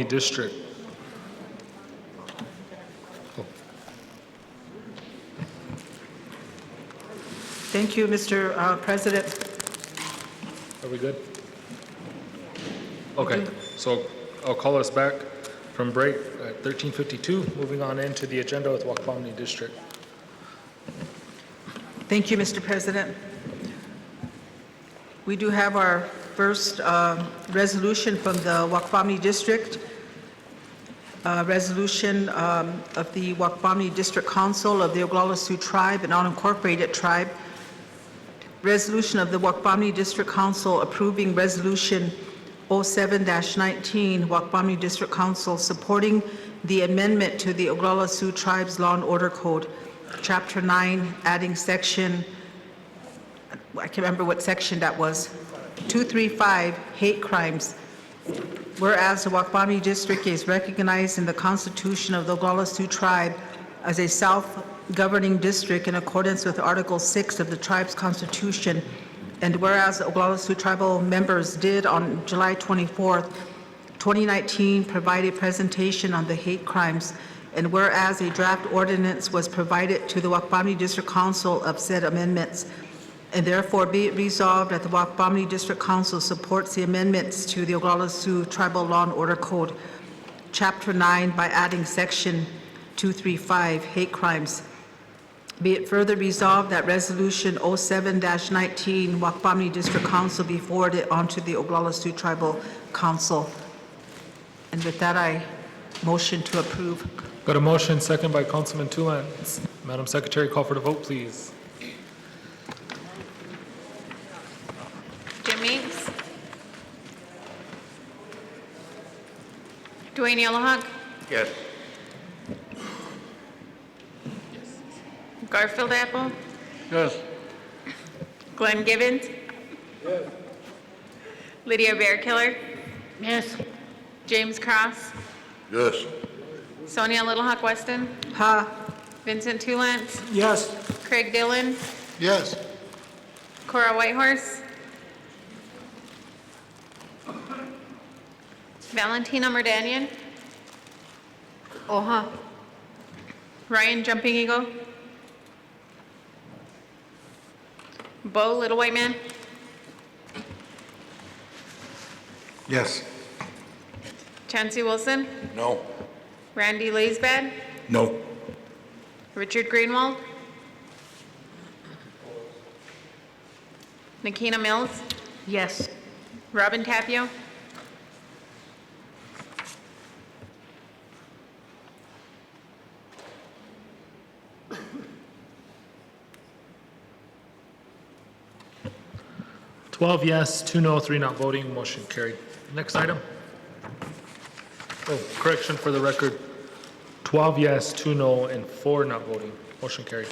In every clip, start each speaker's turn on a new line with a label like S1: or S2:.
S1: Wakwamni District.
S2: Thank you, Mr. President.
S1: Are we good? Okay, so I'll call us back from break at 13:52, moving on into the agenda with Wakwamni District.
S2: Thank you, Mr. President. We do have our first resolution from the Wakwamni District, resolution of the Wakwamni District Council of the Oglala Sioux Tribe and unincorporated tribe, resolution of the Wakwamni District Council approving resolution 07-19, Wakwamni District Council supporting the amendment to the Oglala Sioux Tribe's Law and Order Code, Chapter 9, adding section, I can't remember what section that was, 235, hate crimes. Whereas the Wakwamni District is recognized in the Constitution of the Oglala Sioux Tribe as a self-governing district in accordance with Article 6 of the tribe's Constitution, and whereas the Oglala Sioux tribal members did on July 24th, 2019 provide a presentation on the hate crimes, and whereas a draft ordinance was provided to the Wakwamni District Council of said amendments, and therefore be it resolved that the Wakwamni District Council supports the amendments to the Oglala Sioux Tribal Law and Order Code, Chapter 9, by adding Section 235, hate crimes. Be it further resolved that Resolution 07-19, Wakwamni District Council be forwarded onto the Oglala Sioux Tribal Council. And with that, I motion to approve.
S1: Got a motion, second by Councilman Tulance. Madam Secretary, call for the vote, please.
S3: Jim Meeks. Dwayne Yellowhawk.
S4: Yes.
S3: Garfield Apple.
S4: Yes.
S3: Glenn Gibbons.
S4: Yes.
S3: Lydia Bearkiller.
S5: Yes.
S3: James Cross.
S4: Yes.
S3: Sonia Littlehawk Weston.
S2: Ha.
S3: Vincent Tulance.
S4: Yes.
S3: Craig Dillon.
S4: Yes.
S3: Cora Whitehorse. Valentina Merdanian.
S5: Oha.
S3: Ryan Jumping Eagle. Bo Little White Man.
S4: Yes.
S3: Chancey Wilson.
S4: No.
S3: Randy Laisbad.
S4: No.
S3: Richard Greenwald. Nikina Mills.
S5: Yes.
S3: Robin Tapio.
S1: Twelve yes, 2 no, 3 not voting, motion carried. Next item. Oh, correction for the record. 12 yes, 2 no, and 4 not voting, motion carried.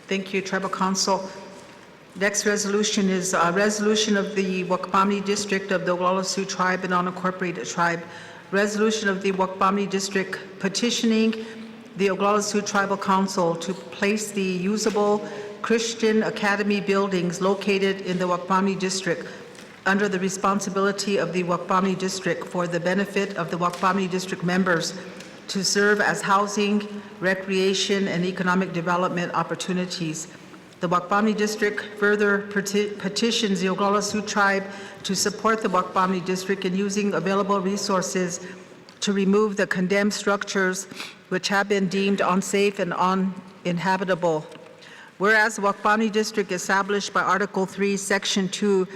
S2: Thank you, Tribal Council. Next resolution is a resolution of the Wakwamni District of the Oglala Sioux Tribe and unincorporated tribe. Resolution of the Wakwamni District petitioning the Oglala Sioux Tribal Council to place the usable Christian Academy buildings located in the Wakwamni District under the responsibility of the Wakwamni District for the benefit of the Wakwamni District members to serve as housing, recreation, and economic development opportunities. The Wakwamni District further petitions the Oglala Sioux Tribe to support the Wakwamni District in using available resources to remove the condemned structures which have been deemed unsafe and uninhabitable. Whereas the Wakwamni District established by Article 3, Section 2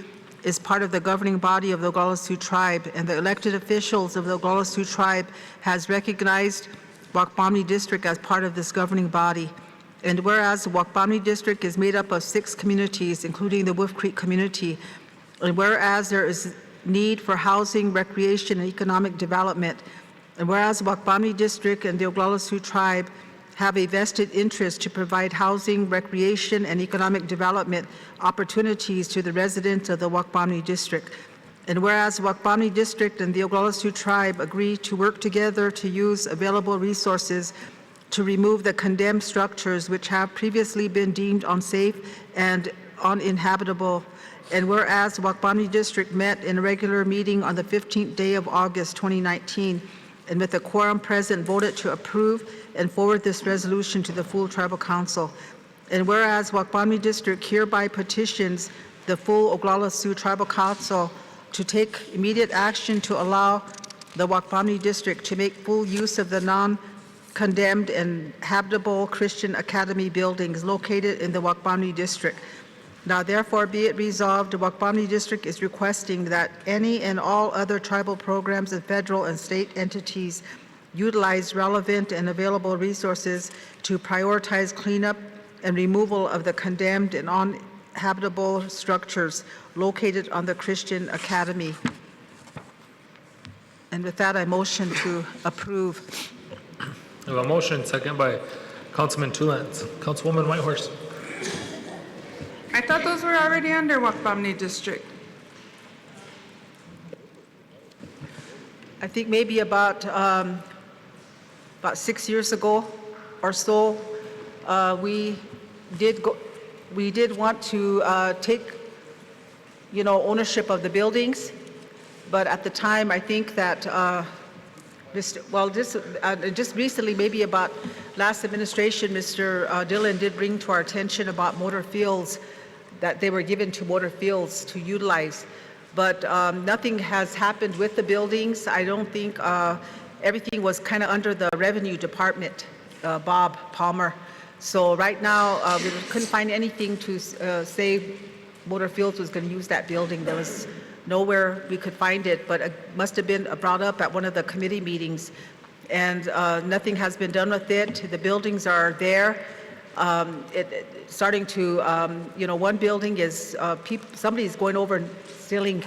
S2: is part of the governing body of the Oglala Sioux Tribe, and the elected officials of the Oglala Sioux Tribe has recognized Wakwamni District as part of this governing body. And whereas the Wakwamni District is made up of 6 communities, including the Wolf Creek community, and whereas there is need for housing, recreation, and economic development, and whereas the Wakwamni District and the Oglala Sioux Tribe have a vested interest to provide housing, recreation, and economic development opportunities to the residents of the Wakwamni District. And whereas the Wakwamni District and the Oglala Sioux Tribe agree to work together to use available resources to remove the condemned structures which have previously been deemed unsafe and uninhabitable. And whereas Wakpamni District met in a regular meeting on the 15th day of August 2019, and with a quorum present, voted to approve and forward this resolution to the full Tribal Council. And whereas Wakpamni District hereby petitions the full Oglala Sioux Tribal Council to take immediate action to allow the Wakpamni District to make full use of the non-condemned and habitable Christian Academy buildings located in the Wakpamni District. Now therefore be it resolved, the Wakpamni District is requesting that any and all other tribal programs and federal and state entities utilize relevant and available resources to prioritize cleanup and removal of the condemned and uninhabitable structures located on the Christian Academy. And with that, I motion to approve.
S1: We have a motion, second by Councilman Tulans. Councilwoman Whitehorse.
S5: I thought those were already under Wakpamni District.
S2: I think maybe about 6 years ago or so, we did want to take, ownership of the buildings, but at the time, I think that just recently, maybe about last administration, Mr. Dillon did bring to our attention about motor fields, that they were given to motor fields to utilize. But nothing has happened with the buildings. I don't think everything was kind of under the Revenue Department, Bob Palmer. So right now, we couldn't find anything to say motor fields was going to use that building. There was nowhere we could find it, but it must have been brought up at one of the committee meetings. And nothing has been done with it. The buildings are there. Starting to, one building is, somebody's going over and stealing,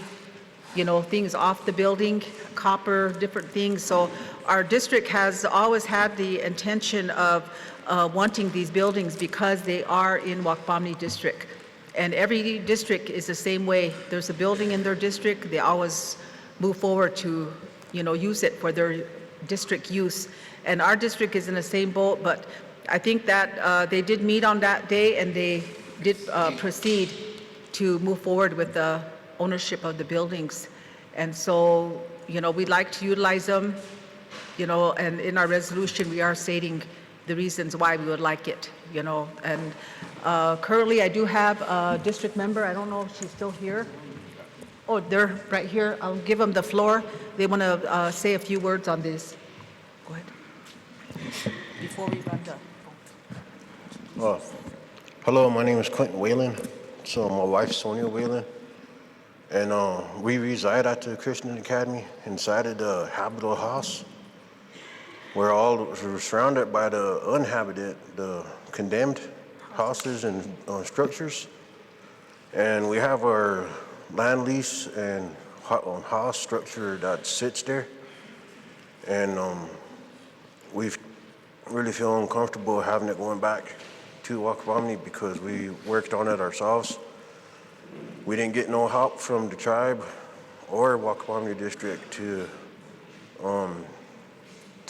S2: things off the building, copper, different things. So our district has always had the intention of wanting these buildings because they are in Wakpamni District. And every district is the same way. There's a building in their district, they always move forward to, use it for their district use. And our district is in the same boat, but I think that they did meet on that day and they did proceed to move forward with the ownership of the buildings. And so, we'd like to utilize them, and in our resolution, we are stating the reasons why we would like it, and currently I do have a district member. I don't know if she's still here. Oh, they're right here. I'll give them the floor. They want to say a few words on this. Go ahead. Before we run the
S6: Hello, my name is Quentin Whalen. So my wife Sonia Whalen, and we reside at the Christian Academy inside of the habitable house. We're surrounded by the uninhabited, the condemned houses and structures, and we have our land lease and house structure that sits there, and we really feel uncomfortable having it going back to Wakpamni because we worked on it ourselves. We didn't get no help from the tribe or Wakpamni District to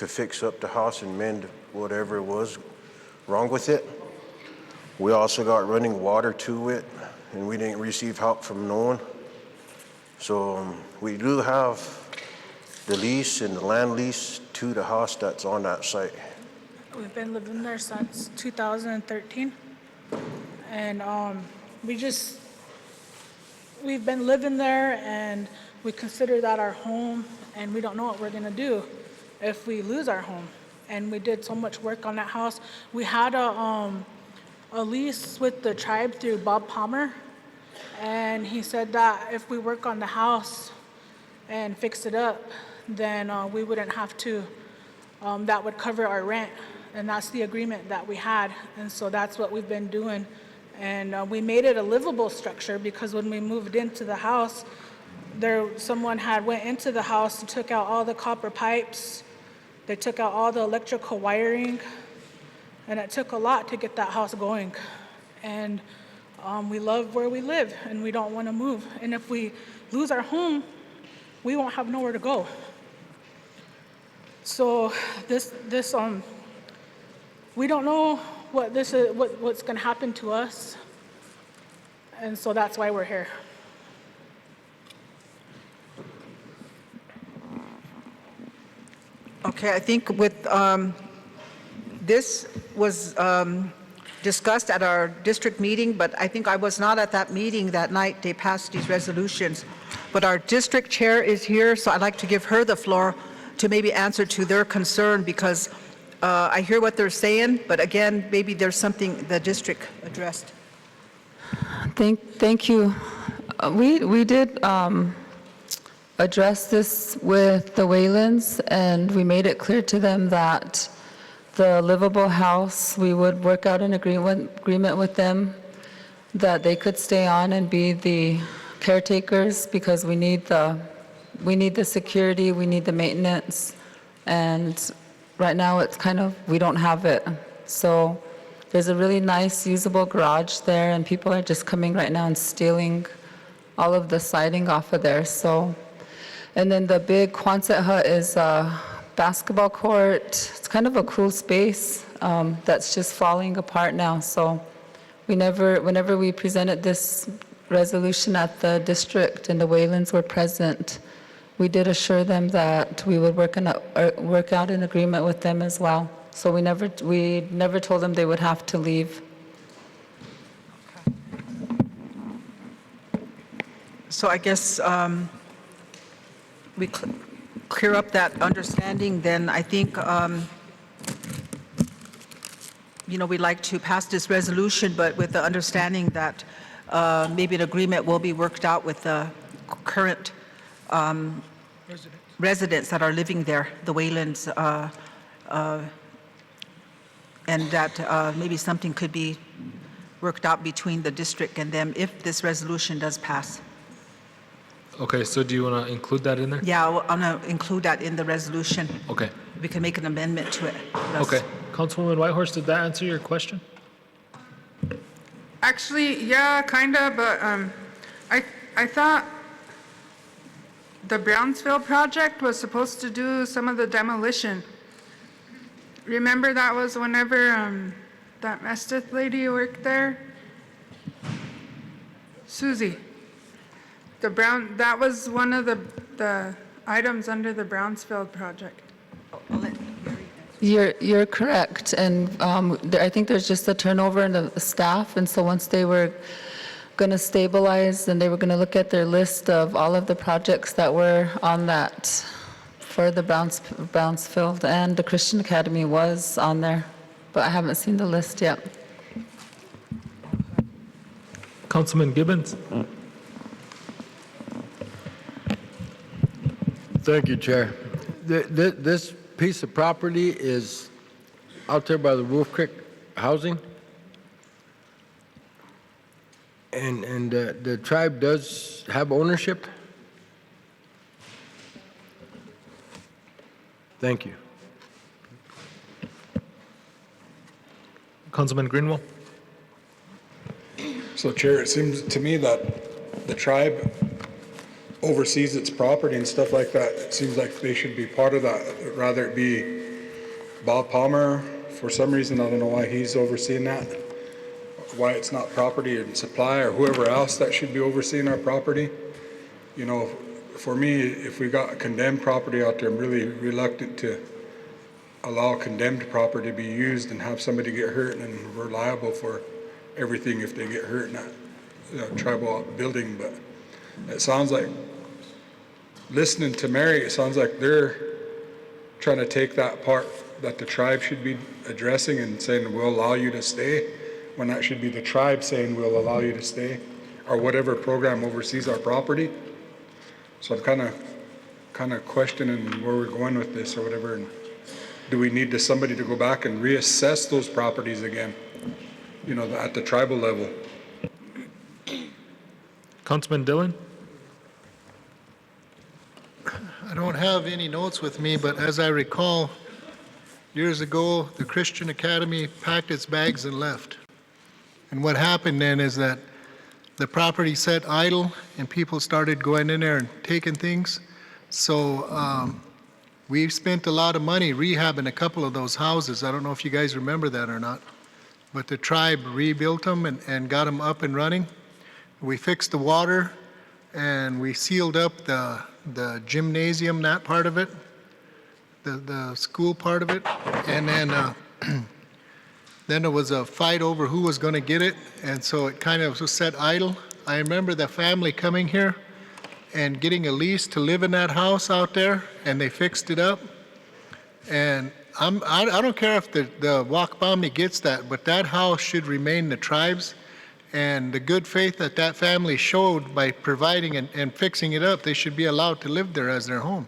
S6: fix up the house and mend whatever was wrong with it. We also got running water to it, and we didn't receive help from no one. So we do have the lease and the land lease to the house that's on that site.
S7: We've been living there since 2013, and we've been living there, and we consider that our home, and we don't know what we're gonna do if we lose our home. And we did so much work on that house. We had a lease with the tribe through Bob Palmer, and he said that if we work on the house and fix it up, then we wouldn't have to, that would cover our rent. And that's the agreement that we had. And so that's what we've been doing. And we made it a livable structure because when we moved into the house, someone had went into the house and took out all the copper pipes. They took out all the electrical wiring. And it took a lot to get that house going. And we love where we live and we don't want to move. And if we lose our home, we won't have nowhere to go. So we don't know what this is, what's going to happen to us, and so that's why we're here.
S2: Okay, I think with, this was discussed at our district meeting, but I think I was not at that meeting that night. They passed these resolutions. But our district chair is here, so I'd like to give her the floor to maybe answer to their concern, because I hear what they're saying, but again, maybe there's something the district addressed.
S5: Thank you. We did address this with the Whalens, and we made it clear to them that the livable house, we would work out an agreement with them that they could stay on and be the caretakers, because we need the security, we need the maintenance, and right now it's kind of, we don't have it. So there's a really nice usable garage there, and people are just coming right now and stealing all of the siding off of there. So, and then the big Quonset hut is a basketball court. It's kind of a cool space that's just falling apart now. So whenever we presented this resolution at the district and the Whalens were present, we did assure them that we would work out an agreement with them as well. So we never told them they would have to leave.
S2: So I guess we clear up that understanding, then I think, we'd like to pass this resolution, but with the understanding that maybe an agreement will be worked out with the current residents that are living there, the Whalens, and that maybe something could be worked out between the district and them if this resolution does pass.
S1: Okay, so do you want to include that in there?
S2: Yeah, I'm going to include that in the resolution.
S1: Okay,
S2: We can make an amendment to it. Yes.
S1: okay. Councilwoman Whitehorse, did that answer your question?
S5: Actually, yeah, kind of, but I thought the Brownsville project was supposed to do some of the demolition. Remember that was whenever that Mestis lady worked there? Susie. That was one of the items under the Brownsville project. You're correct, and I think there's just a turnover in the staff, and so once they were going to stabilize, and they were going to look at their list of all of the projects that were on that for the Brownsville, and the Christian Academy was on there, but I haven't seen the list yet.
S1: Councilman Gibbons?
S8: Thank you, Chair. This piece of property is out there by the Wolf Creek housing. And the tribe does have ownership? Thank you.
S1: Councilman Greenwell?
S9: So Chair, it seems to me that the tribe oversees its property and stuff like that. It seems like they should be part of that, rather it be Bob Palmer. For some reason, I don't know why he's overseeing that, why it's not property and supply or whoever else that should be overseeing our property. You know, for me, if we got condemned property out there, I'm really reluctant to allow condemned property to be used and have somebody get hurt, and we're liable for everything if they get hurt in that tribal building. But it sounds like, listening to Mary, it sounds like they're trying to take that part that the tribe should be addressing and saying, we'll allow you to stay, when that should be the tribe saying, we'll allow you to stay, or whatever program oversees our property. So I'm kind of questioning where we're going with this or whatever. And do we need somebody to go back and reassess those properties again, at the tribal level?
S1: Councilman Dillon?
S10: I don't have any notes with me, but as I recall, years ago, the Christian Academy packed its bags and left. And what happened then is that the property sat idle and people started going in there and taking things. So we spent a lot of money rehabbing a couple of those houses. I don't know if you guys remember that or not, but the tribe rebuilt them and got them up and running. We fixed the water and we sealed up the gymnasium, that part of it. the school part of it. And then, then there was a fight over who was going to get it, and so it kind of was set idle. I remember the family coming here and getting a lease to live in that house out there, and they fixed it up. And I don't care if the Wakpamni gets that, but that house should remain the tribe's. And the good faith that that family showed by providing and fixing it up, they should be allowed to live there as their home.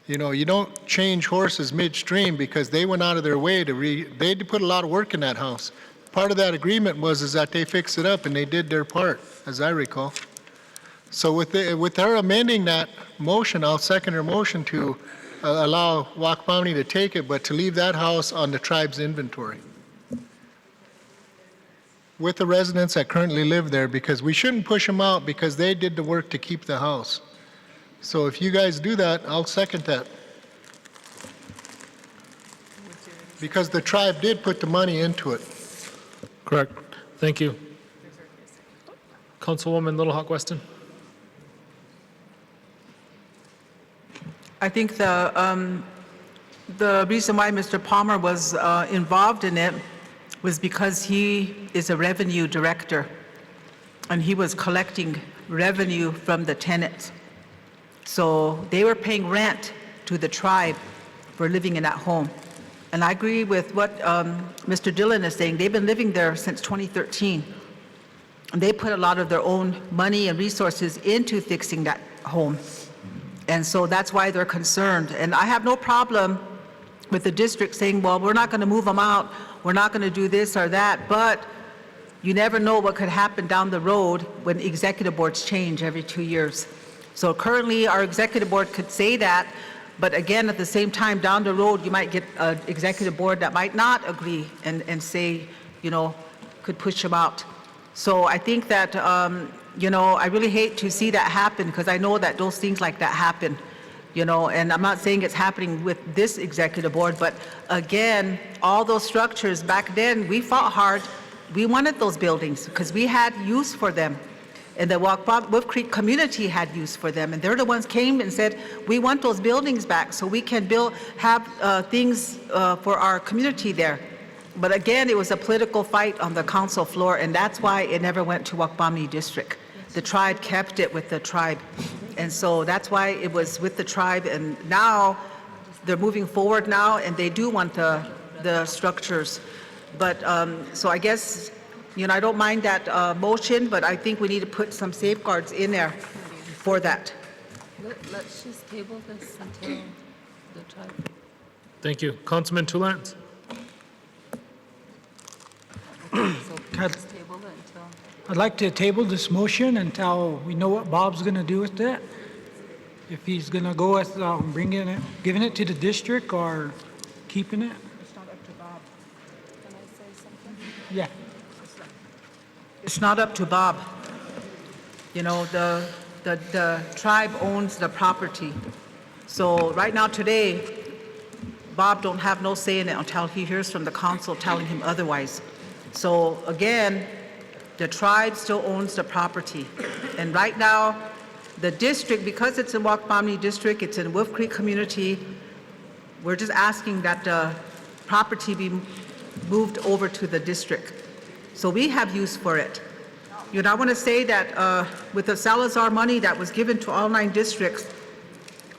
S10: You know, you don't change horses midstream because they went out of their way they put a lot of work in that house. Part of that agreement was that they fixed it up and they did their part, as I recall. So with her amending that motion, I'll second her motion to allow Wakpamni to take it, but to leave that house on the tribe's inventory with the residents that currently live there, because we shouldn't push them out because they did the work to keep the house. So if you guys do that, I'll second that. Because the tribe did put the money into it.
S1: Correct. Thank you. Councilwoman Little Hawk Weston.
S2: I think the reason why Mr. Palmer was involved in it was because he is a revenue director, and he was collecting revenue from the tenants. So they were paying rent to the tribe for living in that home. And I agree with what Mr. Dillon is saying. They've been living there since 2013. And they put a lot of their own money and resources into fixing that home. And so that's why they're concerned. And I have no problem with the district saying, well, we're not going to move them out, we're not going to do this or that, but you never know what could happen down the road when executive boards change every 2 years. So currently, our executive board could say that, but again, at the same time, down the road, you might get an executive board that might not agree and say, you know, could push them out. So I think that, you know, I really hate to see that happen, because I know that those things like that happen. You know, and I'm not saying it's happening with this executive board, but again, all those structures back then, we fought hard. We wanted those buildings because we had use for them. And the Wolf Creek community had use for them. And they're the ones came and said, we want those buildings back so we can have things for our community there. But again, it was a political fight on the council floor, and that's why it never went to Wakpamni district. The tribe kept it with the tribe. And so that's why it was with the tribe, and now they're moving forward now, and they do want the structures. But, so I guess, you know, I don't mind that motion, but I think we need to put some safeguards in there for that.
S5: Let's just table this until the tribe.
S1: Thank you. Councilman Toulance.
S5: Just table it until.
S11: I'd like to table this motion until we know what Bob's going to do with it. If he's going to go with giving it to the district or keeping it.
S2: It's not up to Bob.
S5: Can I say something?
S11: Yeah.
S2: It's not up to Bob. You know, the tribe owns the property. So right now today, Bob don't have no say in it until he hears from the council telling him otherwise. So again, the tribe still owns the property. And right now, the district, because it's in Wakpamni district, it's in Wolf Creek community, we're just asking that the property be moved over to the district. So we have use for it. You know, I want to say that with the Salazar money that was given to all 9 districts,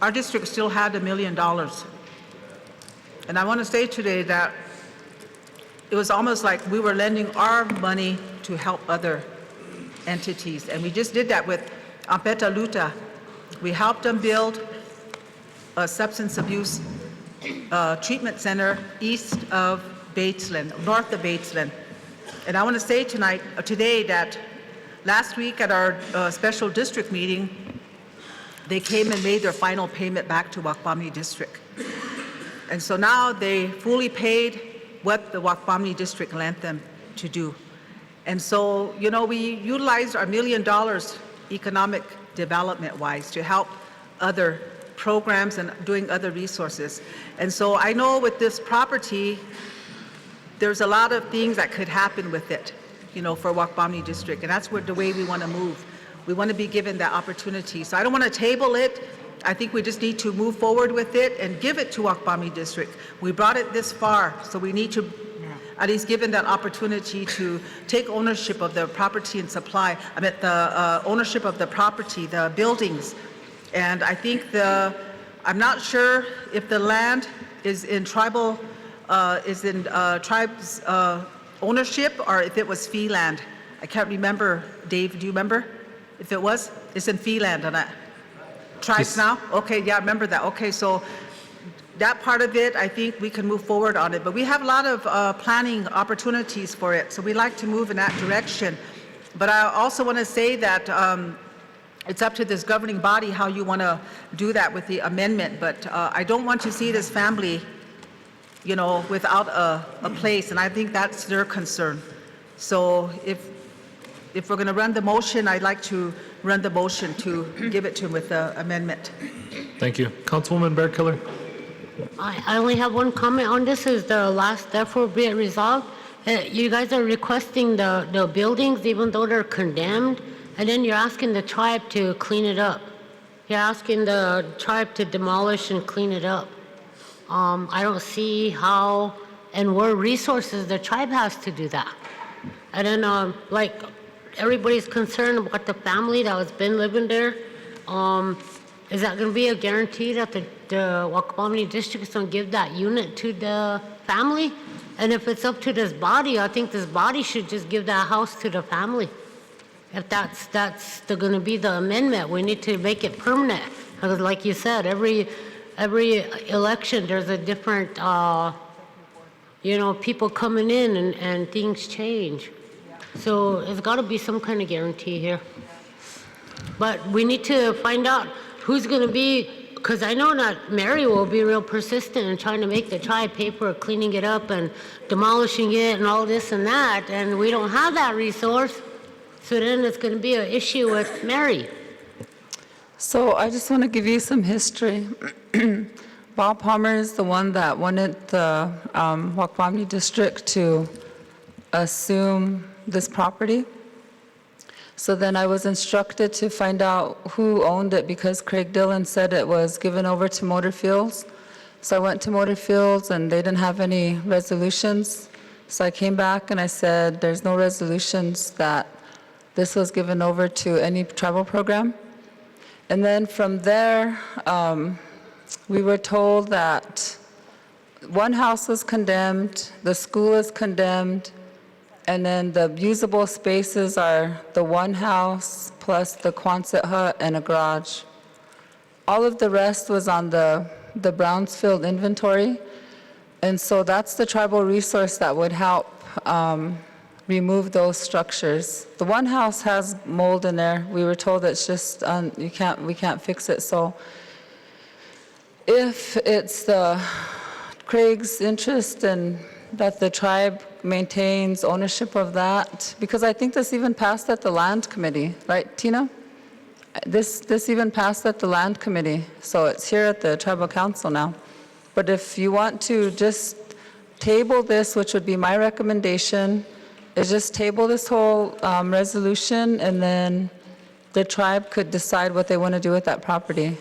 S2: our district still had $1 million. And I want to say today that it was almost like we were lending our money to help other entities. And we just did that with Ampeta Luta. We helped them build a substance abuse treatment center east of Batesland, north of Batesland. And I want to say today that last week at our special district meeting, they came and made their final payment back to Wakpamni district. And so now they fully paid what the Wakpamni district lent them to do. And so, you know, we utilized our $1 million economic development-wise to help other programs and doing other resources. And so I know with this property, there's a lot of things that could happen with it, you know, for Wakpamni district, and that's the way we want to move. We want to be given that opportunity. So I don't want to table it. I think we just need to move forward with it and give it to Wakpami District. We brought it this far, so we need to at least give them that opportunity to take ownership of the property and supply, the ownership of the property, the buildings. And I think I'm not sure if the land is in tribes ownership or if it was fee land. I can't remember. Dave, do you remember? If it was? It's in fee land on that. Tribes now? Okay, yeah, I remember that. Okay, so that part of it, I think we can move forward on it. But we have a lot of planning opportunities for it, so we like to move in that direction. But I also want to say that it's up to this governing body how you want to do that with the amendment. But I don't want to see this family, you know, without a place, and I think that's their concern. So if we're going to run the motion, I'd like to run the motion to give it to him with the amendment.
S1: Thank you. Councilwoman Bear Killer.
S12: I only have one comment on this, is the last, therefore be it resolved. You guys are requesting the buildings even though they're condemned, and then you're asking the tribe to clean it up. You're asking the tribe to demolish and clean it up. I don't see how and where resources the tribe has to do that. And then like everybody's concerned about the family that has been living there. Is that going to be a guarantee that the Wakpami District is going to give that unit to the family? And if it's up to this body, I think this body should just give that house to the family. If that's going to be the amendment, we need to make it permanent. Because like you said, every election there's a different, you know, people coming in and things change. So there's got to be some kind of guarantee here. But we need to find out who's going to be, because I know that Mary will be real persistent in trying to make the tribe pay for cleaning it up and demolishing it and all this and that, and we don't have that resource. So then it's going to be an issue with Mary.
S5: So I just want to give you some history. Bob Palmer is the one that wanted the Wakpami District to assume this property. So then I was instructed to find out who owned it because Craig Dillon said it was given over to Motor Fields. So I went to Motor Fields and they didn't have any resolutions. So I came back and I said, there's no resolutions that this was given over to any tribal program. And then from there, we were told that one house was condemned, the school is condemned, and then the usable spaces are the one house plus the Quonset hut and a garage. All of the rest was on the Brownsfield inventory. And so that's the tribal resource that would help remove those structures. The one house has mold in there. We were told it's just, we can't fix it. So if it's Craig's interest and that the tribe maintains ownership of that, because I think this even passed at the land committee, right, Tina? This even passed at the land committee, so it's here at the tribal council now. But if you want to just table this, which would be my recommendation, is just table this whole resolution, and then the tribe could decide what they want to do with that property.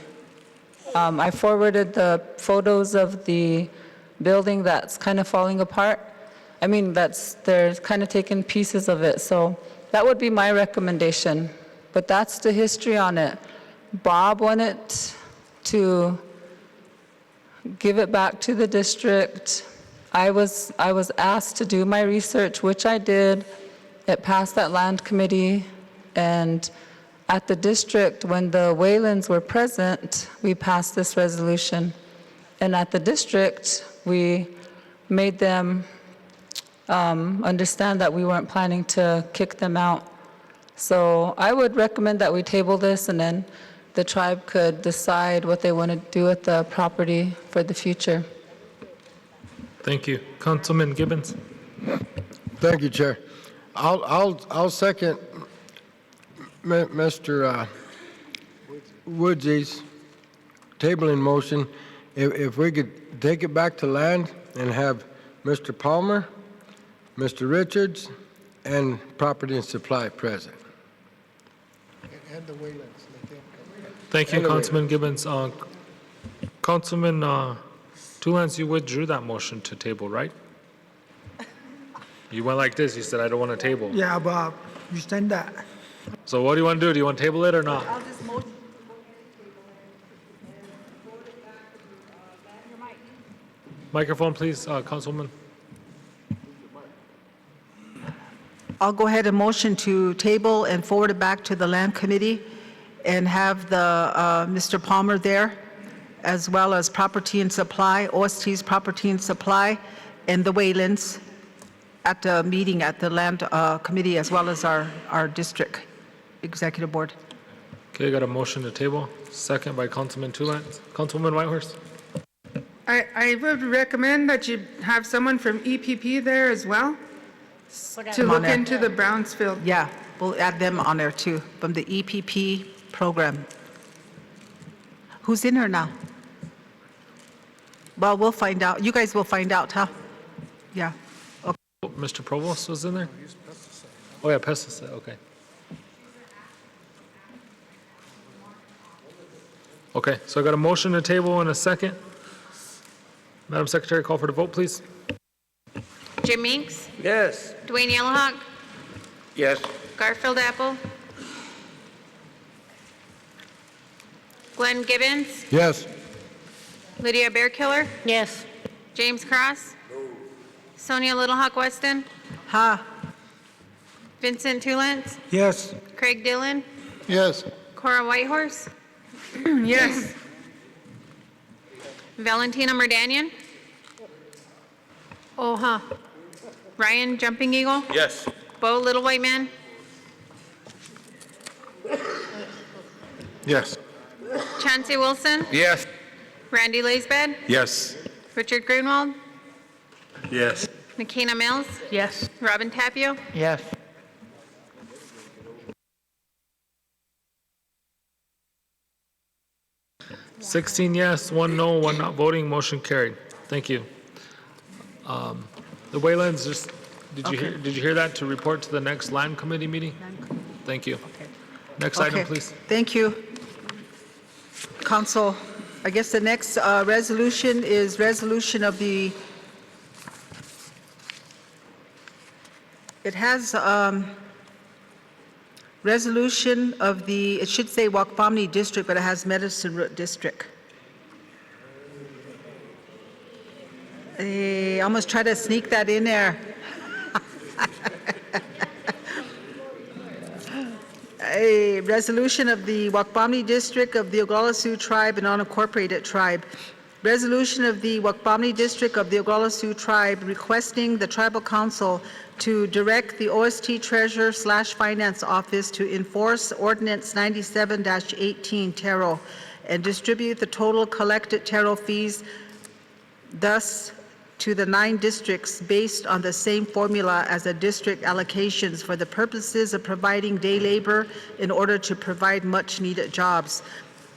S5: I forwarded the photos of the building that's kind of falling apart. I mean, they're kind of taking pieces of it, so that would be my recommendation. But that's the history on it. Bob wanted to give it back to the district. I was asked to do my research, which I did. It passed that land committee, and at the district, when the Whalens were present, we passed this resolution. And at the district, we made them understand that we weren't planning to kick them out. So I would recommend that we table this, and then the tribe could decide what they want to do with the property for the future.
S1: Thank you. Councilman Gibbons.
S8: Thank you, Chair. I'll second Mr. Woodsy's tabling motion. If we could take it back to land and have Mr. Palmer, Mr. Richards, and Property and Supply present.
S10: And the Waylands.
S1: Thank you,
S8: Elevator.
S1: Councilman Gibbons. Councilman Tulance, you withdrew that motion to table, right? You went like this, you said, I don't want to table.
S11: Yeah, Bob, you send that.
S1: So what do you want to do? Do you want to table it or not? Microphone, please, Councilwoman.
S2: I'll go ahead and motion to table and forward it back to the Land Committee and have the, Mr. Palmer there, as well as Property and Supply, OST's Property and Supply, and the Waylands at the meeting at the Land Committee, as well as our district executive board.
S1: Okay, got a motion to table, second by Councilman Tulance. Councilwoman Whitehorse?
S13: I would recommend that you have someone from EPP there as well to look into the Brownsfield.
S2: Yeah, we'll add them on there too, from the EPP program. Who's in there now? Well, we'll find out. You guys will find out, huh? Yeah.
S1: Mr. Provost was in there? Oh, yeah, pesticide, okay. Okay, so I got a motion to table and a second. Madam Secretary, call for the vote, please.
S3: Jim Meeks,
S8: Yes.
S3: Dwayne Yellowhawk,
S8: Yes.
S3: Garfield Apple, Glenn Gibbons,
S8: Yes.
S3: Lydia Bearkiller,
S12: Yes.
S3: James Cross, Sonia Little Hawk Weston,
S2: Ha,
S3: Vincent Tulance,
S11: Yes,
S3: Craig Dillon,
S10: Yes.
S3: Cora Whitehorse,
S13: Yes.
S3: Valentina Merdanian,
S12: Oh,
S3: Ryan Jumping Eagle,
S8: Yes.
S3: Bo Little White Man,
S4: Yes.
S3: Chauncey Wilson,
S8: Yes.
S3: Randy Laisbad,
S4: Yes.
S3: Richard Greenwald,
S4: Yes.
S3: Makina Mills,
S12: yes.
S3: Robin Tapio,
S11: yes.
S1: 16 yes, 1 no, 1 not voting, motion carried. Thank you. The Waylands, just, did you hear that, to report to the next Land Committee meeting? Thank you. Next item,
S2: okay.
S1: please.
S2: Thank you. Council, I guess the next resolution is resolution of the, it has resolution of the, it should say Wakpamni District, but it has Medicine Root District. I almost try to sneak that in there. A resolution of the Wakpamni District of the Oglala Sioux Tribe and Unincorporated Tribe. Resolution of the Wakpamni District of the Oglala Sioux Tribe requesting the Tribal Council to direct the OST Treasurer/Finance Office to enforce Ordinance 97-18 TARO and distribute the total collected TARO fees thus to the 9 districts based on the same formula as the district allocations for the purposes of providing day labor in order to provide much-needed jobs.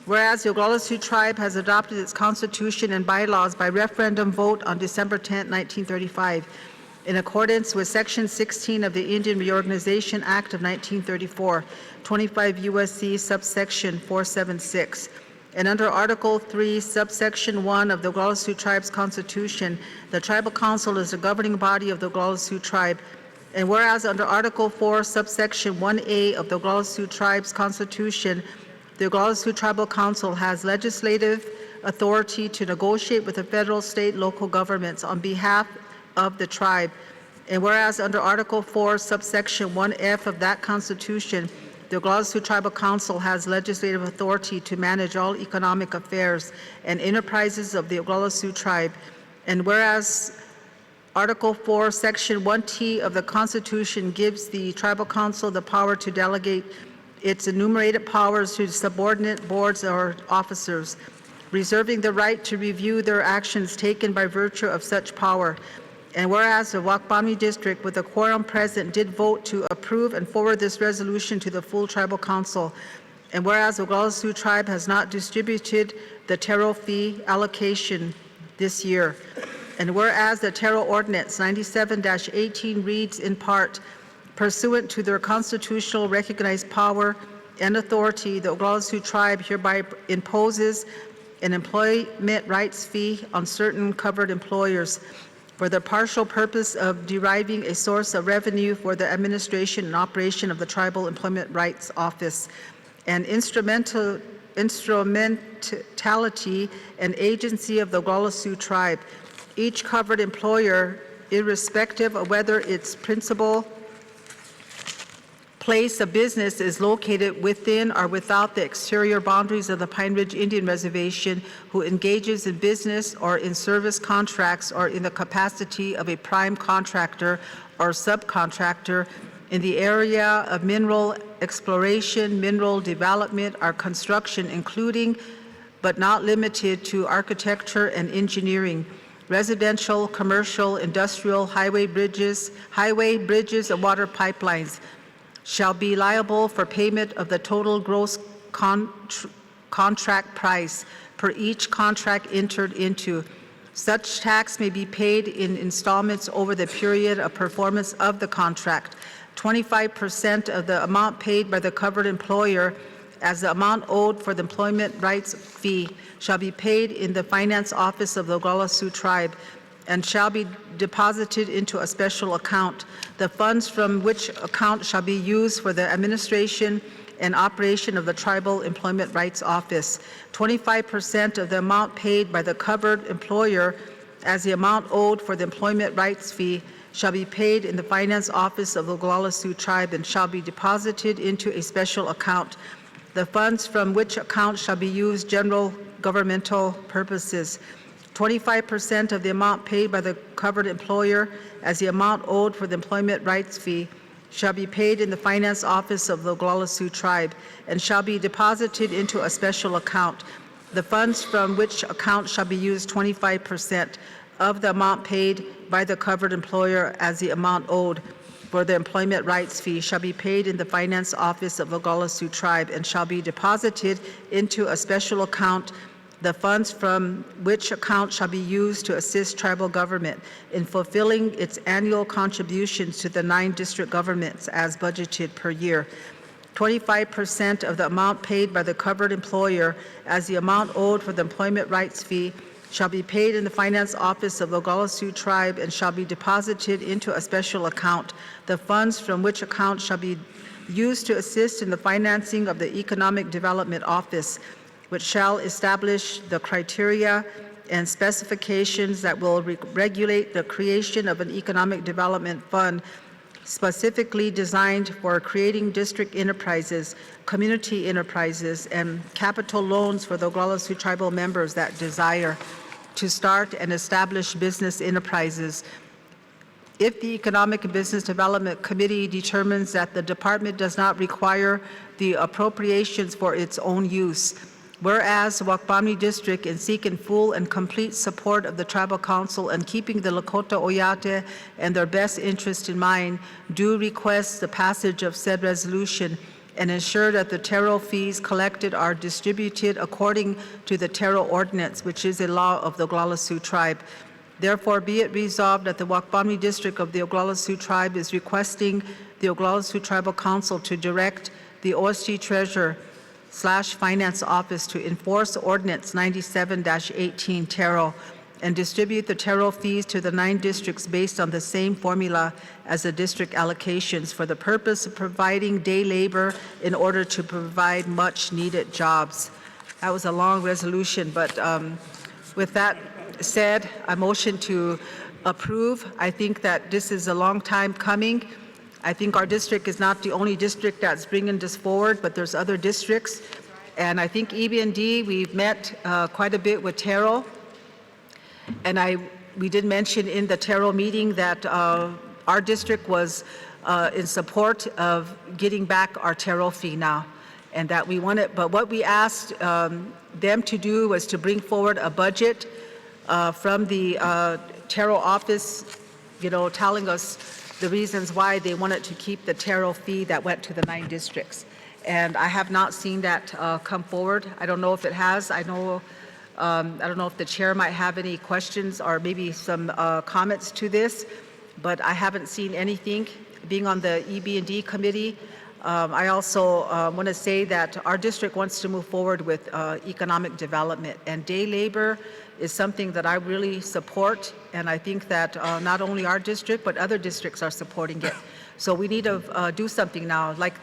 S2: Whereas the Oglala Sioux Tribe has adopted its constitution and bylaws by referendum vote on December 10, 1935, in accordance with Section 16 of the Indian Reorganization Act of 1934, 25 U.S.C. subsection 476. And under Article 3, subsection 1 of the Oglala Sioux Tribe's Constitution, the Tribal Council is the governing body of the Oglala Sioux Tribe. And whereas under Article 4, subsection 1A of the Oglala Sioux Tribe's Constitution, the Oglala Sioux Tribal Council has legislative authority to negotiate with the federal, state, local governments on behalf of the tribe. And whereas under Article 4, subsection 1F of that Constitution, the Oglala Sioux Tribal Council has legislative authority to manage all economic affairs and enterprises of the Oglala Sioux Tribe. And whereas Article 4, Section 1T of the Constitution gives the Tribal Council the power to delegate its enumerated powers to subordinate boards or officers, reserving the right to review their actions taken by virtue of such power. And whereas the Wakpamni District, with a quorum present, did vote to approve and forward this resolution to the full Tribal Council. And whereas the Oglala Sioux Tribe has not distributed the TARO fee allocation this year. And whereas the TARO Ordinance 97-18 reads in part, pursuant to their constitutional recognized power and authority, the Oglala Sioux Tribe hereby imposes an employment rights fee on certain covered employers for the partial purpose of deriving a source of revenue for the administration and operation of the Tribal Employment Rights Office, and instrumentality and agency of the Oglala Sioux Tribe. Each covered employer, irrespective of whether its principal place of business is located within or without the exterior boundaries of the Pine Ridge Indian Reservation, who engages in business or in service contracts or in the capacity of a prime contractor or subcontractor in the area of mineral exploration, mineral development, or construction, including but not limited to architecture and engineering, residential, commercial, industrial, highway bridges, and water pipelines, shall be liable for payment of the total gross contract price per each contract entered into. Such tax may be paid in installments over the period of performance of the contract. 25% of the amount paid by the covered employer as the amount owed for the employment rights fee shall be paid in the finance office of the Oglala Sioux Tribe and shall be deposited into a special account, the funds from which account shall be used for the administration and operation of the Tribal Employment Rights Office. 25% of the amount paid by the covered employer as the amount owed for the employment rights fee shall be paid in the finance office of the Oglala Sioux Tribe and shall be deposited into a special account, the funds from which account shall be used general governmental purposes. 25% of the amount paid by the covered employer as the amount owed for the employment rights fee shall be paid in the finance office of the Oglala Sioux Tribe and shall be deposited into a special account, the funds from which account shall be used 25% of the amount paid by the covered employer as the amount owed for the employment rights fee shall be paid in the finance office of the Oglala Sioux Tribe and shall be deposited into a special account, the funds from which account shall be used to assist tribal government in fulfilling its annual contributions to the 9 district governments as budgeted per year. 25% of the amount paid by the covered employer as the amount owed for the employment rights fee shall be paid in the finance office of the Oglala Sioux Tribe and shall be deposited into a special account, the funds from which account shall be used to assist in the financing of the Economic Development Office, which shall establish the criteria and specifications that will regulate the creation of an economic development fund specifically designed for creating district enterprises, community enterprises, and capital loans for the Oglala Sioux tribal members that desire to start and establish business enterprises. If the Economic and Business Development Committee determines that the department does not require the appropriations for its own use, whereas the Wakpamni District, in seeking full and complete support of the Tribal Council and keeping the Lakota Oyate and their best interest in mind, do request the passage of said resolution and ensure that the TARO fees collected are distributed according to the TARO Ordinance, which is a law of the Oglala Sioux Tribe. Therefore, be it resolved that the Wakpamni District of the Oglala Sioux Tribe is requesting the Oglala Sioux Tribal Council to direct the OSG Treasurer/Finance Office to enforce Ordinance 97-18 TARO and distribute the TARO fees to the 9 districts based on the same formula as the district allocations for the purpose of providing day labor in order to provide much-needed jobs. That was a long resolution, but with that said, I motion to approve. I think that this is a long time coming. I think our district is not the only district that's bringing this forward, but there's other districts. And I think EB&D, we've met quite a bit with TARO. And we did mention in the TARO meeting that our district was in support of getting back our TARO fee now. And that we wanted, but what we asked them to do was to bring forward a budget from the TARO office, telling us the reasons why they wanted to keep the TARO fee that went to the 9 districts. And I have not seen that come forward. I don't know if it has. I don't know if the chair might have any questions or maybe some comments to this, but I haven't seen anything. Being on the EB&D committee, I also want to say that our district wants to move forward with economic development, and day labor is something that I really support, and I think that not only our district, but other districts are supporting it. So we need to do something now. Like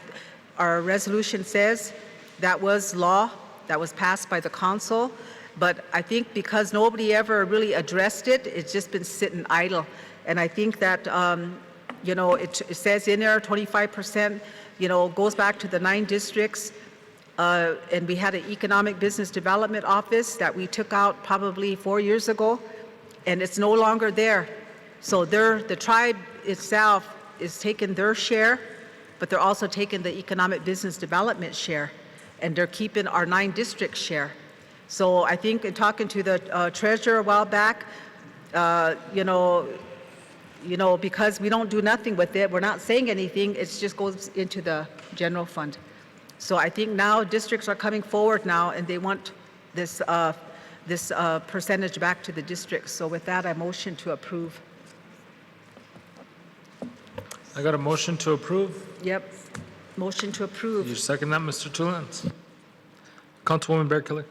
S2: our resolution says, that was law that was passed by the council, but I think because nobody ever really addressed it, it's just been sitting idle. And I think that, you know, it says in there 25%, you know, goes back to the 9 districts. And we had an economic business development office that we took out probably 4 years ago, and it's no longer there. So the tribe itself is taking their share, but they're also taking the economic business development share, and they're keeping our 9 district share. So I think in talking to the treasurer a while back, you know, because we don't do nothing with it, we're not saying anything, it just goes into the general fund. So I think now districts are coming forward now, and they want this percentage back to the districts. So with that, I motion to approve.
S1: I got a motion to approve.
S2: Yep, motion to approve.
S1: You second that, Mr. Tulens? Councilwoman Bear Killer.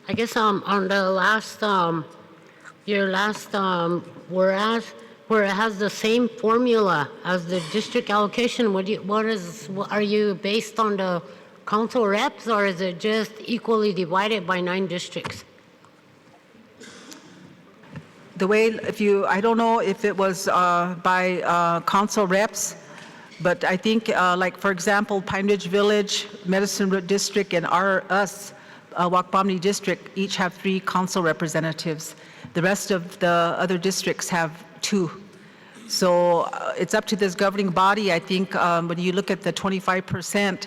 S12: I guess on the last, your last whereas, where it has the same formula as the district allocation, are you based on the council reps, or is it just equally divided by 9 districts?
S2: The way, I don't know if it was by council reps, but I think, like, for example, Pine Ridge Village, Medicine Root District, and Wakpamni District each have 3 council representatives. The rest of the other districts have 2. So it's up to this governing body. I think when you look at the 25%,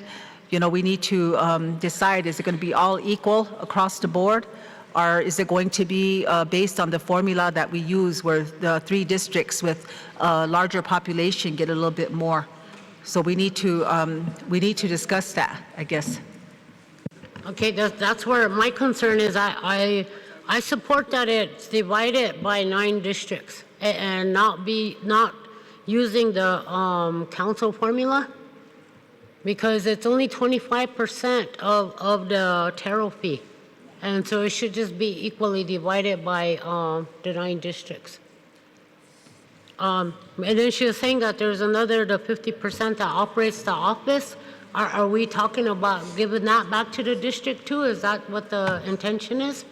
S2: you know, we need to decide, is it going to be all equal across the board? Or is it going to be based on the formula that we use, where the 3 districts with a larger population get a little bit more? So we need to discuss that, I guess.
S12: Okay, that's where my concern is. I support that it's divided by 9 districts and not using the council formula, because it's only 25% of the TARO fee. And so it should just be equally divided by the 9 districts. And then she was saying that there's the 50% that operates the office. Are we talking about giving that back to the district too? Is that what the intention is?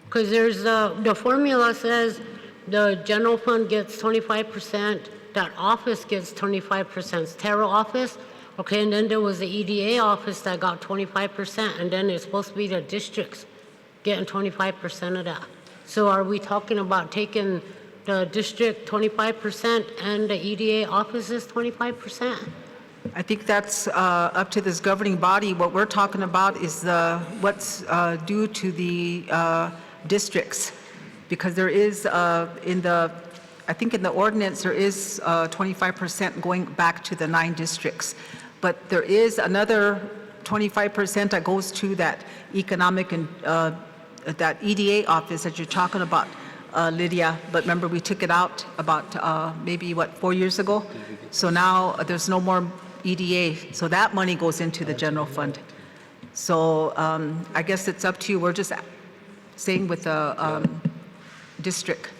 S12: Because there's the formula says the general fund gets 25%, that office gets 25%, TARO office. Okay, and then there was the EDA office that got 25%, and then it's supposed to be the districts getting 25% of that. So are we talking about taking the district 25% and the EDA offices 25%?
S2: I think that's up to this governing body. What we're talking about is what's due to the districts, because there is I think in the ordinance there is 25% going back to the 9 districts, but there is another 25% that goes to that economic and that EDA office that you're talking about, Lydia. But remember, we took it out about maybe 4 years ago. So now there's no more EDA, so that money goes into the general fund. So I guess it's up to you. We're just saying with the district.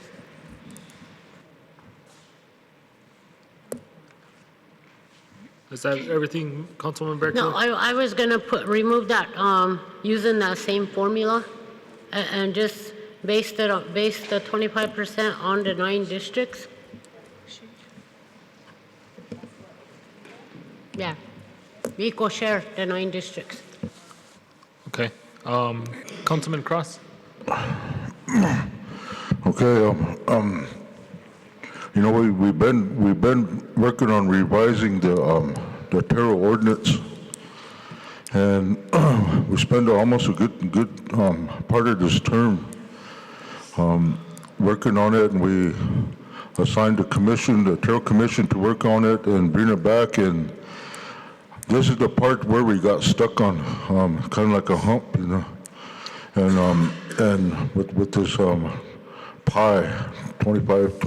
S1: Is that everything, Councilwoman Bear Killer?
S12: No, I was gonna remove that using that same formula and just base the 25% on the 9 districts. Yeah, equal share the 9 districts.
S1: Okay. Councilman Cross?
S14: Okay, you know, we've been working on revising the TARO ordinance, and we spent almost a good part of this term working on it, and we assigned the TARO commission to work on it and bring it back, and this is the part where we got stuck on, kind of like a hump, you know, and with this pie, 25.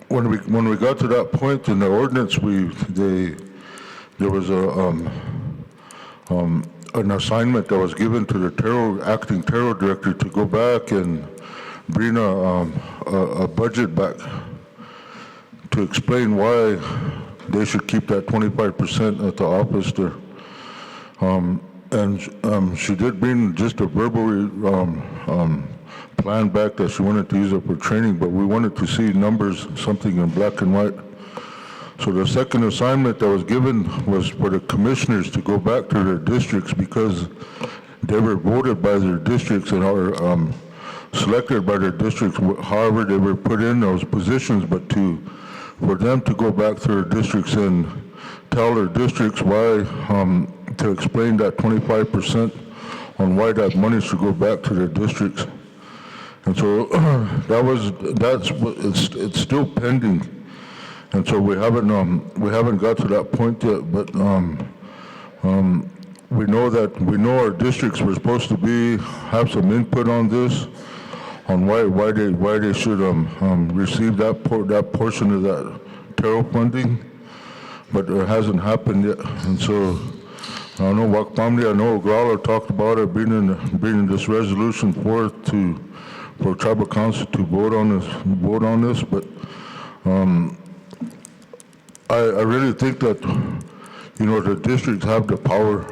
S14: when we got to that point in the ordinance, there was an assignment that was given to the acting TARO director to go back and bring a budget back to explain why they should keep that 25% at the office there. And she did bring just a verbal plan back that she wanted to use it for training, but we wanted to see numbers, something in black and white. So the second assignment that was given was for the commissioners to go back to their districts because they were voted by their districts and are selected by their districts, however they were put in those positions, but for them to go back to their districts and tell their districts why, to explain that 25% on why that money should go back to their districts. And so it's still pending. And so we haven't got to that point yet, but we know our districts were supposed to have some input on this, on why they should receive that portion of that TARO funding, but it hasn't happened yet. And so I know Wiconi, I know Oglala talked about it, bringing this resolution forth for tribal council to vote on this, but I really think that, the districts have the power,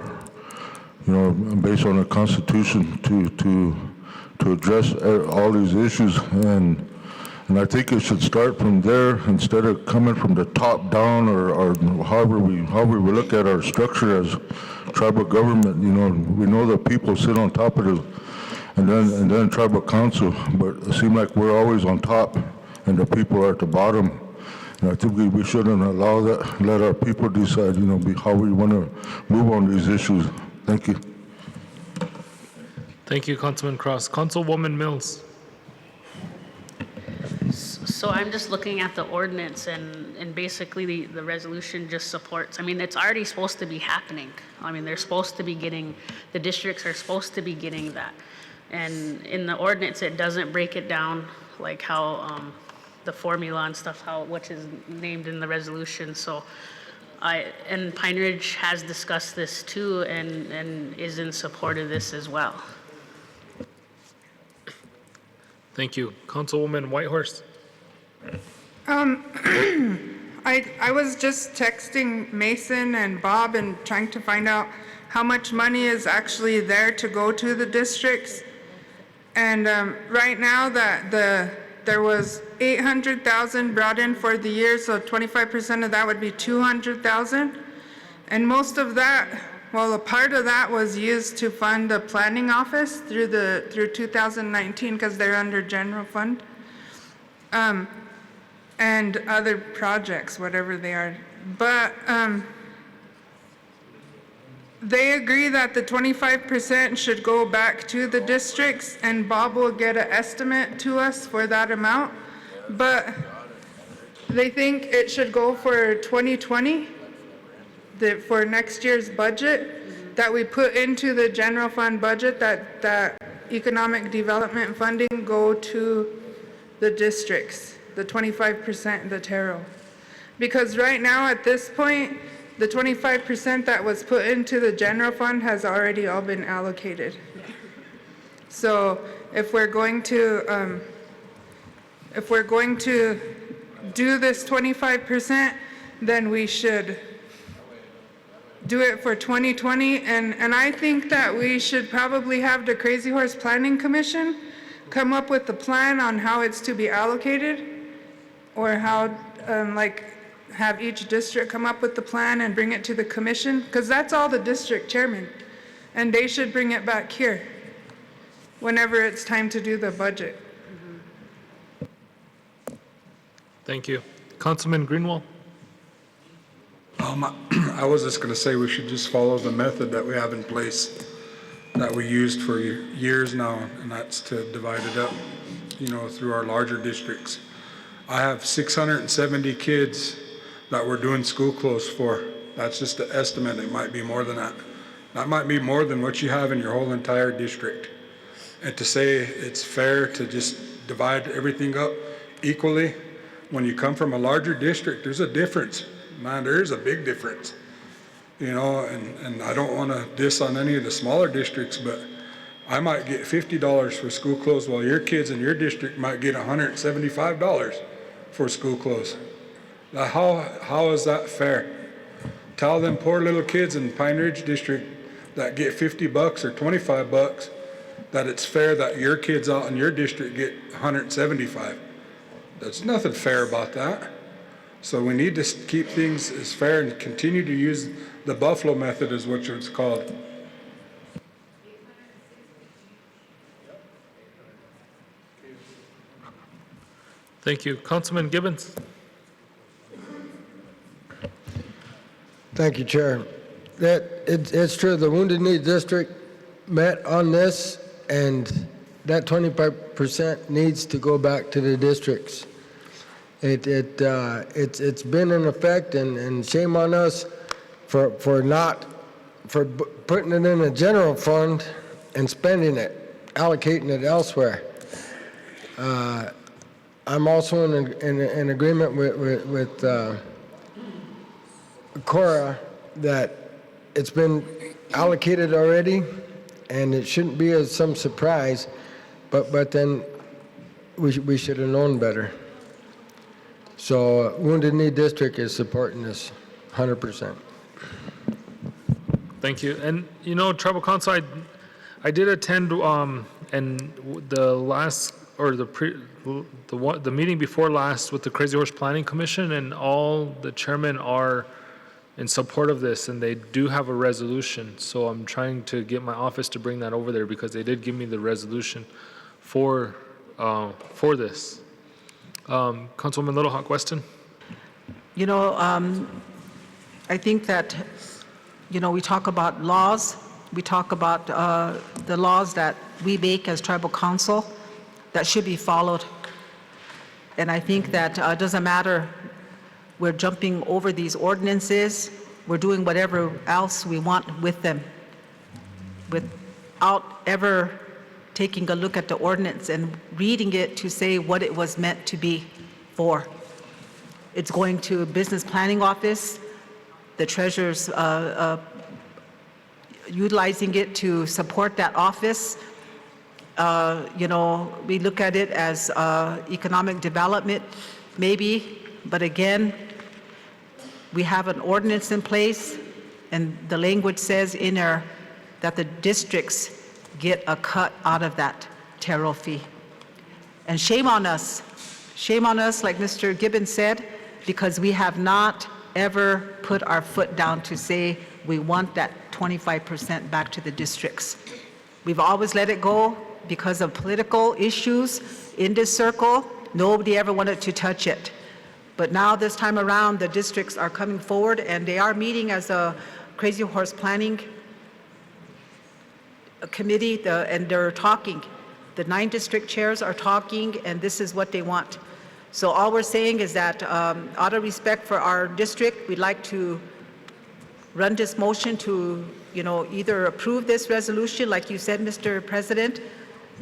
S14: based on the Constitution to address all these issues, and I think it should start from there instead of coming from the top down or however we look at our structure as tribal government. We know that people sit on top of it, and then tribal council, but it seems like we're always on top and the people are at the bottom. And I think we shouldn't allow that, let our people decide, how we want to move on these issues. Thank you.
S1: Thank you, Councilman Cross. Councilwoman Mills.
S15: So I'm just looking at the ordinance and basically the resolution just supports, it's already supposed to be happening. They're supposed to be getting, the districts are supposed to be getting that. And in the ordinance, it doesn't break it down like how the formula and stuff, which is named in the resolution. So and Pine Ridge has discussed this too and is in support of this as well.
S1: Thank you. Councilwoman Whitehorse.
S13: I was just texting Mason and Bob and trying to find out how much money is actually there to go to the districts. And right now there was 800,000 brought in for the year, so 25% of that would be 200,000. And most of that, a part of that was used to fund the planning office through 2019 because they're under general fund. And other projects, whatever they are. But they agree that the 25% should go back to the districts, and Bob will get an estimate to us for that amount. But they think it should go for 2020, for next year's budget, that we put into the general fund budget, that economic development funding go to the districts, the 25%, the TARO. Because right now at this point, the 25% that was put into the general fund has already all been allocated. So if we're going to do this 25%, then we should do it for 2020. And I think that we should probably have the Crazy Horse Planning Commission come up with the plan on how it's to be allocated, or how, have each district come up with the plan and bring it to the commission, because that's all the district chairman, and they should bring it back here whenever it's time to do the budget.
S1: Thank you. Councilman Greenwald.
S9: I was just going to say we should just follow the method that we have in place that we used for years now, and that's to divide it up, through our larger districts. I have 670 kids that we're doing school close for. That's just an estimate. It might be more than that. That might be more than what you have in your whole entire district. And to say it's fair to just divide everything up equally, when you come from a larger district, there's a difference. Man, there is a big difference. You know, and I don't want to diss on any of the smaller districts, but I might get $50 for school clothes while your kids in your district might get $175 for school clothes. Now, how is that fair? Tell them poor little kids in Pine Ridge District that get $50 or $25 that it's fair that your kids out in your district get $175. There's nothing fair about that. So we need to keep things as fair and continue to use the Buffalo method, is what it's called.
S1: Thank you. Councilman Gibbons.
S8: Thank you, Chair. It's true, the Wounded Knee District met on this, and that 25% needs to go back to the districts. It's been in effect, and shame on us for putting it in a general fund and spending it, allocating it elsewhere. I'm also in agreement with Cora that it's been allocated already, and it shouldn't be as some surprise, but then we should have known better. So Wounded Knee District is supporting this 100%.
S1: Thank you. And you know, Tribal Council, I did attend and the last or the meeting before last with the Crazy Horse Planning Commission, and all the chairmen are in support of this, and they do have a resolution. So I'm trying to get my office to bring that over there because they did give me the resolution for this. Councilwoman Little Hawk Weston.
S2: You know, I think that, you know, we talk about laws. We talk about the laws that we make as tribal council that should be followed. And I think that it doesn't matter, we're jumping over these ordinances, we're doing whatever else we want with them without ever taking a look at the ordinance and reading it to say what it was meant to be for. It's going to a business planning office, the treasurer's utilizing it to support that office. You know, we look at it as economic development, maybe, but again, we have an ordinance in place, and the language says in there that the districts get a cut out of that TARO fee. And shame on us, like Mr. Gibbons said, because we have not ever put our foot down to say we want that 25% back to the districts. We've always let it go because of political issues in this circle. Nobody ever wanted to touch it. But now this time around, the districts are coming forward, and they are meeting as a Crazy Horse Planning Committee, and they're talking. The 9 district chairs are talking, and this is what they want. So all we're saying is that out of respect for our district, we'd like to run this motion to, you know, either approve this resolution, like you said, Mr. President.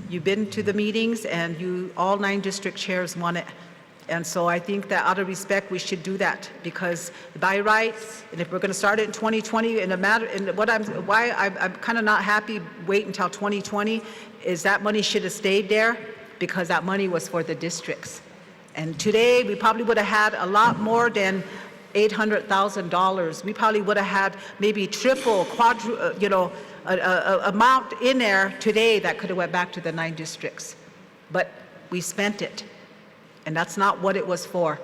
S2: You've been to the meetings, and all 9 district chairs want it. And so I think that out of respect, we should do that, because by right, and if we're going to start it in 2020, why I'm kind of not happy wait until 2020 is that money should have stayed there, because that money was for the districts. And today, we probably would have had a lot more than $800,000. We probably would have had maybe triple, you know, amount in there today that could have went back to the 9 districts. But we spent it. And that's not what it was for.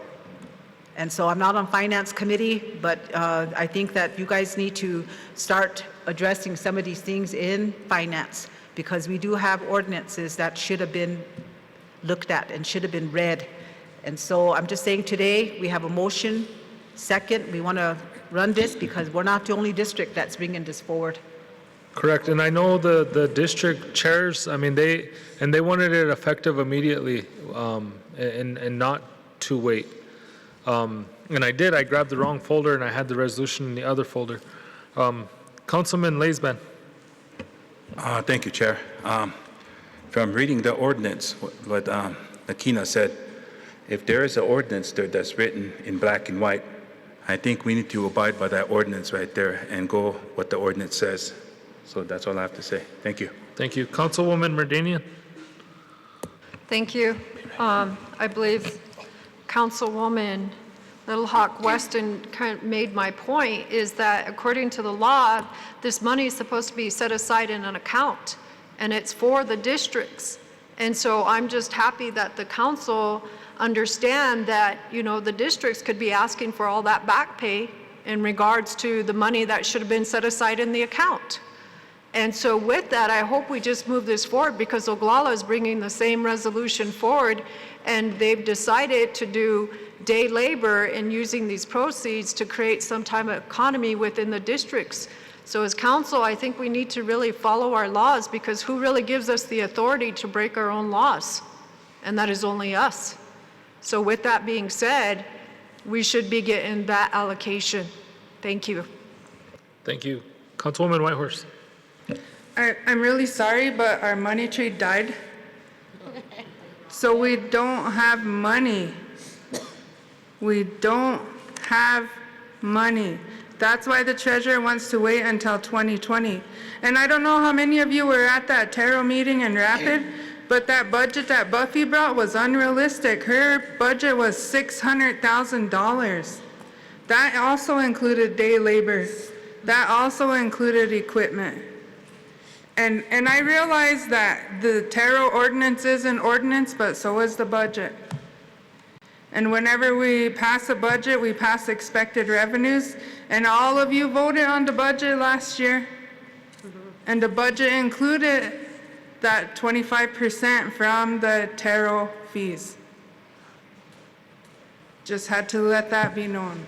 S2: And so I'm not on finance committee, but I think that you guys need to start addressing some of these things in finance, because we do have ordinances that should have been looked at and should have been read. And so I'm just saying today we have a motion. Second, we want to run this because we're not the only district that's bringing this forward.
S1: Correct, and I know the district chairs, I mean, they wanted it effective immediately, and not to wait. And I grabbed the wrong folder, and I had the resolution in the other folder. Councilman Leisban.
S16: Thank you, Chair. From reading the ordinance, what Akina said, if there is an ordinance there that's written in black and white, I think we need to abide by that ordinance right there and go what the ordinance says. So that's all I have to say. Thank you.
S1: Thank you. Councilwoman Merdanian?
S17: Thank you. I believe Councilwoman Little Hawk Weston kind of made my point, is that according to the law, this money is supposed to be set aside in an account, and it's for the districts. And so I'm just happy that the council understand that, you know, the districts could be asking for all that back pay in regards to the money that should have been set aside in the account. And so with that, I hope we just move this forward, because Oglala is bringing the same resolution forward, and they've decided to do day labor and using these proceeds to create some type of economy within the districts. So as council, I think we need to really follow our laws, because who really gives us the authority to break our own laws? And that is only us. So with that being said, we should be getting that allocation. Thank you.
S1: Thank you. Councilwoman Whitehorse?
S13: I'm really sorry, but our money tree died. So we don't have money. We don't have money. That's why the treasurer wants to wait until 2020. And I don't know how many of you were at that TARO meeting in Rapid, but that budget that Buffy brought was unrealistic. Her budget was $600,000. That also included day labor. That also included equipment. And I realize that the TARO ordinance is an ordinance, but so is the budget. And whenever we pass a budget, we pass expected revenues. And all of you voted on the budget last year. And the budget included that 25% from the TARO fees. Just had to let that be known.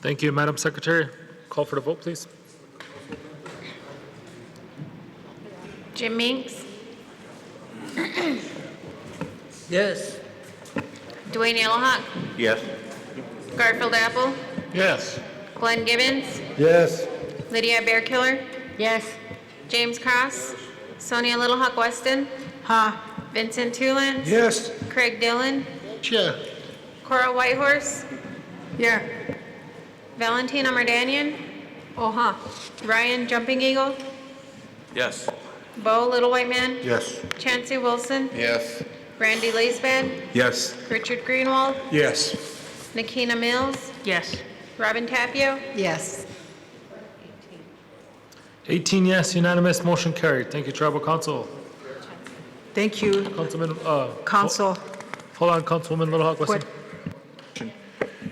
S1: Thank you, Madam Secretary. Call for the vote, please.
S3: Jim Minks,
S4: Yes.
S3: Dwayne Yellowhawk,
S4: Yes.
S3: Garfield Apple,
S4: Yes.
S3: Glenn Gibbons,
S8: Yes.
S3: Lydia Bearkiller,
S12: Yes.
S3: James Cross, Sonia Little Hawk Weston, Vincent Tulans,
S9: Yes.
S3: Craig Dillon,
S10: Yeah.
S3: Cora Whitehorse,
S13: Yeah.
S3: Valentina Merdanian, Ryan Jumping Eagle,
S4: Yes.
S3: Bo Little White Man,
S6: Yes.
S3: Chancey Wilson,
S4: Yes.
S3: Randy Laceman,
S16: Yes.
S3: Richard Greenwald,
S9: Yes.
S3: Nikina Mills,
S15: Yes.
S3: Robin Tapio,
S2: Yes.
S1: 18 yes, unanimous, motion carried. Thank you, Tribal Council.
S2: Thank you,
S1: Councilman,
S2: council.
S1: hold on, Councilwoman Little Hawk Weston.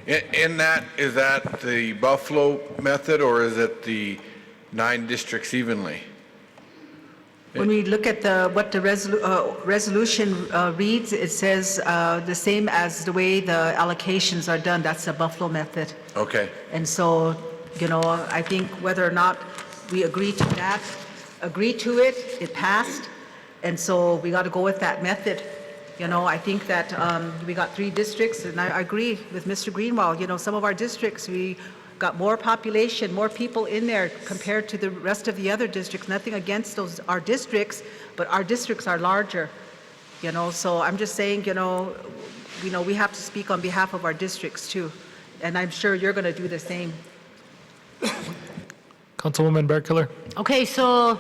S4: In that, is that the Buffalo method or is it the 9 districts evenly?
S2: When we look at what the resolution reads, it says the same as the way the allocations are done. That's the Buffalo method.
S4: Okay.
S2: And so, you know, I think whether or not we agree to it, it passed. And so we got to go with that method. You know, I think that we got 3 districts, and I agree with Mr. Greenwald. You know, some of our districts, we got more population, more people in there compared to the rest of the other districts. Nothing against our districts, but our districts are larger. You know, so I'm just saying, you know, we have to speak on behalf of our districts too. And I'm sure you're going to do the same.
S1: Councilwoman Bearkiller?
S12: Okay, so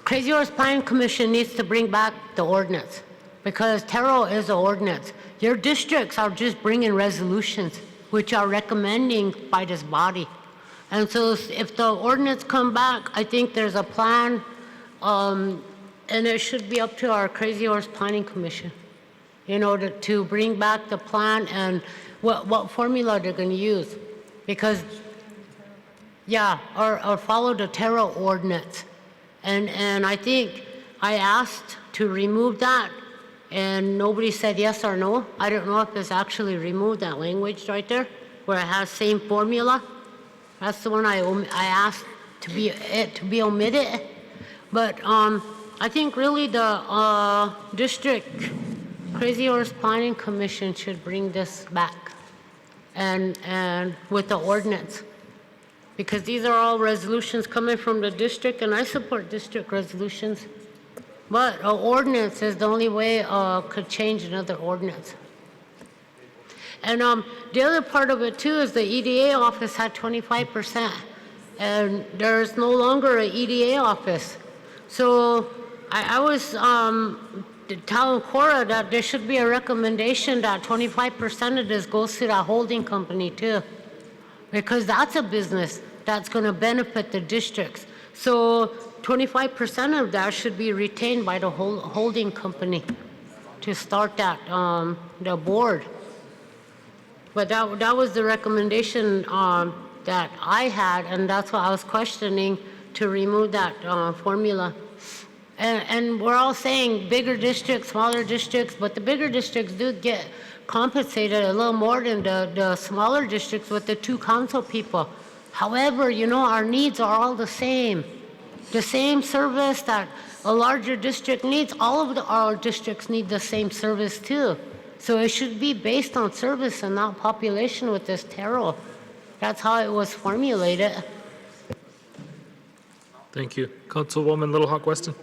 S12: Crazy Horse Planning Commission needs to bring back the ordinance, because TARO is an ordinance. Your districts are just bringing resolutions, which are recommending by this body. And so if the ordinance come back, I think there's a plan, and it should be up to our Crazy Horse Planning Commission, you know, to bring back the plan and what formula they're going to use. Because, yeah, or follow the TARO ordinance. And I think I asked to remove that, and nobody said yes or no. I don't know if it's actually removed, that language right there, where it has same formula. That's the one I asked to be omitted. But I think really the district Crazy Horse Planning Commission should bring this back, and with the ordinance, because these are all resolutions coming from the district, and I support district resolutions. But an ordinance is the only way could change another ordinance. And the other part of it too is the EDA office had 25%, and there's no longer an EDA office. So I was telling Cora that there should be a recommendation that 25% of this goes to that holding company too, because that's a business that's going to benefit the districts. So 25% of that should be retained by the holding company to start that, the board. But that was the recommendation that I had, and that's why I was questioning to remove that formula. And we're all saying bigger districts, smaller districts, but the bigger districts do get compensated a little more than the smaller districts with the 2 council people. However, you know, our needs are all the same. The same service that a larger district needs, all of our districts need the same service too. So it should be based on service and not population with this TARO. That's how it was formulated.
S1: Thank you. Councilwoman Little Hawk Weston.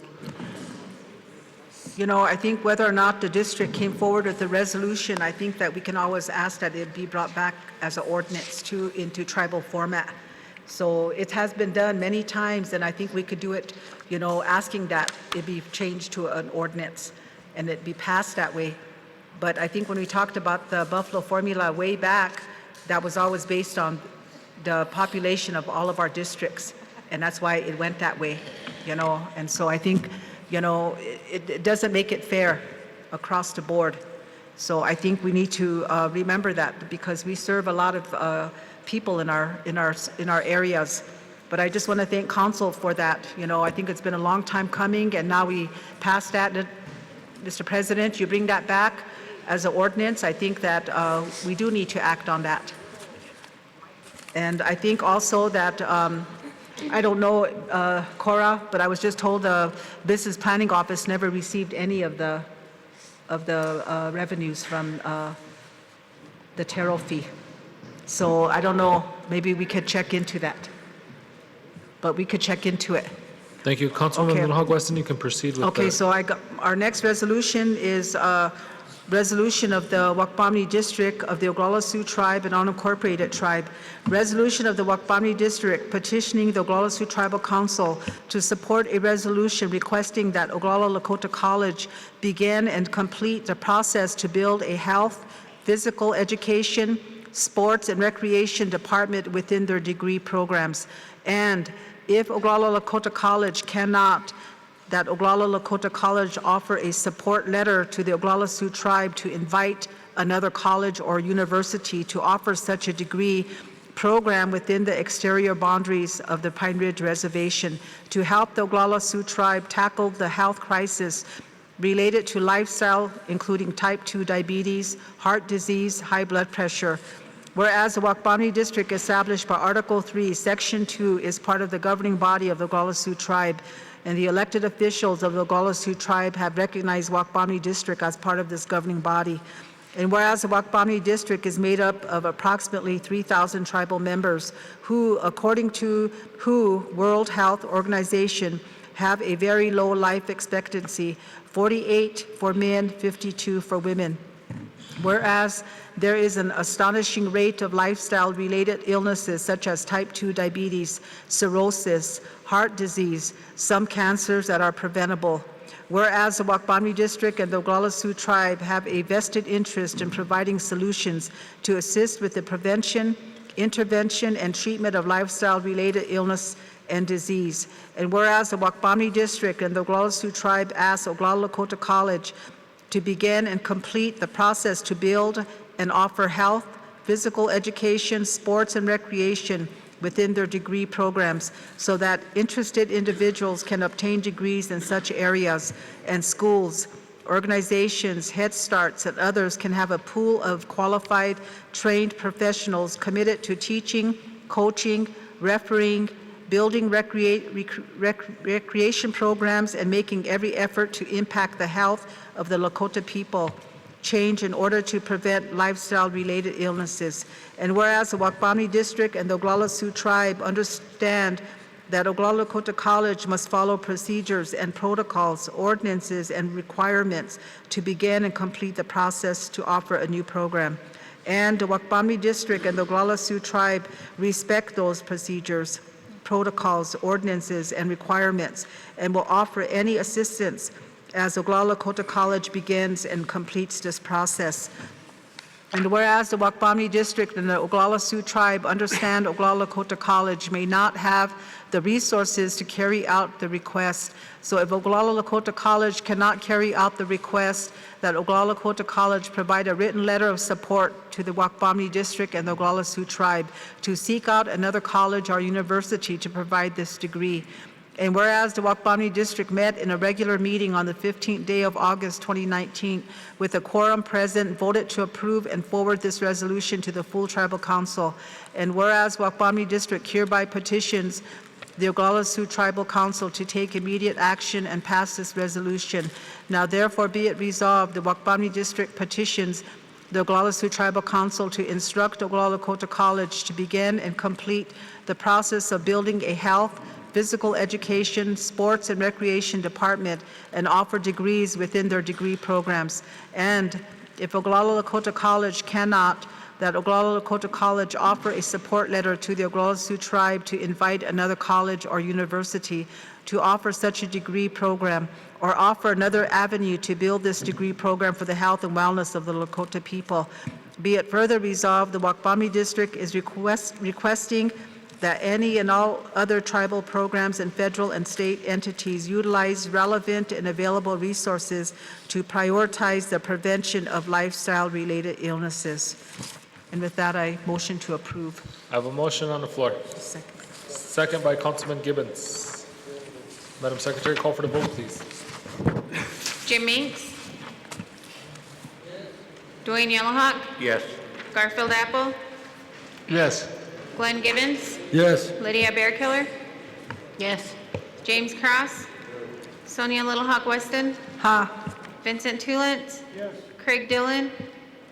S2: You know, I think whether or not the district came forward with the resolution, I think that we can always ask that it be brought back as an ordinance into tribal format. So it has been done many times, and I think we could do it, you know, asking that it be changed to an ordinance and it be passed that way. But I think when we talked about the Buffalo formula way back, that was always based on the population of all of our districts, and that's why it went that way, you know. And so I think, you know, it doesn't make it fair across the board. So I think we need to remember that, because we serve a lot of people in our areas. But I just want to thank council for that. You know, I think it's been a long time coming, and now we passed that. Mr. President, you bring that back as an ordinance. I think that we do need to act on that. And I think also that, I don't know, Cora, but I was just told the Business Planning Office never received any of the revenues from the TARO fee. So I don't know, maybe we could check into that. But we could check into it.
S1: Thank you. Councilwoman
S2: Okay.
S1: Little Hawk Weston, you can proceed with
S2: Okay,
S1: the...
S2: so our next resolution is resolution of the Wakpamni District of the Oglala Sioux Tribe and Unincorporated Tribe. Resolution of the Wakpamni District petitioning the Oglala Sioux Tribal Council to support a resolution requesting that Oglala Lakota College begin and complete the process to build a health, physical education, sports, and recreation department within their degree programs. And if Oglala Lakota College cannot, that Oglala Lakota College offer a support letter to the Oglala Sioux Tribe to invite another college or university to offer such a degree program within the exterior boundaries of the Pine Ridge Reservation to help the Oglala Sioux Tribe tackle the health crisis related to lifestyle, including type 2 diabetes, heart disease, high blood pressure. Whereas the Wakpamni District established by Article 3, Section 2 is part of the governing body of the Oglala Sioux Tribe, and the elected officials of the Oglala Sioux Tribe have recognized Wakpamni District as part of this governing body. And whereas the Wakpamni District is made up of approximately 3,000 tribal members who, according to WHO, World Health Organization, have a very low life expectancy, 48 for men, 52 for women. Whereas there is an astonishing rate of lifestyle-related illnesses such as type 2 diabetes, cirrhosis, heart disease, some cancers that are preventable. Whereas the Wakpamni District and the Oglala Sioux Tribe have a vested interest in providing solutions to assist with the prevention, intervention, and treatment of lifestyle-related illness and disease. And whereas the Wakpamni District and the Oglala Sioux Tribe ask Oglala Lakota College to begin and complete the process to build and offer health, physical education, sports, and recreation within their degree programs so that interested individuals can obtain degrees in such areas, and schools, organizations, Head Starts, and others can have a pool of qualified, trained professionals committed to teaching, coaching, refereeing, building recreation programs, and making every effort to impact the health of the Lakota people change in order to prevent lifestyle-related illnesses. And whereas the Wakpamni District and the Oglala Sioux Tribe understand that Oglala Lakota College must follow procedures and protocols, ordinances, and requirements to begin and complete the process to offer a new program. And the Wakpamni District and the Oglala Sioux Tribe respect those procedures, protocols, ordinances, and requirements, and will offer any assistance as Oglala Lakota College begins and completes this process. And whereas the Wakpamni District and the Oglala Sioux Tribe understand Oglala Lakota College may not have the resources to carry out the request, so if Oglala Lakota College cannot carry out the request, that Oglala Lakota College provide a written letter of support to the Wakpamni District and the Oglala Sioux Tribe to seek out another college or university to provide this degree. And whereas the Wakpamni District met in a regular meeting on the 15th day of August 2019 with a quorum present, voted to approve and forward this resolution to the full Tribal Council. And whereas Wakpamni District hereby petitions the Oglala Sioux Tribal Council to take immediate action and pass this resolution. Now therefore be it resolved, the Wakpamni District petitions the Oglala Sioux Tribal Council to instruct Oglala Lakota College to begin and complete the process of building a health, physical education, sports and recreation department, and offer degrees within their degree programs. And if Oglala Lakota College cannot, that Oglala Lakota College offer a support letter to the Oglala Sioux Tribe to invite another college or university to offer such a degree program, or offer another avenue to build this degree program for the health and wellness of the Lakota people. Be it further resolved, the Wakpamni District is requesting that any and all other tribal programs and federal and state entities utilize relevant and available resources to prioritize the prevention of lifestyle-related illnesses. And with that, I motion to approve.
S1: I have a motion on the floor. Second by Councilman Gibbons. Madam Secretary, call for the vote, please.
S3: Jim Meeks. Dwayne Yellowhawk.
S16: Yes.
S3: Garfield Apple.
S1: Yes.
S3: Glenn Gibbons.
S8: Yes.
S3: Lydia Bearkiller.
S12: Yes.
S3: James Cross. Sonia Little Hawk Weston.
S2: Ha.
S3: Vincent Tulent.
S11: Yes.
S3: Craig Dillon.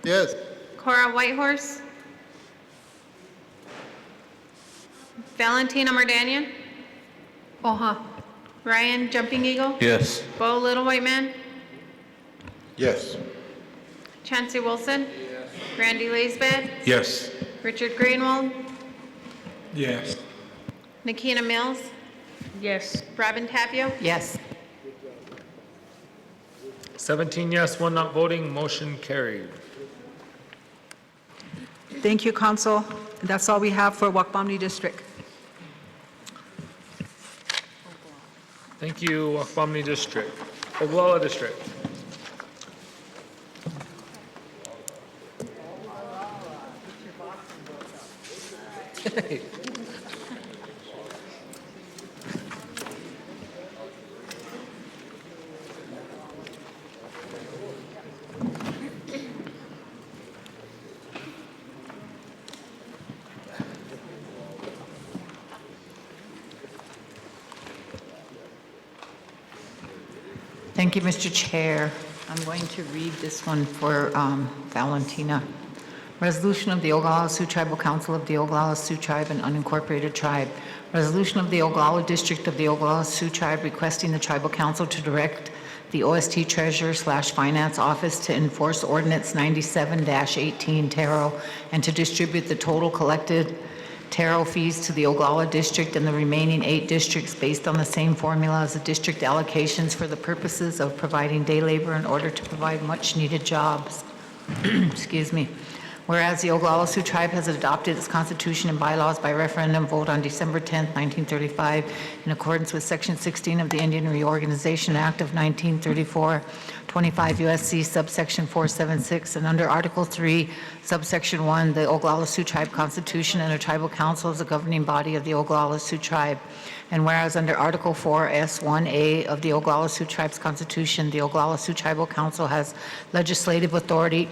S10: Yes.
S3: Cora Whitehorse. Valentina Mardanian. Ryan Jumping Eagle.
S16: Yes.
S3: Bo Little White Man.
S4: Yes.
S3: Chancey Wilson. Randy Laisbad.
S16: Yes.
S3: Richard Greenwald.
S9: Yes.
S3: Nikita Mills.
S15: Yes.
S3: Robin Tapio.
S12: Yes.
S1: 17 yes, 1 not voting, motion carried.
S2: Thank you, Council. That's all we have for Wakpamni District.
S1: Thank you, Wakpamni District. Oglala District.
S18: Thank you, Mr. Chair. I'm going to read this one for Valentina. Resolution of the Oglala Sioux Tribal Council of the Oglala Sioux Tribe and Unincorporated Tribe. Resolution of the Oglala District of the Oglala Sioux Tribe requesting the Tribal Council to direct the OST Treasurer/Finance Office to enforce Ordinance 97-18 TARO and to distribute the total collected TARO fees to the Oglala District and the remaining 8 districts based on the same formula as the district allocations for the purposes of providing day labor in order to provide much-needed jobs. Excuse me. Whereas the Oglala Sioux Tribe has adopted its constitution and bylaws by referendum vote on December 10, 1935, in accordance with Section 16 of the Indian Reorganization Act of 1934, 25 U.S.C. subsection 476, and under Article 3, subsection 1, the Oglala Sioux Tribe Constitution and a tribal council is the governing body of the Oglala Sioux Tribe. And whereas under Article 4, S1A of the Oglala Sioux Tribe's Constitution, the Oglala Sioux Tribal Council has legislative authority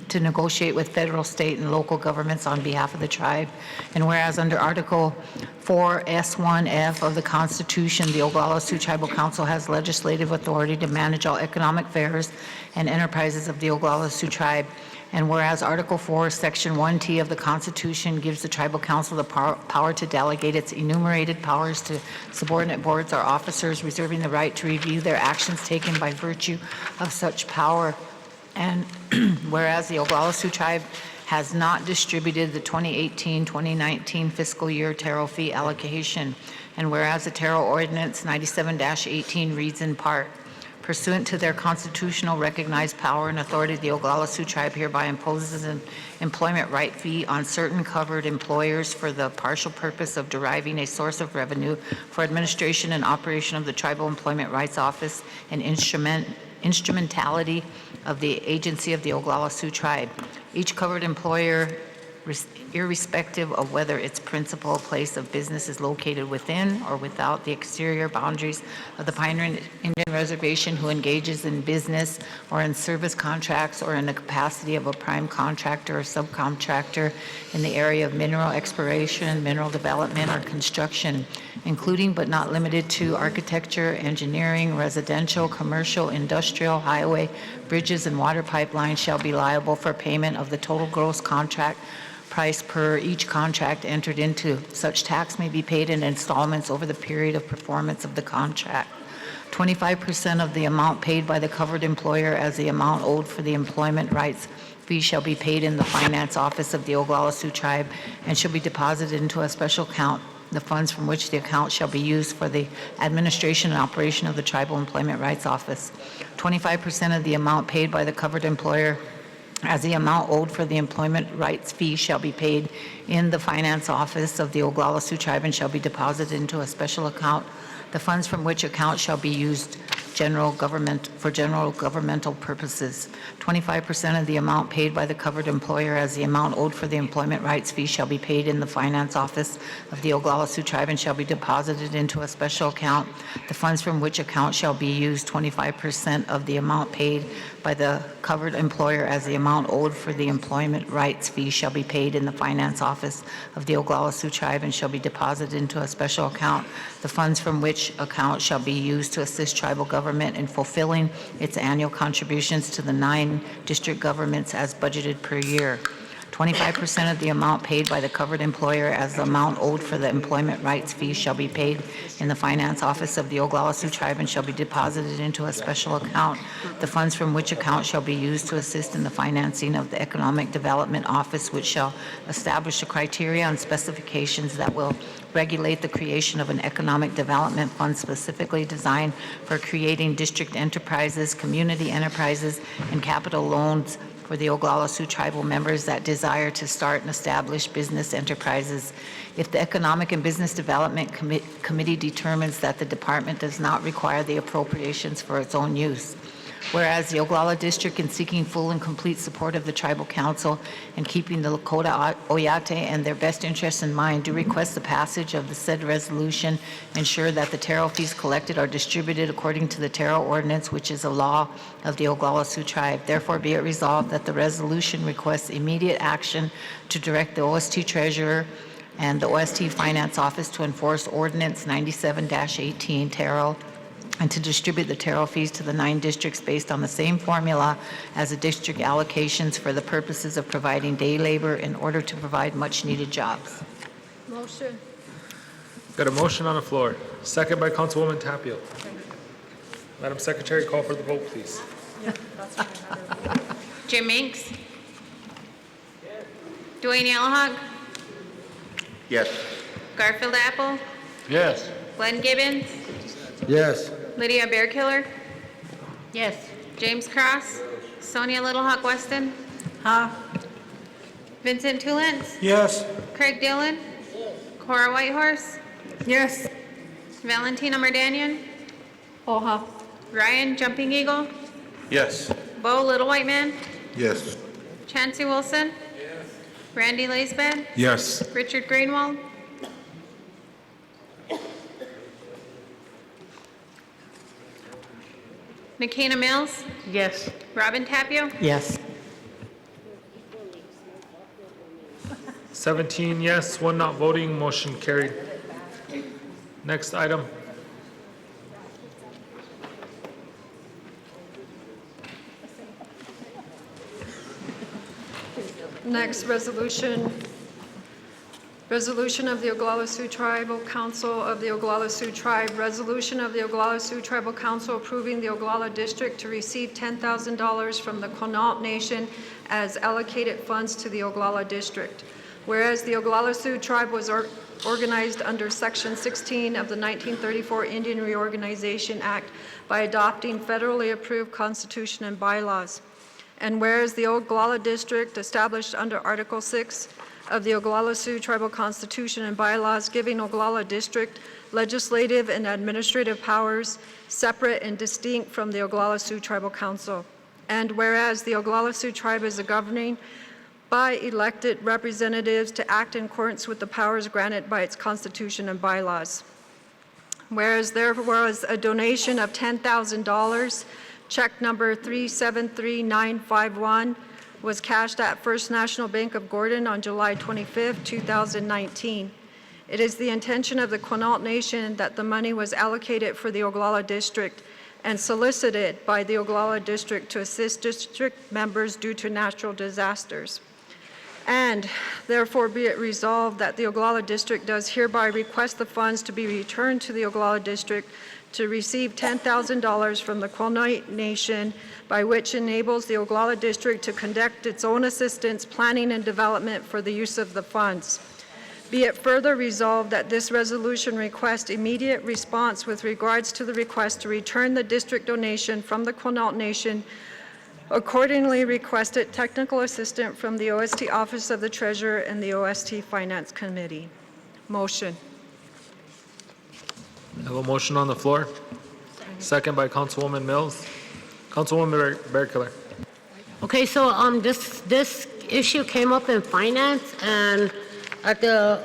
S18: to negotiate with federal, state, and local governments on behalf of the tribe. And whereas under Article 4, S1F of the Constitution, the Oglala Sioux Tribal Council has legislative authority to manage all economic affairs and enterprises of the Oglala Sioux Tribe. And whereas Article 4, Section 1T of the Constitution gives the tribal council the power to delegate its enumerated powers to subordinate boards or officers, reserving the right to review their actions taken by virtue of such power. And whereas the Oglala Sioux Tribe has not distributed the 2018-2019 fiscal year TARO fee allocation, and whereas the TARO Ordinance 97-18 reads in part, pursuant to their constitutional recognized power and authority, the Oglala Sioux Tribe hereby imposes an employment right fee on certain covered employers for the partial purpose of deriving a source of revenue for administration and operation of the Tribal Employment Rights Office and instrumentality of the agency of the Oglala Sioux Tribe. Each covered employer, irrespective of whether its principal place of business is located within or without the exterior boundaries of the Pioneer Indian Reservation, who engages in business or in service contracts or in the capacity of a prime contractor or subcontractor in the area of mineral exploration, mineral development, or construction, including but not limited to architecture, engineering, residential, commercial, industrial, highway, bridges, and water pipelines, shall be liable for payment of the total gross contract price per each contract entered into. Such tax may be paid in installments over the period of performance of the contract. 25% of the amount paid by the covered employer as the amount owed for the employment rights fee shall be paid in the finance office of the Oglala Sioux Tribe and shall be deposited into a special account, the funds from which the account shall be used for the administration and operation of the Tribal Employment Rights Office. 25% of the amount paid by the covered employer as the amount owed for the employment rights fee shall be paid in the finance office of the Oglala Sioux Tribe and shall be deposited into a special account, the funds from which account shall be used for general governmental purposes. 25% of the amount paid by the covered employer as the amount owed for the employment rights fee shall be paid in the finance office of the Oglala Sioux Tribe and shall be deposited into a special account, the funds from which account shall be used. 25% of the amount paid by the covered employer as the amount owed for the employment rights fee shall be paid in the finance office of the Oglala Sioux Tribe and shall be deposited into a special account, the funds from which account shall be used to assist tribal government in fulfilling its annual contributions to the 9 district governments as budgeted per year. 25% of the amount paid by the covered employer as the amount owed for the employment rights fee shall be paid in the finance office of the Oglala Sioux Tribe and shall be deposited into a special account, the funds from which account shall be used to assist in the financing of the Economic Development Office, which shall establish the criteria and specifications that will regulate the creation of an economic development fund specifically designed for creating district enterprises, community enterprises, and capital loans for the Oglala Sioux tribal members that desire to start and establish business enterprises. If the Economic and Business Development Committee determines that the department does not require the appropriations for its own use. Whereas the Oglala District, in seeking full and complete support of the Tribal Council and keeping the Lakota Oyate and their best interests in mind, do request the passage of the said resolution, ensure that the TARO fees collected are distributed according to the TARO Ordinance, which is a law of the Oglala Sioux Tribe. Therefore, be it resolved that the resolution requests immediate action to direct the OST Treasurer and the OST Finance Office to enforce Ordinance 97-18 TARO and to distribute the TARO fees to the 9 districts based on the same formula as the district allocations for the purposes of providing day labor in order to provide much-needed jobs.
S17: Motion.
S1: Got a motion on the floor, second by Councilwoman Tapio. Madam Secretary, call for the vote, please.
S3: Jim Minks? Dwayne Yellowhawk?
S6: Yes.
S3: Garfield Apple?
S8: Yes.
S3: Glenn Gibbons?
S8: Yes.
S3: Lydia Bearkiller?
S12: Yes.
S3: James Cross? Sonia Little Hawk Weston? Vincent Tulance?
S11: Yes.
S3: Craig Dillon? Cora Whitehorse?
S13: Yes.
S3: Valentina Merdanian?
S17: Oha.
S3: Ryan Jumping Eagle?
S4: Yes.
S3: Bo Little White Man?
S14: Yes.
S3: Chancey Wilson? Randy Laisbad?
S16: Yes.
S3: Richard Greenwald? Nikena Mills?
S12: Yes.
S3: Robin Tapio?
S18: Yes.
S1: 17 yes, 1 not voting, motion carried. Next item.
S17: Next resolution. Resolution of the Oglala Sioux Tribal Council of the Oglala Sioux Tribe. Resolution of the Oglala Sioux Tribal Council approving the Oglala District to receive $10,000 from the Quinault Nation as allocated funds to the Oglala District. Whereas the Oglala Sioux Tribe was organized under Section 16 of the 1934 Indian Reorganization Act by adopting federally approved constitution and bylaws. And whereas the Oglala District, established under Article 6 of the Oglala Sioux Tribal Constitution and bylaws, giving Oglala District legislative and administrative powers separate and distinct from the Oglala Sioux Tribal Council. And whereas the Oglala Sioux Tribe is a governing by elected representatives to act in accordance with the powers granted by its constitution and bylaws. Whereas there was a donation of $10,000, check number 373951, was cashed at First National Bank of Gordon on July 25, 2019. It is the intention of the Quinault Nation that the money was allocated for the Oglala District and solicited by the Oglala District to assist district members due to natural disasters. And therefore be it resolved that the Oglala District does hereby request the funds to be returned to the Oglala District to receive $10,000 from the Quinault Nation, by which enables the Oglala District to conduct its own assistance, planning, and development for the use of the funds. Be it further resolved that this resolution requests immediate response with regards to the request to return the district donation from the Quinault Nation. Accordingly requested technical assistance from the OST Office of the Treasurer and the OST Finance Committee. Motion.
S1: I have a motion on the floor. Second by Councilwoman Mills. Councilwoman Bearkiller.
S12: Okay, so this issue came up in finance, and at the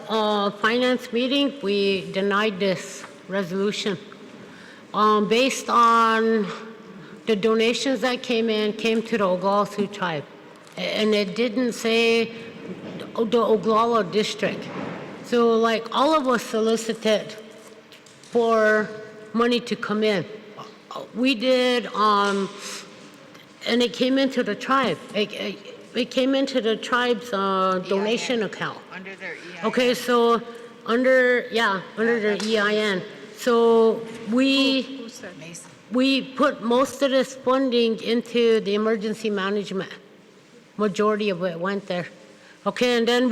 S12: finance meeting, we denied this resolution. Based on the donations that came to the Oglala Sioux Tribe, and it didn't say the Oglala District. So like all of us solicited for money to come in. We did, and it came into the tribe. It came into the tribe's donation account.
S18: Under their EIN.
S12: Okay, so under their EIN. So we put most of this funding into the emergency management. Majority of it went there. Okay, and then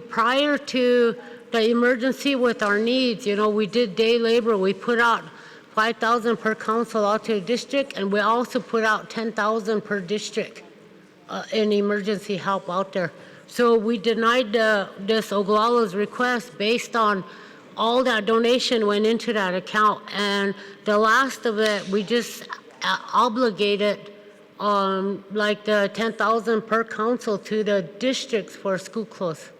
S12: prior to the emergency with our needs, we did day labor. We put out 5,000 per council out to the district, and we also put out 10,000 per district in emergency help out there. So we denied this Oglala's request based on all that donation went into that account, and the last of it, we just obligated like the 10,000 per council to the districts for school close.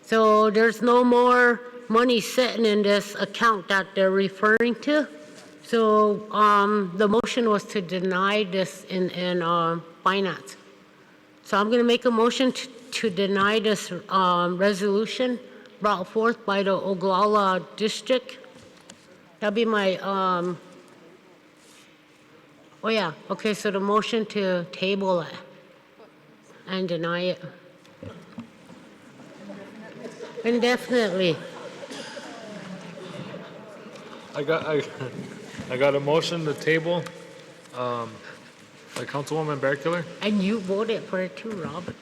S12: So there's no more money sitting in this account that they're referring to. So the motion was to deny this in finance. So I'm going to make a motion to deny this resolution brought forth by the Oglala District. That'll be my, okay, so the motion to table it and deny it. Indefinitely.
S1: I got a motion to table by Councilwoman Bearkiller.
S12: And you voted for it too, Rob.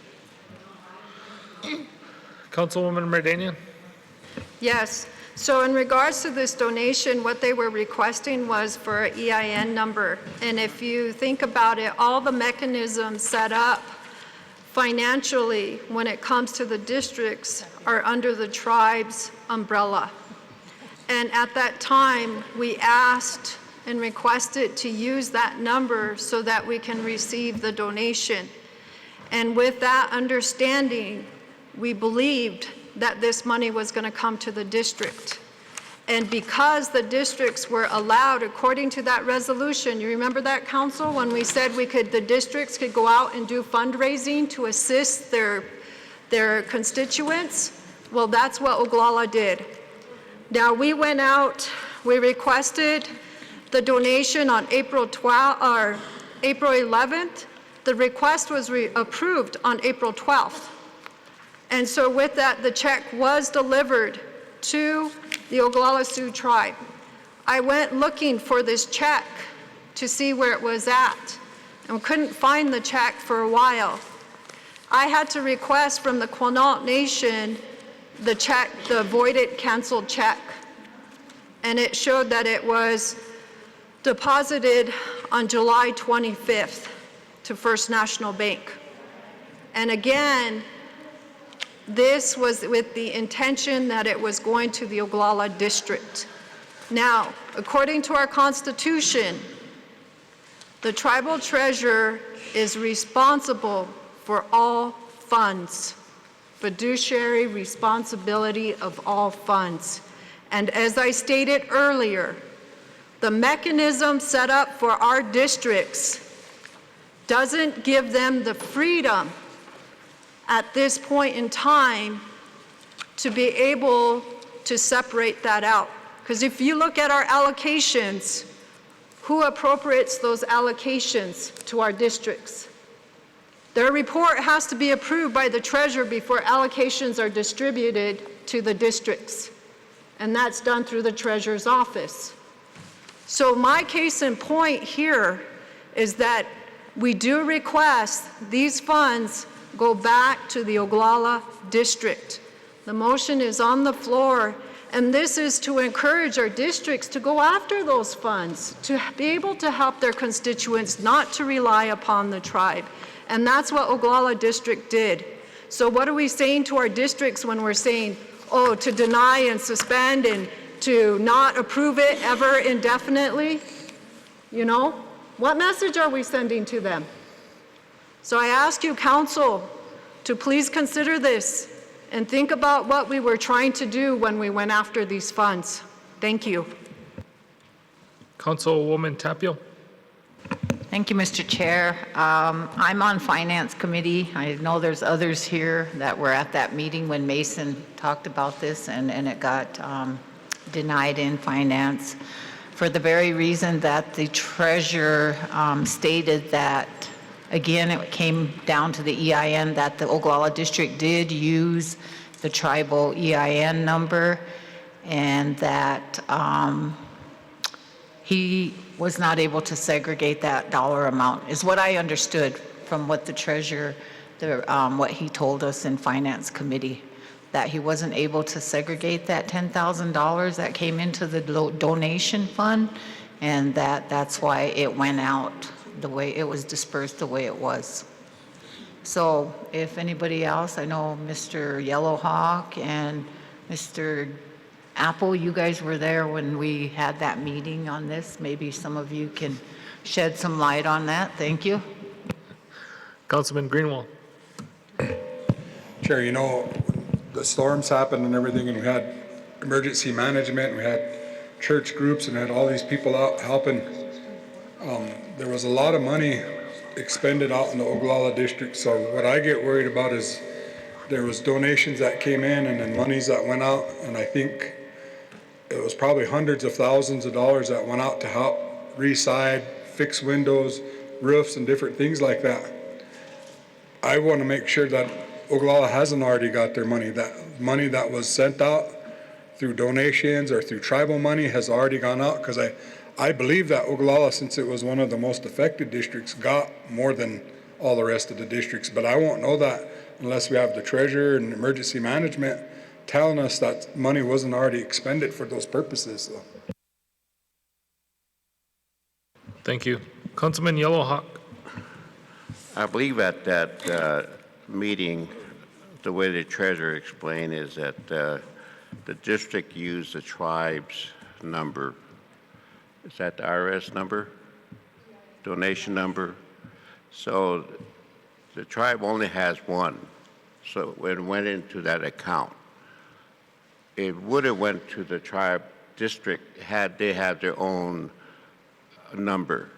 S1: Councilwoman Merdanian.
S17: Yes. So in regards to this donation, what they were requesting was for an EIN number. And if you think about it, all the mechanisms set up financially when it comes to the districts are under the tribe's umbrella. And at that time, we asked and requested to use that number so that we can receive the donation. And with that understanding, we believed that this money was going to come to the district. And because the districts were allowed, according to that resolution, you remember that, Council, when we said the districts could go out and do fundraising to assist their constituents? Well, that's what Oglala did. Now, we went out, we requested the donation on April 11th, the request was approved on April 12th. And so with that, the check was delivered to the Oglala Sioux tribe. I went looking for this check to see where it was at and couldn't find the check for a while. I had to request from the Quinault Nation the check, the voided canceled check. And it showed that it was deposited on July 25th to First National Bank. And again, this was with the intention that it was going to the Oglala district. Now, according to our Constitution, the tribal treasurer is responsible for all funds, fiduciary responsibility of all funds. And as I stated earlier, the mechanism set up for our districts doesn't give them the freedom at this point in time to be able to separate that out. Because if you look at our allocations, who appropriates those allocations to our districts? Their report has to be approved by the treasurer before allocations are distributed to the districts. And that's done through the treasurer's office. So my case in point here is that we do request these funds go back to the Oglala district. The motion is on the floor, and this is to encourage our districts to go after those funds, to be able to help their constituents, not to rely upon the tribe. And that's what Oglala district did. So what are we saying to our districts when we're saying, oh, to deny and suspend and to not approve it ever indefinitely? You know, what message are we sending to them? So I ask you, council, to please consider this and think about what we were trying to do when we went after these funds. Thank you.
S1: Councilwoman Tapio.
S18: Thank you, Mr. Chair. I'm on Finance Committee. I know there's others here that were at that meeting when Mason talked about this and it got denied in Finance for the very reason that the treasurer stated that, again, it came down to the EIN that the Oglala district did use the tribal EIN number and that he was not able to segregate that dollar amount, is what I understood from what the treasurer, what he told us in Finance Committee, that he wasn't able to segregate that $10,000 that came into the donation fund, and that's why it went out the way it was dispersed, the way it was. So if anybody else, I know Mr. Yellowhawk and Mr. Apple, you guys were there when we had that meeting on this. Maybe some of you can shed some light on that. Thank you.
S1: Councilman Greenwald.
S9: Chair, you know, the storms happened and everything, and we had emergency management, we had church groups, and had all these people out helping. There was a lot of money expended out in the Oglala district, so what I get worried about is there was donations that came in and then monies that went out, and I think it was probably hundreds of thousands of dollars that went out to help re-side, fix windows, roofs, and different things like that. I want to make sure that Oglala hasn't already got their money. That money that was sent out through donations or through tribal money has already gone out, because I believe that Oglala, since it was one of the most affected districts, got more than all the rest of the districts. But I won't know that unless we have the treasurer and emergency management telling us that money wasn't already expended for those purposes. So.
S1: Thank you. Councilman Yellowhawk.
S19: I believe at that meeting, the way the treasurer explained is that the district used the tribe's number. Is that the IRS number? Donation number? So the tribe only has one. So when it went into that account, it would have went to the tribe district had they had their own number.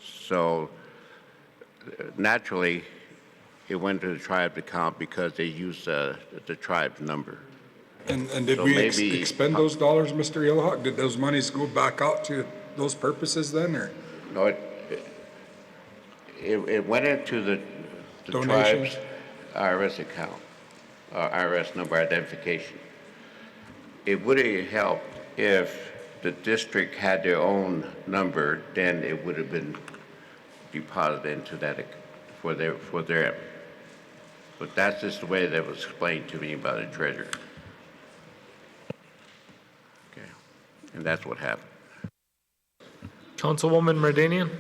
S19: So naturally, it went to the tribe account because they used the tribe's number.
S9: And did
S19: So
S9: we
S19: maybe-
S9: expend those dollars, Mr. Yellowhawk? Did those monies go back out to those purposes then, or?
S19: No, it went into the
S9: Donations.
S19: tribe's IRS account, IRS number identification. It would have helped if the district had their own number, then it would have been deposited into that for their, but that's just the way that was explained to me by the treasurer. Okay, and that's what happened.
S1: Councilwoman Merdanian?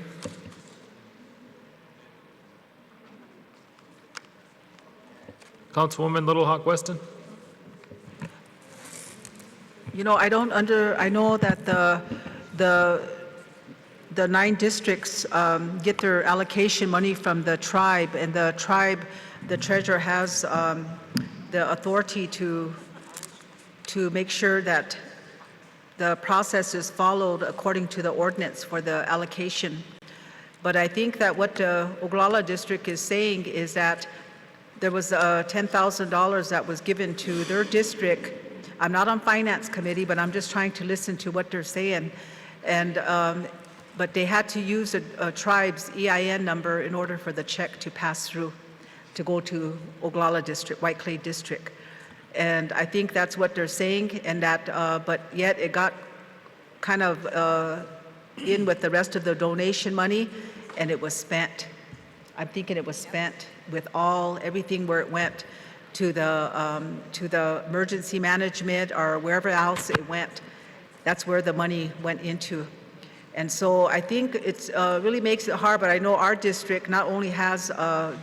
S1: Councilwoman Little Hawk Weston?
S2: You know, I know that the 9 districts get their allocation money from the tribe, and the tribe, the treasurer has the authority to make sure that the process is followed according to the ordinance for the allocation. But I think that what the Oglala district is saying is that there was $10,000 that was given to their district. I'm not on finance committee, but I'm just trying to listen to what they're saying. And but they had to use a tribe's EIN number in order for the check to pass through, to go to Oglala district, White Clay district. And I think that's what they're saying, and that, but yet it got kind of in with the rest of the donation money, and it was spent. I'm thinking it was spent with everything where it went to the emergency management or wherever else it went. That's where the money went into. And so I think it's really makes it hard, but I know our district not only has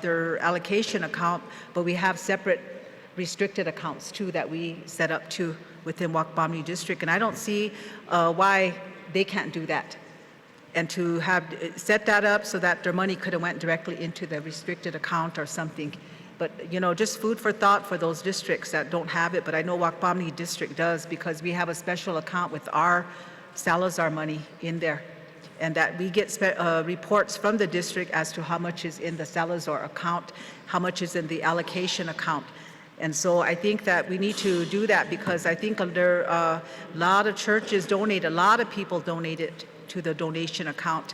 S2: their allocation account, but we have separate restricted accounts too that we set up too within Wakpamni district. And I don't see why they can't do that. And to have set that up so that their money could have went directly into the restricted account or something. But, you know, just food for thought for those districts that don't have it. But I know Wakpamni district does, because we have a special account with our Salazar money in there. And that we get reports from the district as to how much is in the Salazar account, how much is in the allocation account. And so I think that we need to do that, because I think under a lot of churches donate, a lot of people donated to the donation account.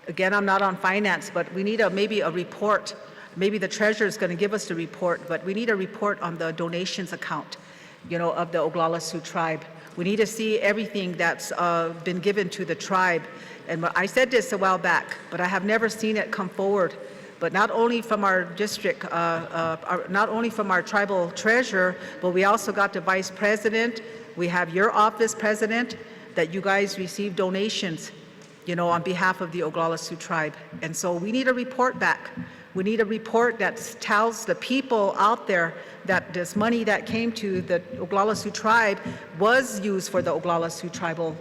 S2: Again, I'm not on finance, but we need maybe a report. Maybe the treasurer is going to give us the report, but we need a report on the donations account, you know, of the Oglala Sioux tribe. We need to see everything that's been given to the tribe. And I said this a while back, but I have never seen it come forward. But not only from our district, not only from our tribal treasurer, but we also got the vice president. We have your office president, that you guys receive donations, you know, on behalf of the Oglala Sioux tribe. And so we need a report back. We need a report that tells the people out there that this money that came to the Oglala Sioux tribe was used for the Oglala Sioux tribal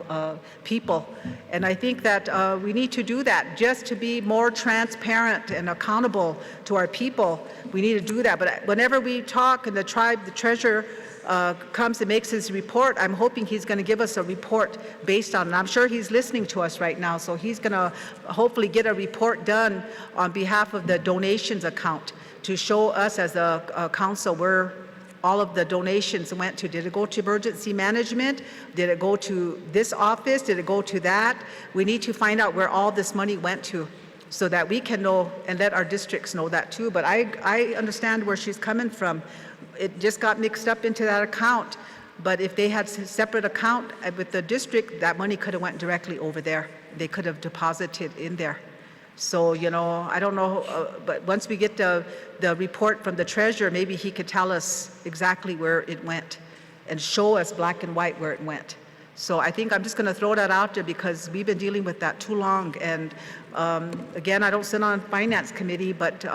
S2: people. And I think that we need to do that just to be more transparent and accountable to our people. We need to do that. But whenever we talk and the treasurer comes and makes his report, I'm hoping he's going to give us a report based on, and I'm sure he's listening to us right now, so he's going to hopefully get a report done on behalf of the donations account to show us as a council where all of the donations went to. Did it go to emergency management? Did it go to this office? Did it go to that? We need to find out where all this money went to, so that we can know and let our districts know that too. But I understand where she's coming from. It just got mixed up into that account. But if they had a separate account with the district, that money could have went directly over there. They could have deposited in there. So, you know, I don't know, but once we get the report from the treasurer, maybe he could tell us exactly where it went and show us black and white where it went. So I think I'm just going to throw that out there, because we've been dealing with that too long. And again, I don't sit on finance committee, but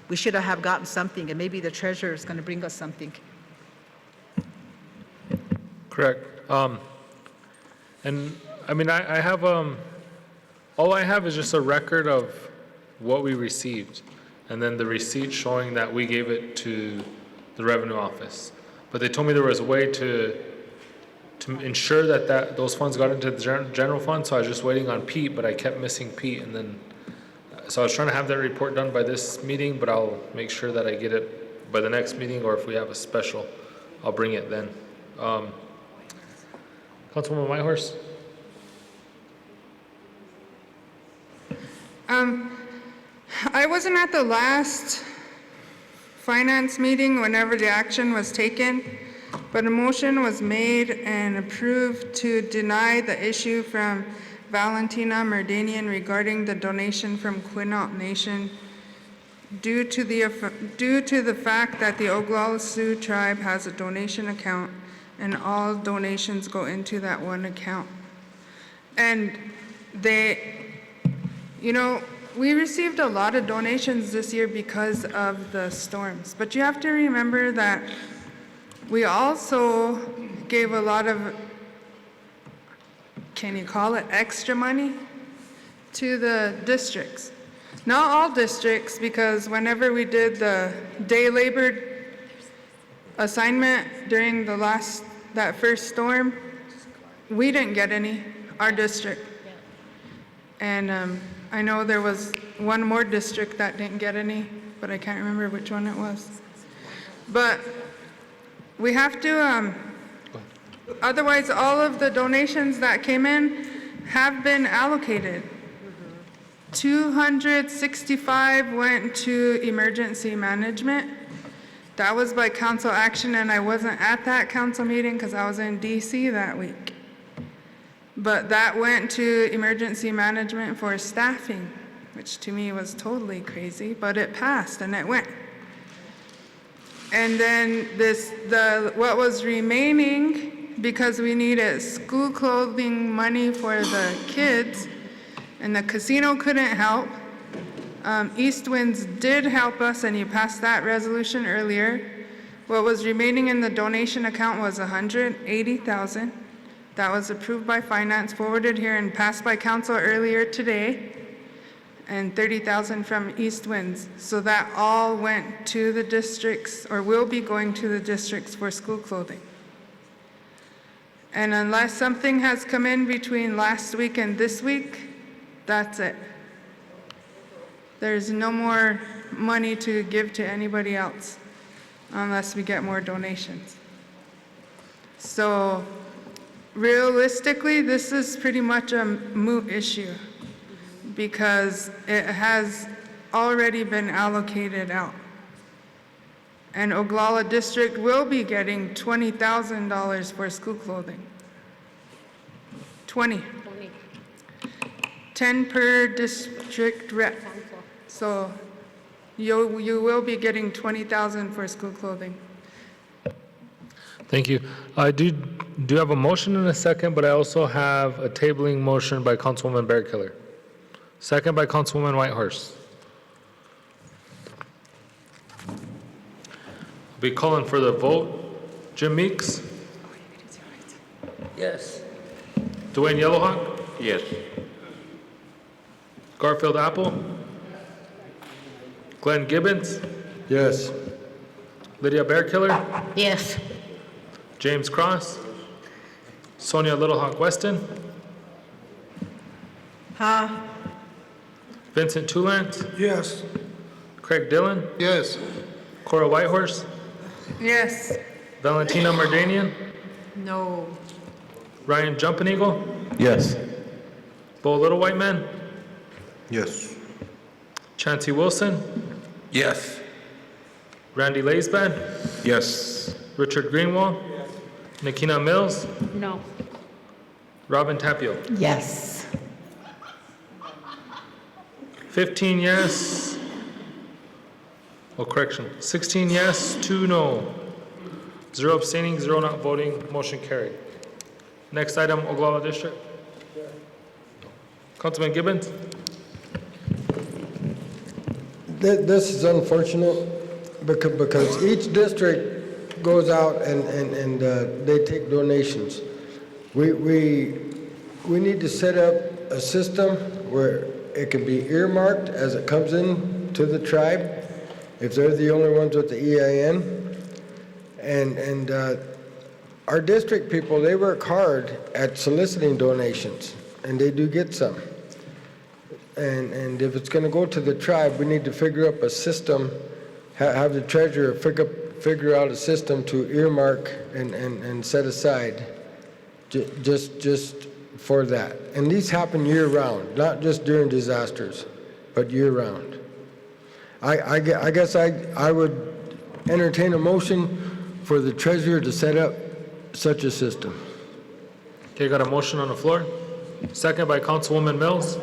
S2: we should have gotten something, and maybe the treasurer is going to bring us something.
S1: Correct. And I mean, I have, all I have is just a record of what we received, and then the receipt showing that we gave it to the revenue office. But they told me there was a way to ensure that those funds got into the general fund, so I was just waiting on Pete, but I kept missing Pete, and then, so I was trying to have that report done by this meeting, but I'll make sure that I get it by the next meeting, or if we have a special, I'll bring it then. Councilwoman Whitehorse?
S13: wasn't at the last finance meeting whenever the action was taken, but a motion was made and approved to deny the issue from Valentina Merdanian regarding the donation from Quinault Nation due to the fact that the Oglala Sioux tribe has a donation account and all donations go into that one account. And we received a lot of donations this year because of the storms, but you have to remember that we also gave a lot of, can you call it extra money, to the districts. Not all districts, because whenever we did the day labor assignment during that first storm, we didn't get any, our district. And I know there was one more district that didn't get any, but I can't remember which one it was. But we have to, otherwise all of the donations that came in have been allocated. 265 went to emergency management. That was by council action, and I wasn't at that council meeting because I was in DC that week. But that went to emergency management for staffing, which to me was totally crazy, but it passed and it went. And then what was remaining, because we needed school clothing money for the kids, and the casino couldn't help. East Winds did help us, and you passed that resolution earlier. What was remaining in the donation account was $180,000. That was approved by finance, forwarded here, and passed by council earlier today, and $30,000 from East Winds. So that all went to the districts, or will be going to the districts for school clothing. And unless something has come in between last week and this week, that's it. There's no more money to give to anybody else unless we get more donations. So realistically, this is pretty much a moot issue because it has already been allocated out. And Oglala District will be getting $20,000 for school clothing. 20. 10 per district rep. So you will be getting $20,000 for school clothing.
S1: Thank you. I do have a motion in a second, but I also have a tabling motion by Councilwoman Bearkiller. Second by Councilwoman Whitehorse. I'll be calling for the vote. Jim Meeks?
S20: Yes.
S1: Dwayne Yellowhawk?
S19: Yes.
S1: Garfield Apple? Glenn Gibbons?
S8: Yes.
S1: Lydia Bearkiller?
S12: Yes.
S1: James Cross? Sonia Littlehawk Weston?
S2: Ha.
S1: Vincent Toulant?
S9: Yes.
S1: Craig Dillon?
S10: Yes.
S1: Cora Whitehorse?
S13: Yes.
S1: Valentina Merdanian?
S2: No.
S1: Ryan Jumping Eagle?
S14: Yes.
S1: Bo Little White Man?
S14: Yes.
S1: Chancey Wilson?
S16: Yes.
S1: Randy Laisbad?
S16: Yes.
S1: Richard Greenwald? Nikina Mills?
S15: No.
S1: Robin Tapio?
S18: Yes.
S1: 15 yes. Oh, correction. 16 yes, 2 no. 0 abstaining, 0 not voting. Motion carried. Next item, Oglala District. Councilman Gibbons?
S8: This is unfortunate because each district goes out and they take donations. We need to set up a system where it can be earmarked as it comes in to the tribe, if they're the only ones with the EIN. And our district people, they work hard at soliciting donations, and they do get some. And if it's going to go to the tribe, we need to figure up a system, have the treasurer figure out a system to earmark and set aside just for that. And these happen year-round, not just during disasters, but year-round. I guess I would entertain a motion for the treasurer to set up such a system.
S1: Okay, got a motion on the floor. Second by Councilwoman Mills.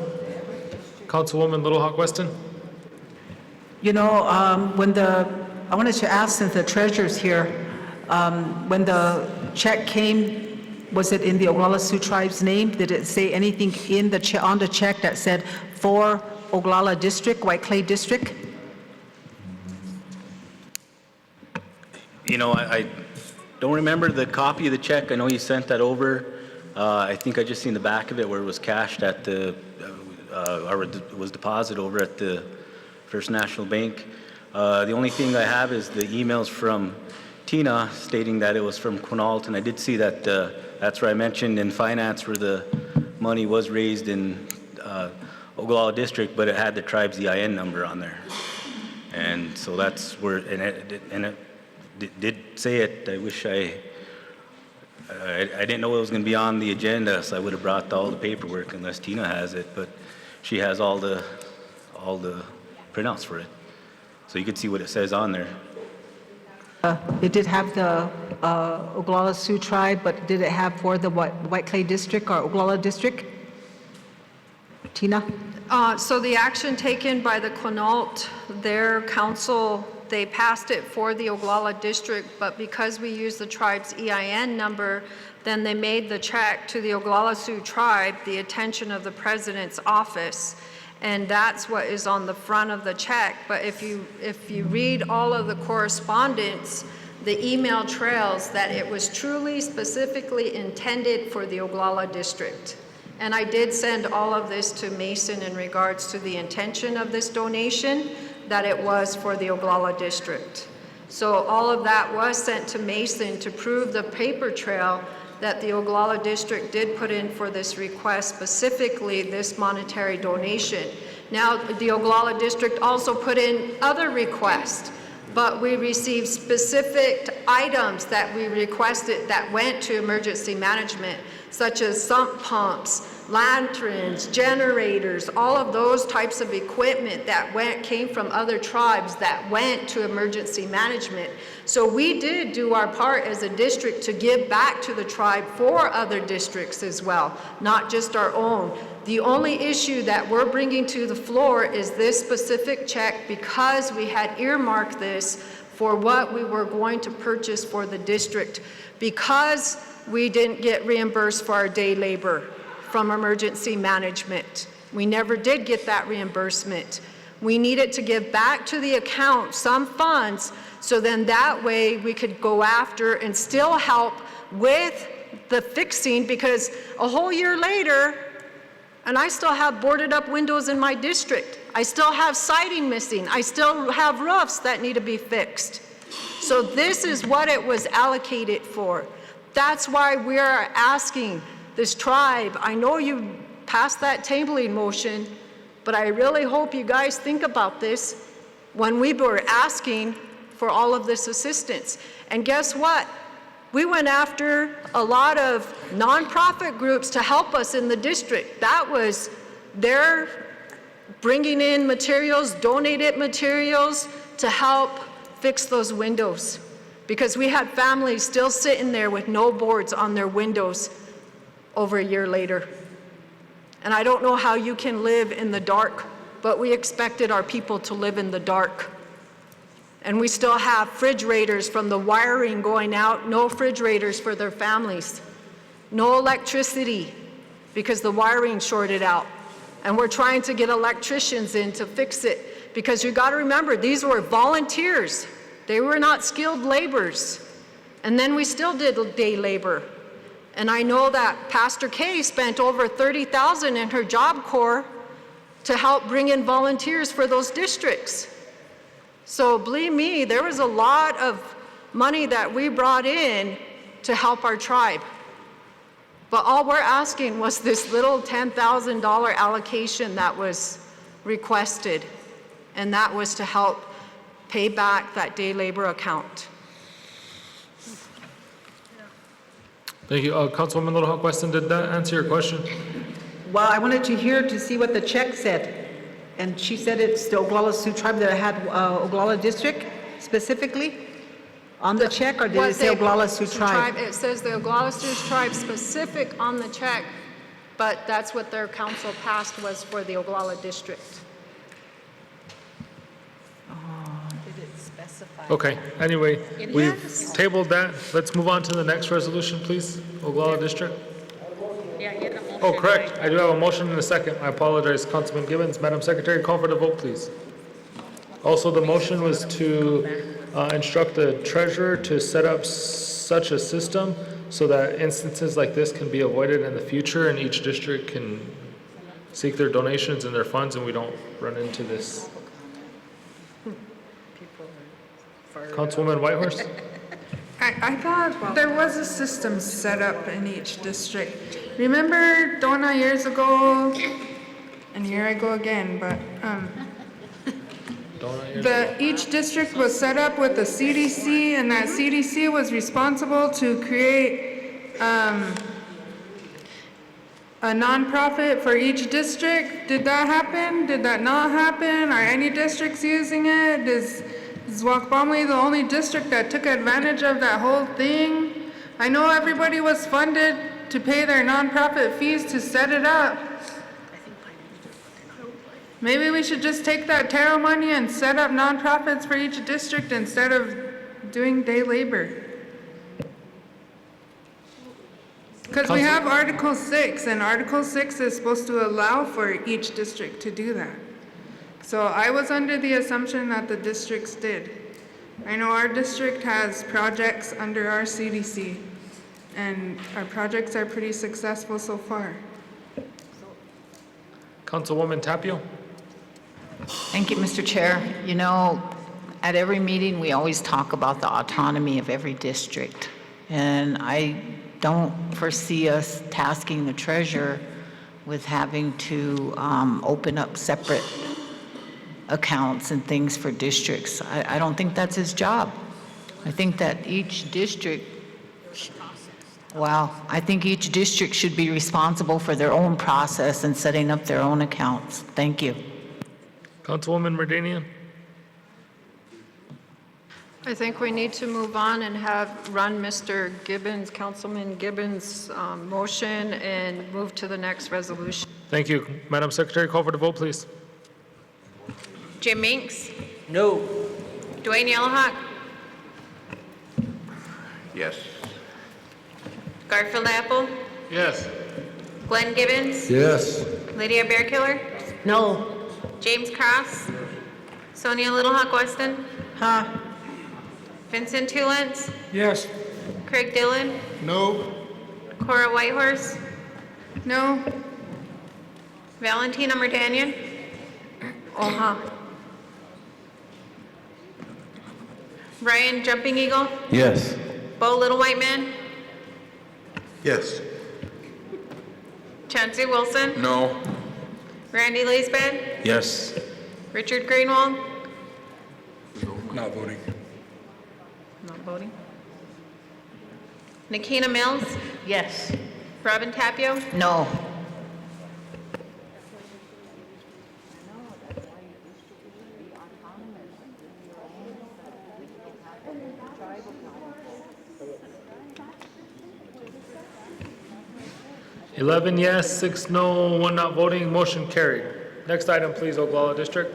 S1: Councilwoman Little Hawk Weston.
S2: You know, I wanted to ask, since the treasurer's here, when the check came, was it in the Oglala Sioux Tribe's name? Did it say anything in the on the check that said for Oglala District, White Clay District?
S20: You know, I don't remember the copy of the check. I know you sent that over. I think I just seen the back of it where it was cashed at the, or it was deposited over at the First National Bank. The only thing I have is the emails from Tina stating that it was from Quinault, and I did see that that's where I mentioned in finance where the money was raised in Oglala District, but it had the tribe's EIN number on there. And so that's where, and it did say it. I wish I didn't know it was going to be on the agenda, so I would have brought all the paperwork unless Tina has it, but she has all the printouts for it. So you could see what it says on there.
S2: It did have the Oglala Sioux Tribe, but did it have for the White Clay District or Oglala District? Tina?
S17: So the action taken by the Quinault, their council, they passed it for the Oglala District, but because we used the tribe's EIN number, then they made the check to the Oglala Sioux Tribe the attention of the president's office. And that's what is on the front of the check. But if you read all of the correspondence, the email trails that it was truly specifically intended for the Oglala District. And I did send all of this to Mason in regards to the intention of this donation, that it was for the Oglala District. So all of that was sent to Mason to prove the paper trail that the Oglala District did put in for this request, specifically this monetary donation. Now, the Oglala District also put in other requests, but we received specific items that we requested that went to emergency management, such as sump pumps, lanterns, generators, all of those types of equipment that came from other tribes that went to emergency management. So we did do our part as a district to give back to the tribe for other districts as well, not just our own. The only issue that we're bringing to the floor is this specific check because we had earmarked this for what we were going to purchase for the district, because we didn't get reimbursed for our day labor from emergency management. We never did get that reimbursement. We needed to give back to the account some funds, so then that way we could go after and still help with the fixing, because a whole year later, and I still have boarded up windows in my district. I still have siding missing. I still have roofs that need to be fixed. So this is what it was allocated for. That's why we are asking this tribe. I know you passed that tabling motion, but I really hope you guys think about this when we were asking for all of this assistance. And guess what? We went after a lot of nonprofit groups to help us in the district. That was their bringing in materials, donated materials to help fix those windows, because we had families still sitting there with no boards on their windows over a year later. And I don't know how you can live in the dark, but we expected our people to live in the dark. And we still have refrigerators from the wiring going out, no refrigerators for their families, no electricity because the wiring shorted out. And we're trying to get electricians in to fix it, because you got to remember, these were volunteers. They were not skilled laborers. And then we still did day labor. And I know that Pastor Kay spent over $30,000 in her Job Corps to help bring in volunteers for those districts. So believe me, there was a lot of money that we brought in to help our tribe. But all we're asking was this little $10,000 allocation that was requested, and that was to help pay back that day labor account.
S1: Thank you. Councilwoman Little Hawk Weston, did that answer your question?
S2: Well, I wanted to hear to see what the check said. And she said it's the Oglala Sioux tribe that had Oglala district specifically on the check, or did it say Oglala Sioux tribe?
S17: It says the Oglala Sioux tribe specific on the check, but that's what their council passed was for the Oglala district.
S1: Okay, anyway, we've tabled that. Let's move on to the next resolution, please. Oglala District.
S15: Yeah, you had a motion.
S1: Oh, correct. I do have a motion and a second. I apologize, Councilman Gibbons. Madam Secretary, call for the vote, please. Also, the motion was to instruct the treasurer to set up such a system so that instances like this can be avoided in the future and each district can seek their donations and their funds and we don't run into this. Councilwoman Whitehorse?
S13: I thought there was a system set up in each district. Remember Donna years ago, and here I go again, but each district was set up with a CDC, and that CDC was responsible to create a nonprofit for each district. Did that happen? Did that not happen? Are any districts using it? Is Wacombe the only district that took advantage of that whole thing? I know everybody was funded to pay their nonprofit fees to set it up. Maybe we should just take that TARO money and set up nonprofits for each district instead of doing day labor. Because we have Article 6, and Article 6 is supposed to allow for each district to do that. So I was under the assumption that the districts did. I know our district has projects under our CDC, and our projects are pretty successful so far.
S1: Councilwoman Tapio?
S18: Thank you, Mr. Chair. You know, at every meeting, we always talk about the autonomy of every district. And I don't foresee us tasking the treasurer with having to open up separate accounts and things for districts. I don't think that's his job. I think that each district, I think each district should be responsible for their own process and setting up their own accounts. Thank you.
S1: Councilwoman Merdanian?
S17: I think we need to move on and run Mr. Gibbons, Councilman Gibbons' motion and move to the next resolution.
S1: Thank you. Madam Secretary, call for the vote, please.
S3: Jim Minks,
S20: No.
S3: Dwayne Yellowhawk,
S19: Yes.
S3: Garfield Apple,
S1: Yes.
S3: Glenn Gibbons,
S8: Yes.
S3: Lydia Bearkiller,
S12: No.
S3: James Cross, Sonia Little Hawk Weston, Vincent Tulance,
S11: Yes.
S3: Craig Dillon,
S10: No.
S3: Cora Whitehorse,
S13: No?
S3: Valentina Merdanian, Ryan Jumping Eagle,
S14: Yes.
S3: Bo Little White Man,
S9: Yes.
S3: Chauncey Wilson,
S4: No.
S3: Randy Leesbad,
S16: Yes.
S3: Richard Greenwald,
S9: Not voting.
S3: not voting, Nikina Mills,
S12: Yes.
S3: Robin Tapio,
S18: No.
S1: Eleven yes, 6 no, 1 not voting, motion carried. Next item, please, Oglala District.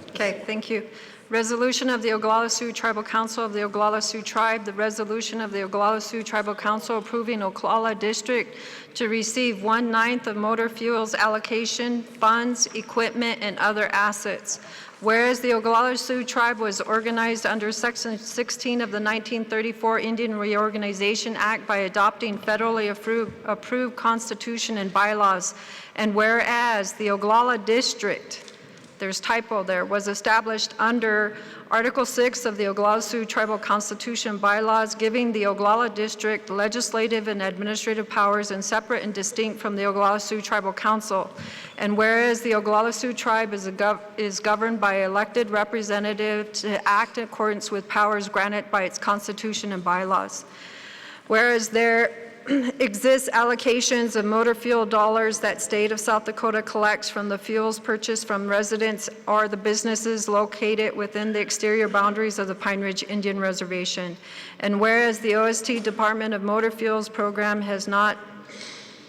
S17: Okay, thank you. Resolution of the Oglala Sioux Tribal Council of the Oglala Sioux Tribe, the resolution of the Oglala Sioux Tribal Council approving Oglala District to receive 1/9 of motor fuels allocation, funds, equipment, and other assets. Whereas the Oglala Sioux Tribe was organized under Section 16 of the 1934 Indian Reorganization Act by adopting federally approved constitution and bylaws, and whereas the Oglala District, there's typo there, was established under Article 6 of the Oglala Sioux Tribal Constitution bylaws, giving the Oglala District legislative and administrative powers and separate and distinct from the Oglala Sioux Tribal Council. And whereas the Oglala Sioux Tribe is governed by elected representative to act in accordance with powers granted by its constitution and bylaws. Whereas there exists allocations of motor fuel dollars that state of South Dakota collects from the fuels purchased from residents or the businesses located within the exterior boundaries of the Pine Ridge Indian Reservation. And whereas the OST Department of Motor Fuels program has not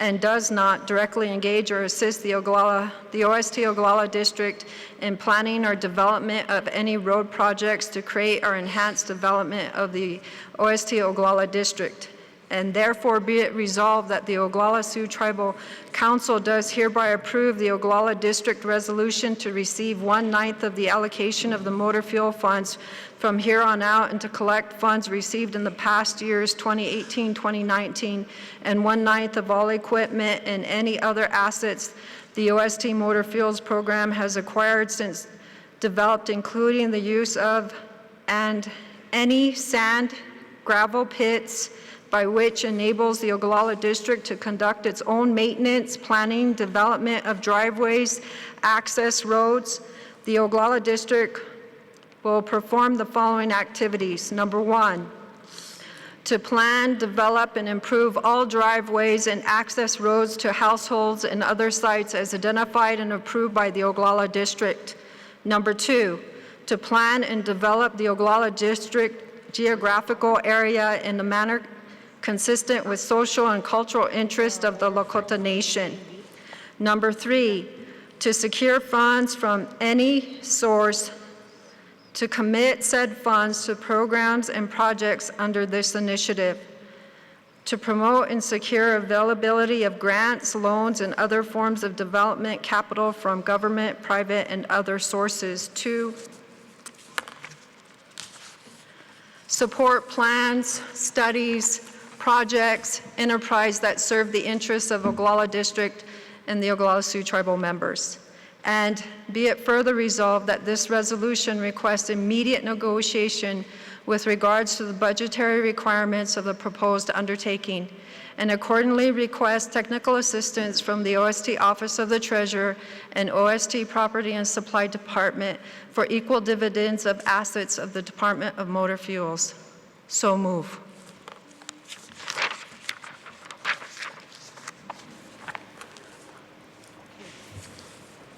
S17: and does not directly engage or assist the OST Oglala District in planning or development of any road projects to create or enhance development of the OST Oglala District. And therefore be it resolved that the Oglala Sioux Tribal Council does hereby approve the Oglala District resolution to receive 1/9 of the allocation of the motor fuel funds from here on out and to collect funds received in the past years 2018, 2019, and 1/9 of all equipment and any other assets the OST Motor Fuels Program has acquired since developed, including the use of and any sand, gravel pits, by which enables the Oglala District to conduct its own maintenance, planning, development of driveways, access roads. The Oglala District will perform the following activities. Number 1, to plan, develop, and improve all driveways and access roads to households and other sites as identified and approved by the Oglala District. Number 2, to plan and develop the Oglala District geographical area in a manner consistent with social and cultural interests of the Lakota Nation. Number 3, to secure funds from any source to commit said funds to programs and projects under this initiative, to promote and secure availability of grants, loans, and other forms of development capital from government, private, and other sources, to support plans, studies, projects, enterprise that serve the interests of Oglala District and the Oglala Sioux Tribal members. And be it further resolved that this resolution requests immediate negotiation with regards to the budgetary requirements of the proposed undertaking, and accordingly requests technical assistance from the OST Office of the Treasurer and OST Property and Supply Department for equal dividends of assets of the Department of Motor Fuels. So move.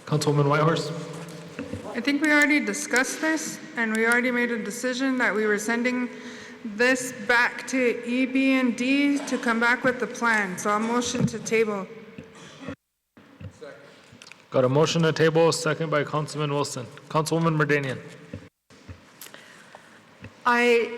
S1: Councilwoman Whitehorse?
S13: I think we already discussed this, and we already made a decision that we were sending this back to EB&D to come back with the plan. So I'll motion to table.
S1: Got a motion to table, second by Councilman Wilson. Councilwoman Merdanian.
S17: I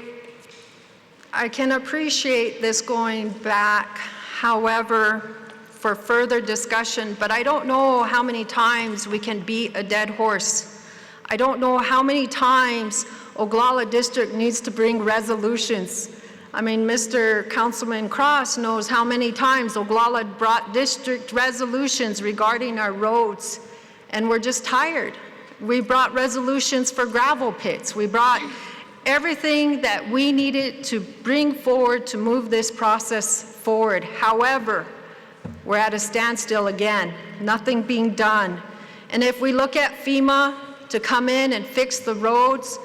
S17: can appreciate this going back, however, for further discussion, but I don't know how many times we can beat a dead horse. I don't know how many times Oglala District needs to bring resolutions. I mean, Mr. Councilman Cross knows how many times Oglala brought district resolutions regarding our roads, and we're just tired. We brought resolutions for gravel pits. We brought everything that we needed to bring forward to move this process forward. However, we're at a standstill again, nothing being done. And if we look at FEMA to come in and fix the roads,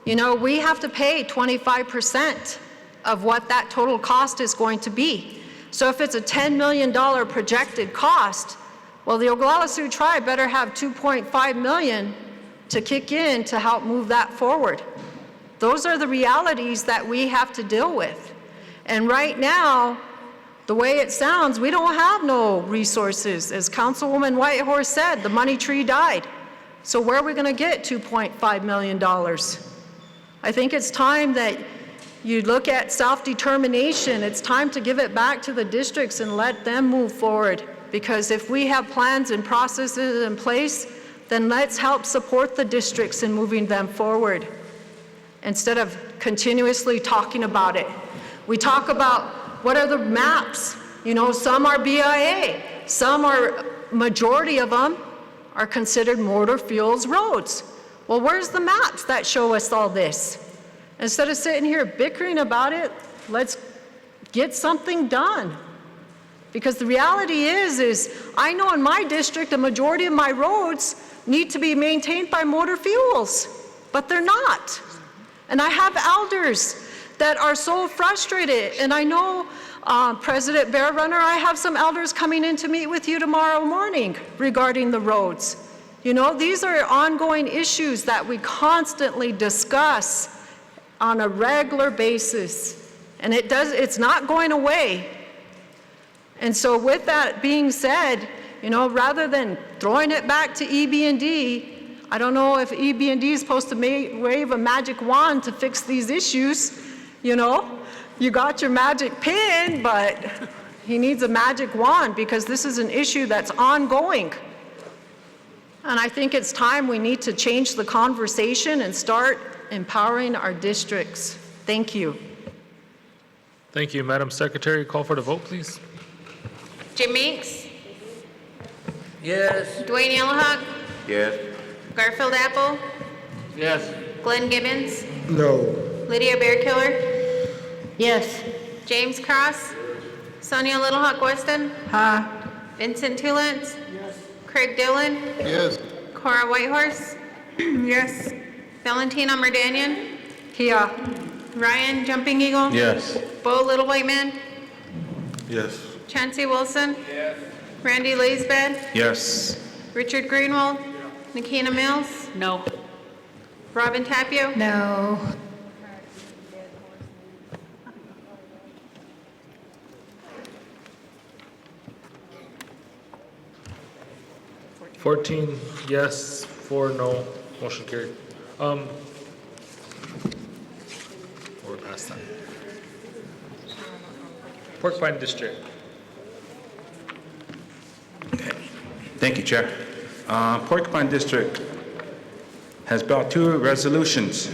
S17: you know, we have to pay 25% of what that total cost is going to be. So if it's a $10 million projected cost, well, the Oglala Sioux Tribe better have $2.5 million to kick in to help move that forward. Those are the realities that we have to deal with. And right now, the way it sounds, we don't have no resources. As Councilwoman Whitehorse said, the money tree died. So where are we going to get $2.5 million? I think it's time that you look at self-determination. It's time to give it back to the districts and let them move forward. Because if we have plans and processes in place, then let's help support the districts in moving them forward instead of continuously talking about it. We talk about what are the maps? You know, some are BIA, some are, majority of them are considered motor fuels roads. Well, where's the maps that show us all this? Instead of sitting here bickering about it, let's get something done. Because the reality is I know in my district, a majority of my roads need to be maintained by motor fuels, but they're not. And I have elders that are so frustrated, and I know President Bear Runner, I have some elders coming in to meet with you tomorrow morning regarding the roads. You know, these are ongoing issues that we constantly discuss on a regular basis, and it's not going away. And so with that being said, you know, rather than throwing it back to EB&D, I don't know if EB&D is supposed to wave a magic wand to fix these issues, you know? You got your magic pin, but he needs a magic wand because this is an issue that's ongoing. And I think it's time we need to change the conversation and start empowering our districts. Thank you.
S1: Thank you. Madam Secretary, call for the vote, please.
S3: Jim Meeks,
S19: Yes.
S3: Dwayne Yellowhawk,
S19: Yes.
S3: Garfield Apple,
S19: Yes.
S3: Glenn Gibbons,
S8: No.
S3: Lydia Bearkiller,
S12: Yes.
S3: James Cross, Sonia Little Hawk Weston, Vincent Tulance, Craig Dillon,
S10: Yes.
S3: Cora Whitehorse,
S13: Yes.
S3: Valentina Merdanian,
S17: Piya.
S3: Ryan Jumping Eagle,
S16: Yes.
S3: Bo Little White Man,
S14: Yes.
S3: Chancey Wilson, Randy Laisbed,
S16: Yes.
S3: Richard Greenwald, Nikina Mills,
S15: No.
S3: Robin Tapio,
S18: No.
S1: 14 yes, 4 no, motion carried. We're past that. Porcupine District.
S16: Thank you, Chair. Porcupine District has brought 2 resolutions.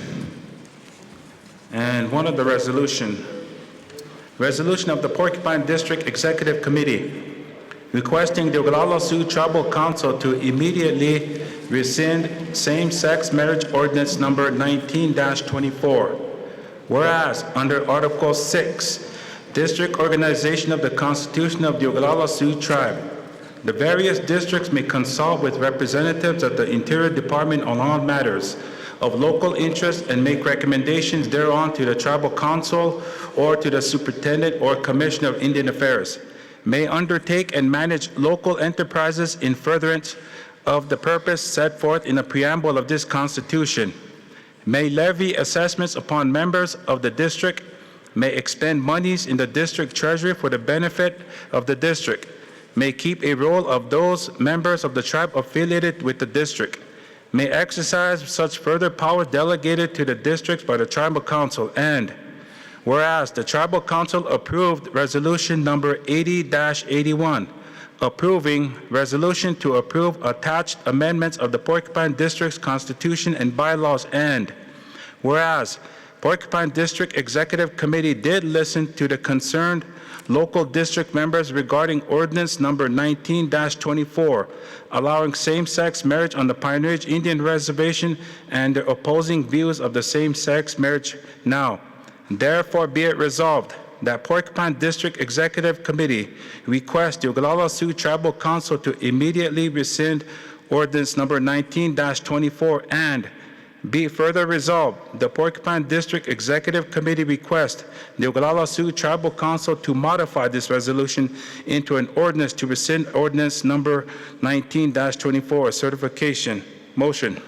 S16: And one of the resolution of the Porcupine District Executive Committee requesting the Oglala Sioux Tribal Council to immediately rescind same-sex marriage ordinance number 19-24. Whereas under Article 6, District Organization of the Constitution of the Oglala Sioux Tribe, the various districts may consult with representatives of the Interior Department on all matters of local interest and make recommendations thereon to the Tribal Council or to the Superintendent or Commissioner of Indian Affairs, may undertake and manage local enterprises in furtherance of the purpose set forth in the preamble of this Constitution, may levy assessments upon members of the district, may expend monies in the district treasury for the benefit of the district, may keep a roll of those members of the tribe affiliated with the district, may exercise such further powers delegated to the districts by the Tribal Council, and whereas the Tribal Council approved Resolution number 80-81, approving resolution to approve attached amendments of the Porcupine District's Constitution and bylaws, and whereas Porcupine District Executive Committee did listen to the concerned local district members regarding ordinance number 19-24, allowing same-sex marriage on the Pioneer Indian Reservation and the opposing views of the same-sex marriage now. Therefore be it resolved that Porcupine District Executive Committee requests the Oglala Sioux Tribal Council to immediately rescind ordinance number 19-24, and be further resolved, the Porcupine District Executive Committee requests the Oglala Sioux Tribal Council to modify this resolution into an ordinance to rescind ordinance number 19-24, certification. Motion.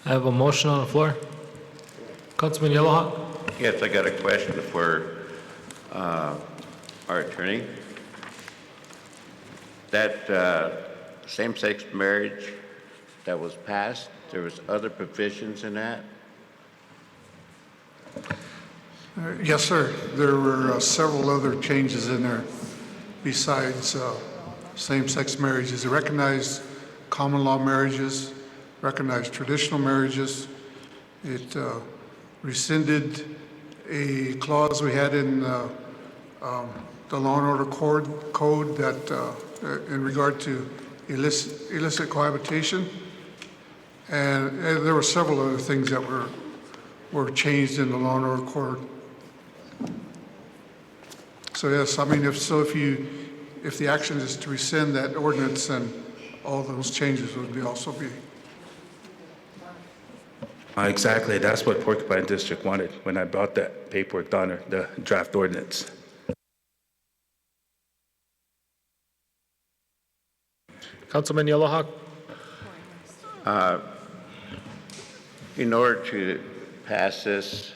S1: I have a motion on the floor. Councilman Yellowhawk?
S19: Yes, I got a question for our attorney. That same-sex marriage that was passed, there was other provisions in that?
S21: Yes, sir. There were several other changes in there besides same-sex marriages. It recognized common law marriages, recognized traditional marriages. It rescinded a clause we had in the Law and Order Code that in regard to illicit cohabitation. And there were several other things that were changed in the Law and Order Code. So yes, I mean, if the action is to rescind that ordinance, then all those changes would also be.
S16: Exactly, that's what Porcupine District wanted when I brought that paperwork down there, the draft ordinance.
S1: Councilman Yellowhawk?
S19: In order to pass this,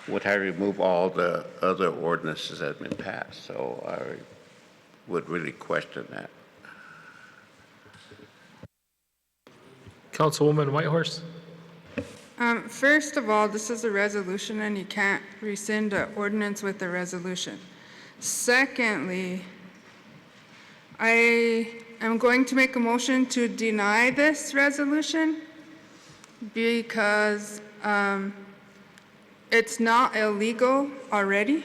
S19: would have to remove all the other ordinances that have been passed. So I would really question that.
S1: Councilwoman Whitehorse?
S13: First of all, this is a resolution and you can't rescind an ordinance with a resolution. Secondly, I am going to make a motion to deny this resolution because it's not illegal already.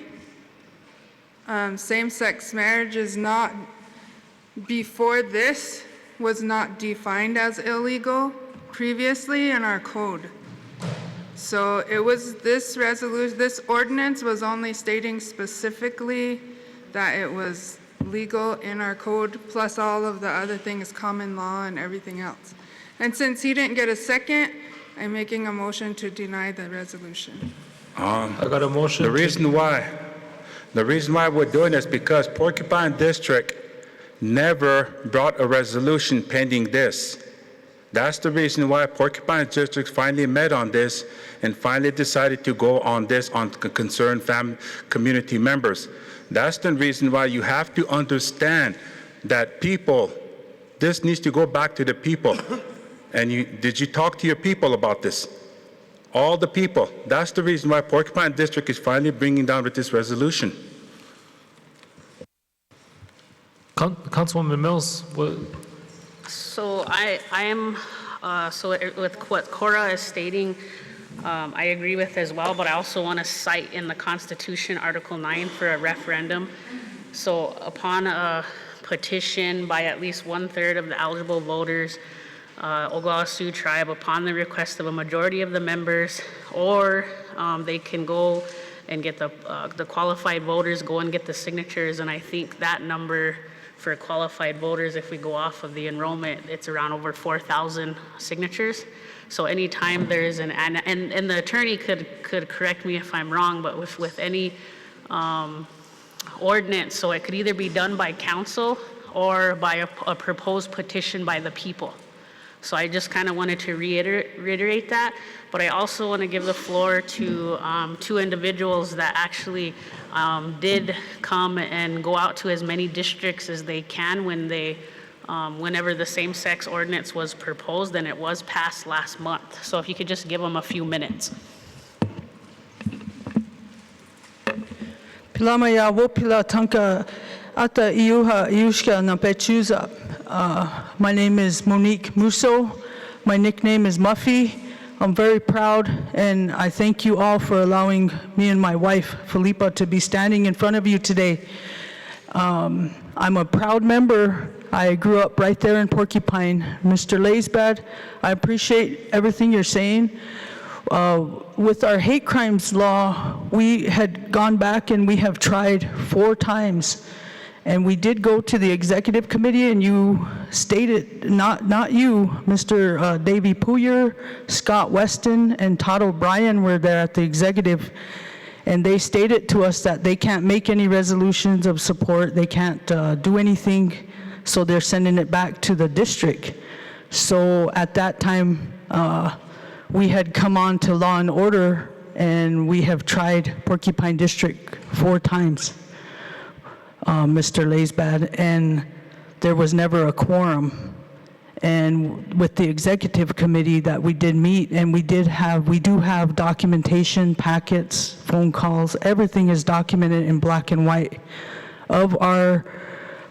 S13: Same-sex marriage is not, before this, was not defined as illegal previously in our code. So it was this resolution, this ordinance was only stating specifically that it was legal in our code, plus all of the other things, common law and everything else. And since he didn't get a second, I'm making a motion to deny the resolution.
S1: I got a motion.
S16: The reason why we're doing this because Porcupine District never brought a resolution pending this. That's the reason why Porcupine District finally met on this and finally decided to go on this on concerned community members. That's the reason why you have to understand that people, this needs to go back to the people. And did you talk to your people about this? All the people. That's the reason why Porcupine District is finally bringing down with this resolution.
S1: Councilwoman Mills, what?
S15: So I am, with what Cora is stating, I agree with as well, but I also want to cite in the Constitution, Article 9 for a referendum. So upon a petition by at least 1/3 of the eligible voters, Oglala Sioux Tribe, upon the request of a majority of the members, or they can go and get the qualified voters, go and get the signatures, and I think that number for qualified voters, if we go off of the enrollment, it's around over 4,000 signatures. So anytime there's and the attorney could correct me if I'm wrong, but with any ordinance, so it could either be done by council or by a proposed petition by the people. So I just kind of wanted to reiterate that, but I also want to give the floor to two individuals that actually did come and go out to as many districts as they can when they, whenever the same-sex ordinance was proposed, and it was passed last month. So if you could just give them a few minutes.
S7: Pilamaya wopila tanka ata iuha iushka na pechuza. My name is Monique Musso. My nickname is Muffy. I'm very proud, and I thank you all for allowing me and my wife, Felipa, to be standing in front of you today. I'm a proud member. I grew up right there in Porcupine. Mr. Laysbad, I appreciate everything you're saying. With our hate crimes law, we had gone back and we have tried 4 times. And we did go to the executive committee, and you stated, not you, Mr. Davey Puyer, Scott Weston, and Todd O'Brien were there at the executive, and they stated to us that they can't make any resolutions of support, they can't do anything, so they're sending it back to the district. So at that time, we had come on to Law and Order, and we have tried Porcupine District 4 times. Mr. Laysbad, and there was never a quorum. And with the executive committee that we did meet, and we do have documentation, packets, phone calls, everything is documented in black and white of our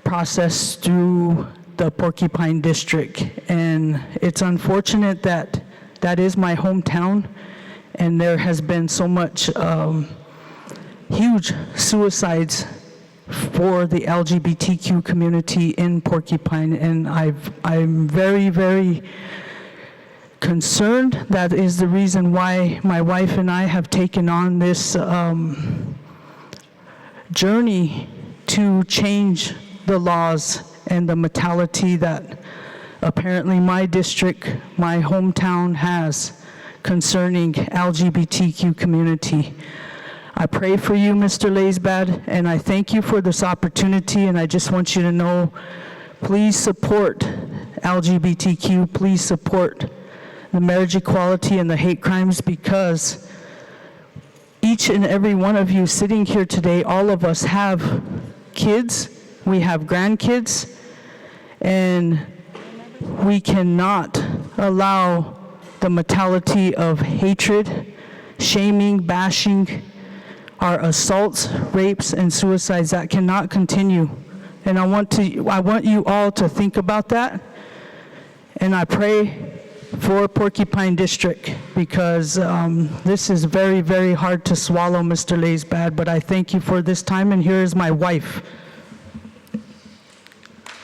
S7: process through the Porcupine District. And it's unfortunate that that is my hometown, and there has been so much huge suicides for the LGBTQ community in Porcupine, and I'm very, very concerned. That is the reason why my wife and I have taken on this journey to change the laws and the mentality that apparently my district, my hometown has concerning LGBTQ community. I pray for you, Mr. Laisbad, and I thank you for this opportunity, and I just want you to know, please support LGBTQ, please support the marriage equality and the hate crimes, because each and every one of you sitting here today, all of us have kids, we have grandkids, and we cannot allow the mentality of hatred, shaming, bashing, our assaults, rapes, and suicides. That cannot continue. And I want you all to think about that. And I pray for Porcupine District, because this is very, very hard to swallow, Mr. Laisbad, but I thank you for this time, and here is my wife.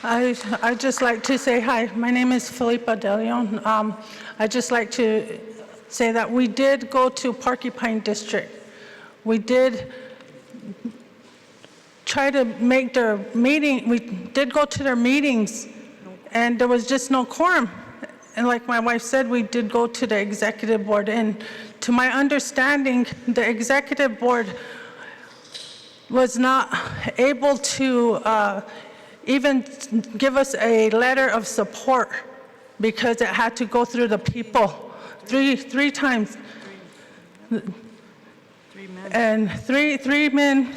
S7: I'd just like to say hi. My name is Felipa De Leon. I'd just like to say that we did go to Porcupine District. We did try to make their meeting, we did go to their meetings, and there was just no quorum. And like my wife said, we did go to the executive board, and to my understanding, the executive board was not able to even give us a letter of support, because it had to go through the people three times. And three men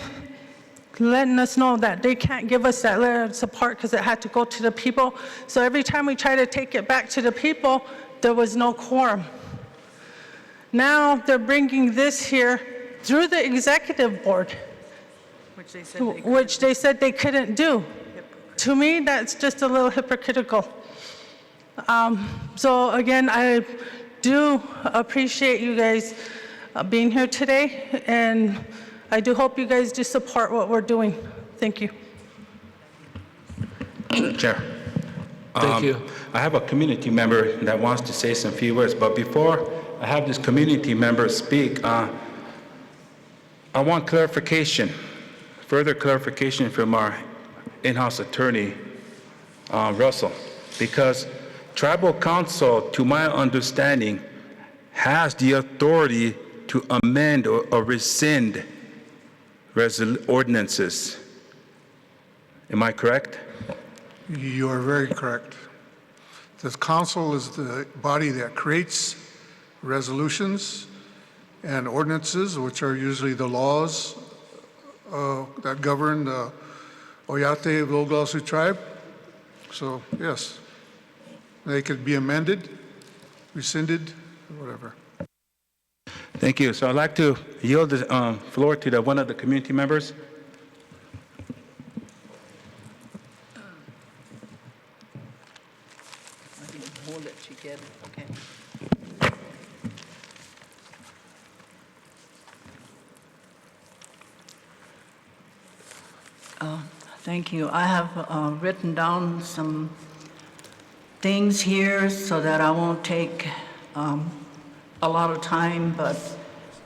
S7: letting us know that they can't give us that letter of support because it had to go to the people. So every time we try to take it back to the people, there was no quorum. Now they're bringing this here through the executive board, which they said they couldn't do. To me, that's just a little hypocritical. So again, I do appreciate you guys being here today, and I do hope you guys do support what we're doing. Thank you.
S16: Chair.
S1: Thank you.
S16: I have a community member that wants to say some few words, but before I have this community member speak, I want clarification, further clarification from our in-house attorney, Russell, because Tribal Council, to my understanding, has the authority to amend or rescind ordinances. Am I correct?
S21: You are very correct. The council is the body that creates resolutions and ordinances, which are usually the laws that govern the Oyate of the Oglala Sioux tribe. So yes, they could be amended, rescinded, or whatever.
S16: Thank you. So I'd like to yield the floor to one of the community members.
S7: Hold it together, okay.
S5: Thank you. I have written down some things here so that I won't take a lot of time, but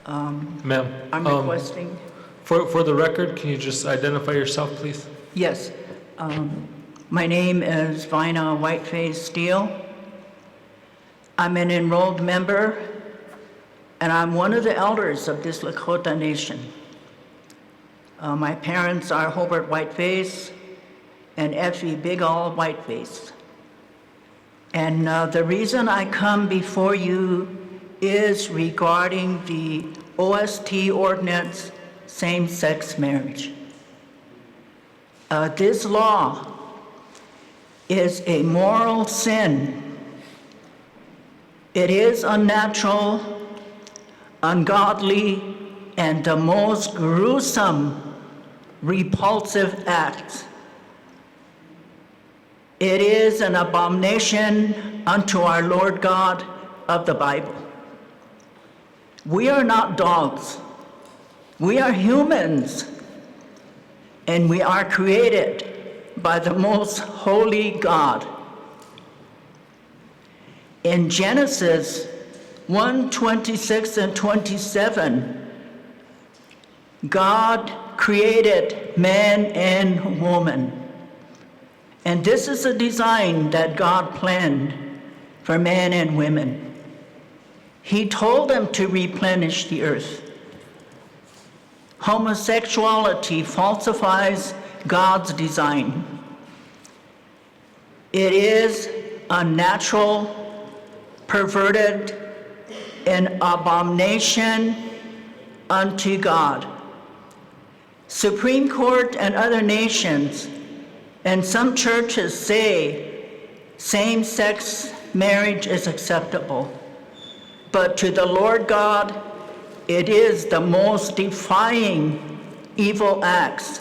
S1: Ma'am,
S5: I'm requesting.
S1: For the record, can you just identify yourself, please?
S5: Yes. My name is Vina Whiteface Steele. I'm an enrolled member, and I'm one of the elders of this Lakota Nation. My parents are Hobart Whiteface and Effie Big All Whiteface. And the reason I come before you is regarding the OST ordinance, same-sex marriage. This law is a moral sin. It is unnatural, ungodly, and the most gruesome, repulsive act. It is an abomination unto our Lord God of the Bible. We are not dogs. We are humans, and we are created by the most holy God. In Genesis 1:26 and 27, God created man and woman. And this is a design that God planned for men and women. He told them to replenish the earth. Homosexuality falsifies God's design. It is unnatural, perverted, an abomination unto God. Supreme Court and other nations and some churches say same-sex marriage is acceptable. But to the Lord God, it is the most defying evil acts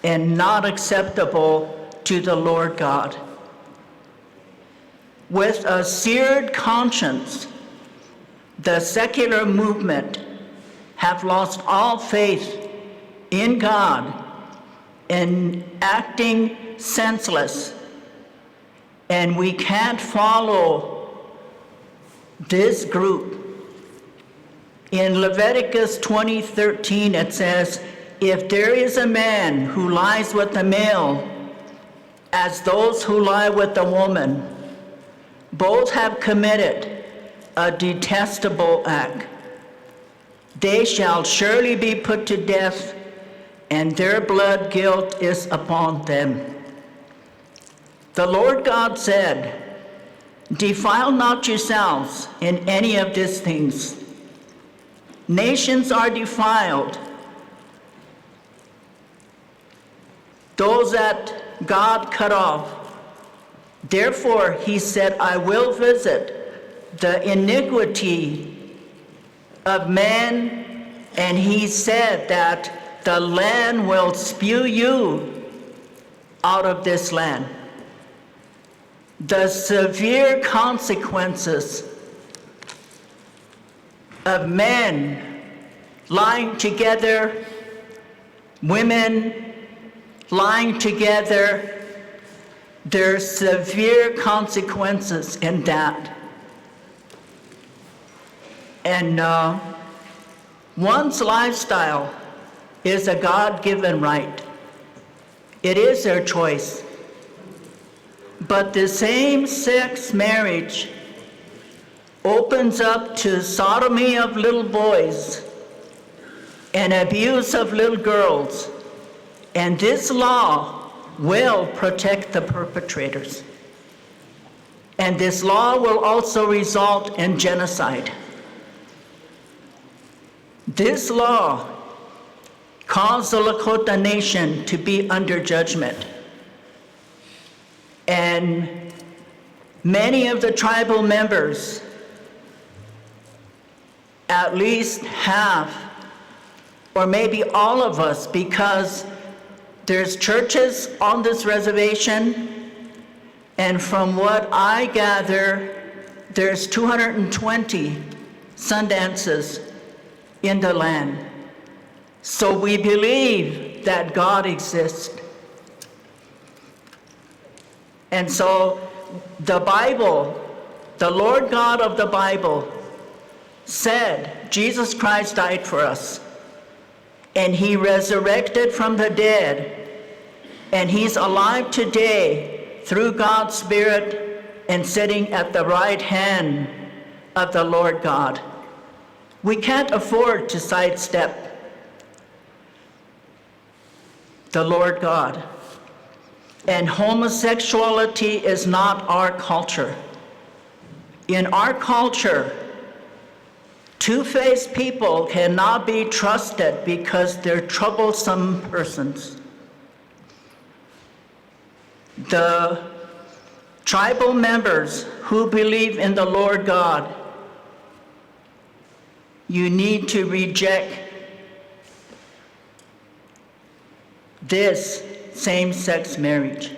S5: and not acceptable to the Lord God. With a seared conscience, the secular movement have lost all faith in God and acting senseless. And we can't follow this group. In Leviticus 20:13, it says, if there is a man who lies with a male, as those who lie with a woman, both have committed a detestable act. They shall surely be put to death, and their blood guilt is upon them. The Lord God said, defile not yourselves in any of these things. Nations are defiled. Those that God cut off. Therefore, he said, I will visit the iniquity of man, and he said that the land will spew you out of this land. The severe consequences of men lying together, women lying together, there are severe consequences in that. And one's lifestyle is a God-given right. It is their choice. But the same-sex marriage opens up to sodomy of little boys and abuse of little girls. And this law will protect the perpetrators. And this law will also result in genocide. This law caused the Lakota Nation to be under judgment. And many of the tribal members, at least half, or maybe all of us, because there's churches on this reservation, and from what I gather, there's 220 Sundances in the land. So we believe that God exists. And so the Bible, the Lord God of the Bible, said Jesus Christ died for us, and he resurrected from the dead, and he's alive today through God's Spirit and sitting at the right hand of the Lord God. We can't afford to sidestep the Lord God. And homosexuality is not our culture. In our culture, two-faced people cannot be trusted because they're troublesome persons. The tribal members who believe in the Lord God, you need to reject this same-sex marriage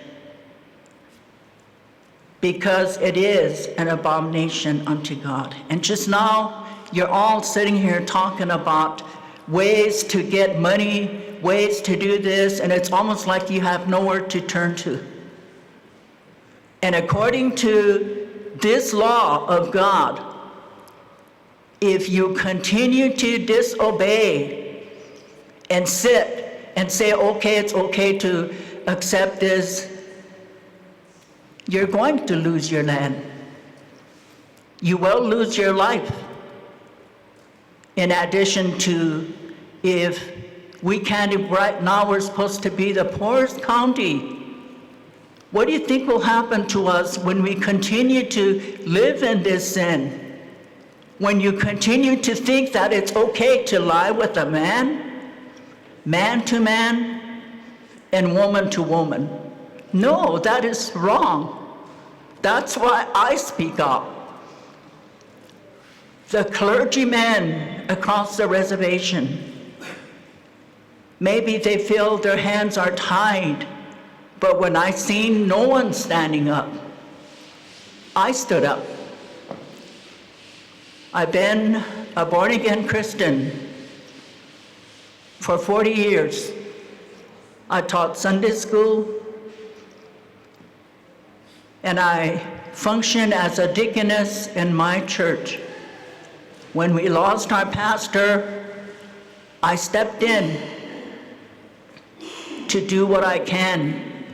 S5: because it is an abomination unto God. And just now, you're all sitting here talking about ways to get money, ways to do this, and it's almost like you have nowhere to turn to. And according to this law of God, if you continue to disobey and sit and say, okay, it's okay to accept this, you're going to lose your land. You will lose your life. In addition to, if we can't, right now we're supposed to be the poorest county. What do you think will happen to us when we continue to live in this sin? When you continue to think that it's okay to lie with a man, man to man, and woman to woman. No, that is wrong. That's why I speak up. The clergymen across the reservation, maybe they feel their hands are tied, but when I seen no one standing up, I stood up. I've been a born-again Christian for 40 years. I taught Sunday school, and I functioned as a deaconess in my church. When we lost our pastor, I stepped in to do what I can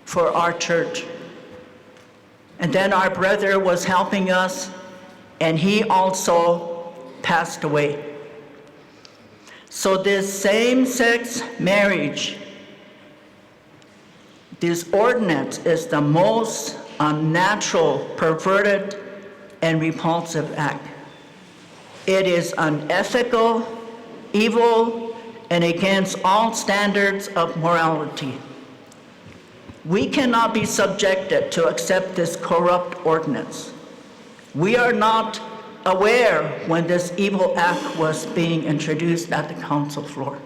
S5: for our church. And then our brother was helping us, and he also passed away. So this same-sex marriage, this ordinance is the most unnatural, perverted, and repulsive act. It is unethical, evil, and against all standards of morality. We cannot be subjected to accept this corrupt ordinance. We are not aware when this evil act was being introduced at the council floor.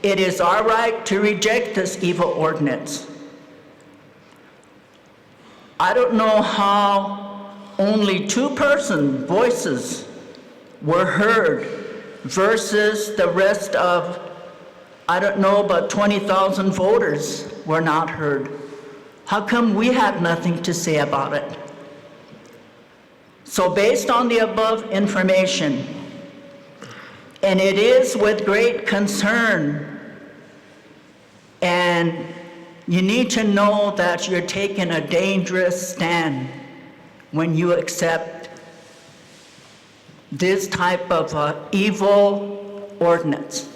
S5: It is our right to reject this evil ordinance. I don't know how only 2 voices were heard versus the rest of, I don't know, but 20,000 voters were not heard. How come we had nothing to say about it? So based on the above information, and it is with great concern, and you need to know that you're taking a dangerous stand when you accept this type of evil ordinance.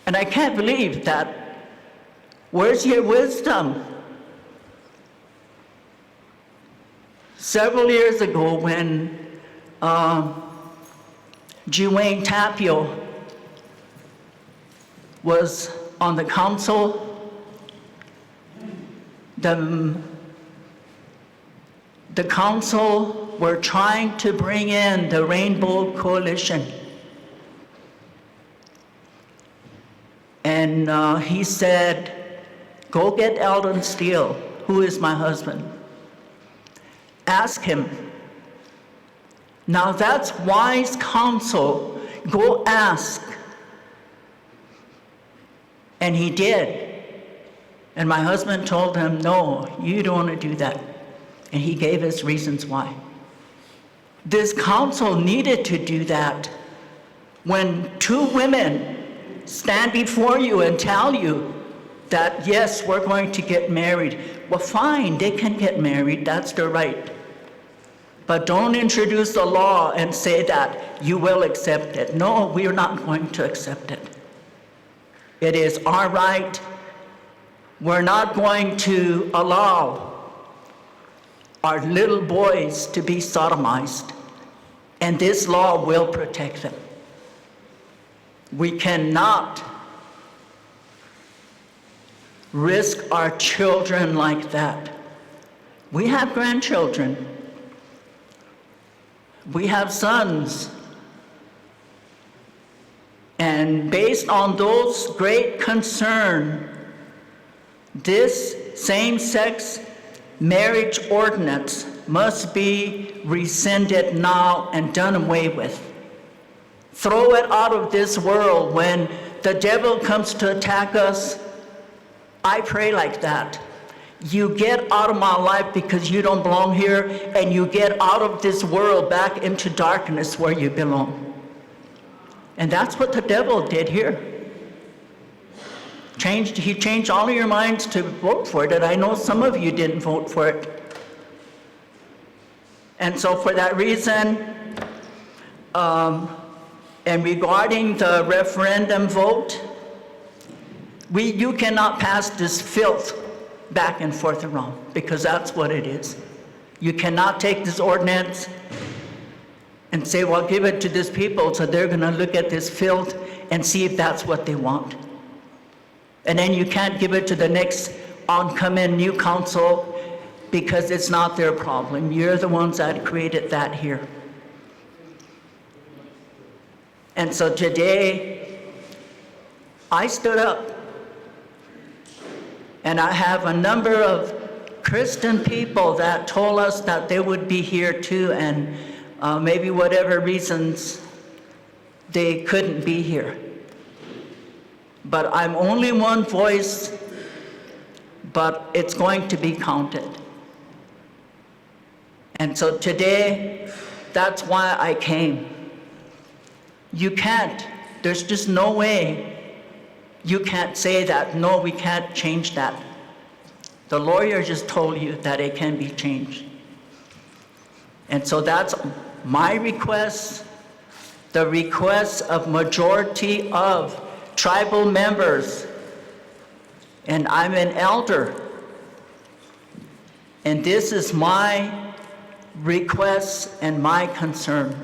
S5: And I can't believe that. Where's your wisdom? Several years ago when Wayne Tapio was on the council, the council were trying to bring in the Rainbow Coalition. And he said, go get Eldon Steele, who is my husband. Ask him. Now that's wise counsel. Go ask. And he did. And my husband told him, no, you don't want to do that. And he gave us reasons why. This council needed to do that. When 2 women stand before you and tell you that, yes, we're going to get married, well, fine, they can get married, that's their right. But don't introduce a law and say that you will accept it. No, we are not going to accept it. It is our right. We're not going to allow our little boys to be sodomized, and this law will protect them. We cannot risk our children like that. We have grandchildren. We have sons. And based on those great concern, this same-sex marriage ordinance must be rescinded now and done away with. Throw it out of this world. When the devil comes to attack us, I pray like that. You get out of my life because you don't belong here, and you get out of this world back into darkness where you belong. And that's what the devil did here. He changed all of your minds to vote for it, and I know some of you didn't vote for it. And so for that reason, and regarding the referendum vote, you cannot pass this filth back and forth around, because that's what it is. You cannot take this ordinance and say, well, give it to these people, so they're gonna look at this filth and see if that's what they want. And then you can't give it to the next oncoming new council, because it's not their problem. You're the ones that created that here. And so today, I stood up, and I have a number of Christian people that told us that they would be here too, and maybe whatever reasons they couldn't be here. But I'm only one voice, but it's going to be counted. And so today, that's why I came. You can't, there's just no way you can't say that, no, we can't change that. The lawyer just told you that it can be changed. And so that's my request, the request of majority of tribal members. And I'm an elder. And this is my request and my concern.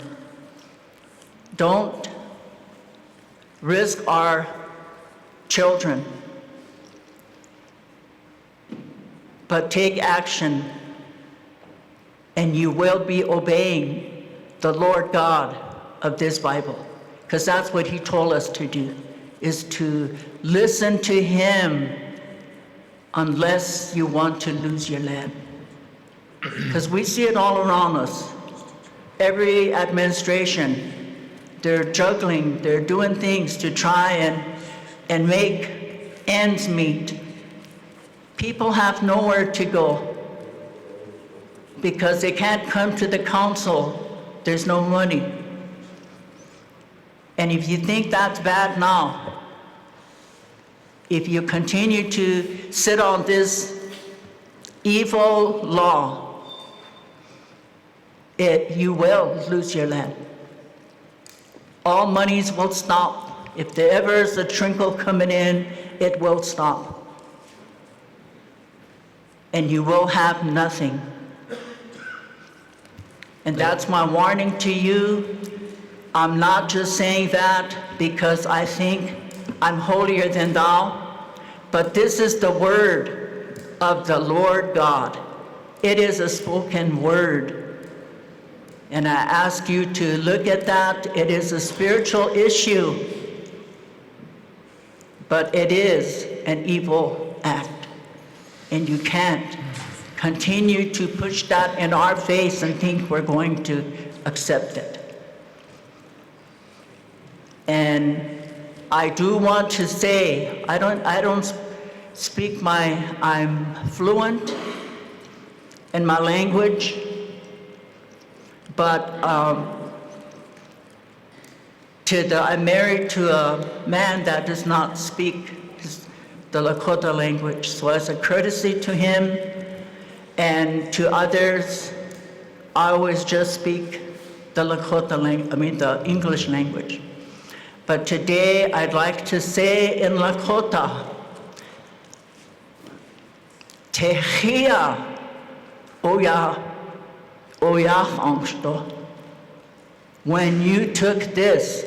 S5: Don't risk our children, but take action, and you will be obeying the Lord God of this Bible, because that's what he told us to do, is to listen to him unless you want to lose your land. Because we see it all around us. Every administration, they're juggling, they're doing things to try and make ends meet. People have nowhere to go because they can't come to the council. There's no money. And if you think that's bad now, if you continue to sit on this evil law, you will lose your land. All monies will stop. If there ever is a trickle coming in, it will stop. And you will have nothing. And that's my warning to you. I'm not just saying that because I think I'm holier than thou, but this is the word of the Lord God. It is a spoken word. And I ask you to look at that. It is a spiritual issue, but it is an evil act. And you can't continue to push that in our face and think we're going to accept it. And I do want to say, I don't speak I'm fluent in my language, but I'm married to a man that does not speak the Lakota language. So as a courtesy to him and to others, I always just speak the the English language. But today I'd like to say in Lakota, Tehia Oya Angsto. When you took this,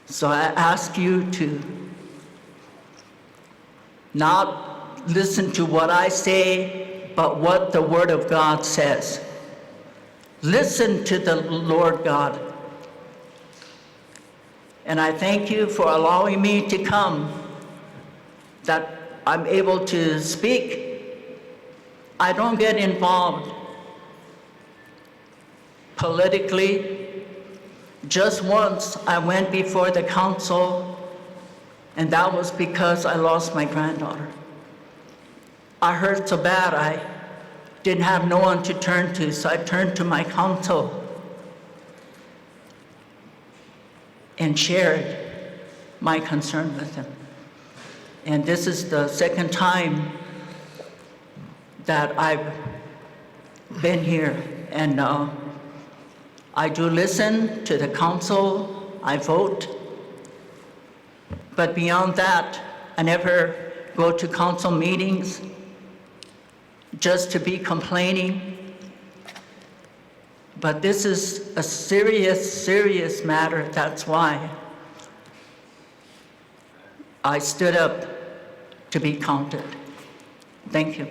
S5: so I ask you to not listen to what I say, but what the Word of God says. Listen to the Lord God. And I thank you for allowing me to come, that I'm able to speak. I don't get involved politically. Just once I went before the council, and that was because I lost my granddaughter. I hurt so bad I didn't have no one to turn to, so I turned to my council and shared my concern with him. And this is the second time that I've been here. And I do listen to the council, I vote. But beyond that, I never go to council meetings just to be complaining. But this is a serious, serious matter. That's why I stood up to be counted. Thank you.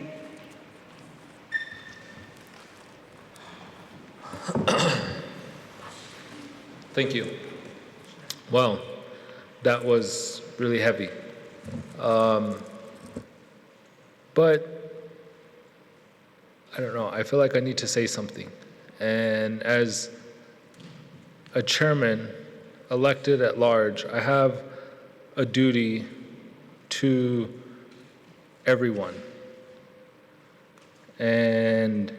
S1: Thank you. Well, that was really heavy. But I don't know, I feel like I need to say something. And as a chairman elected at large, I have a duty to everyone. And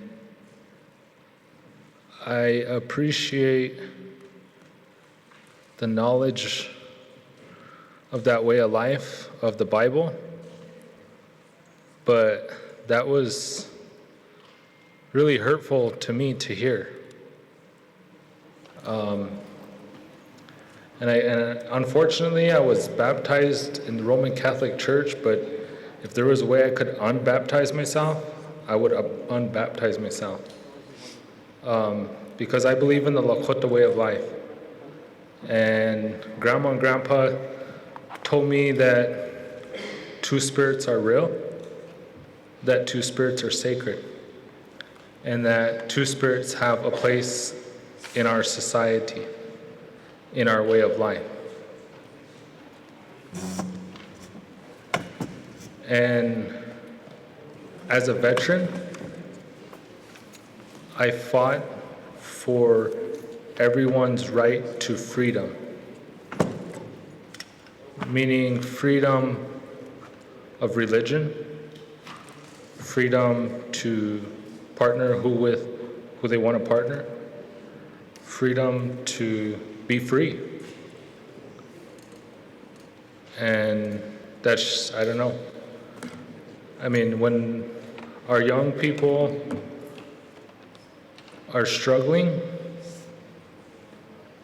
S1: I appreciate the knowledge of that way of life, of the Bible, but that was really hurtful to me to hear. And unfortunately, I was baptized in the Roman Catholic Church, but if there was a way I could unbaptize myself, I would unbaptize myself. Because I believe in the Lakota way of life. And Grandma and Grandpa told me that two spirits are real, that two spirits are sacred, and that two spirits have a place in our society, in our way of life. And as a veteran, I fought for everyone's right to freedom, meaning freedom of religion, freedom to partner who they want to partner, freedom to be free. And that's, I don't know. I mean, when our young people are struggling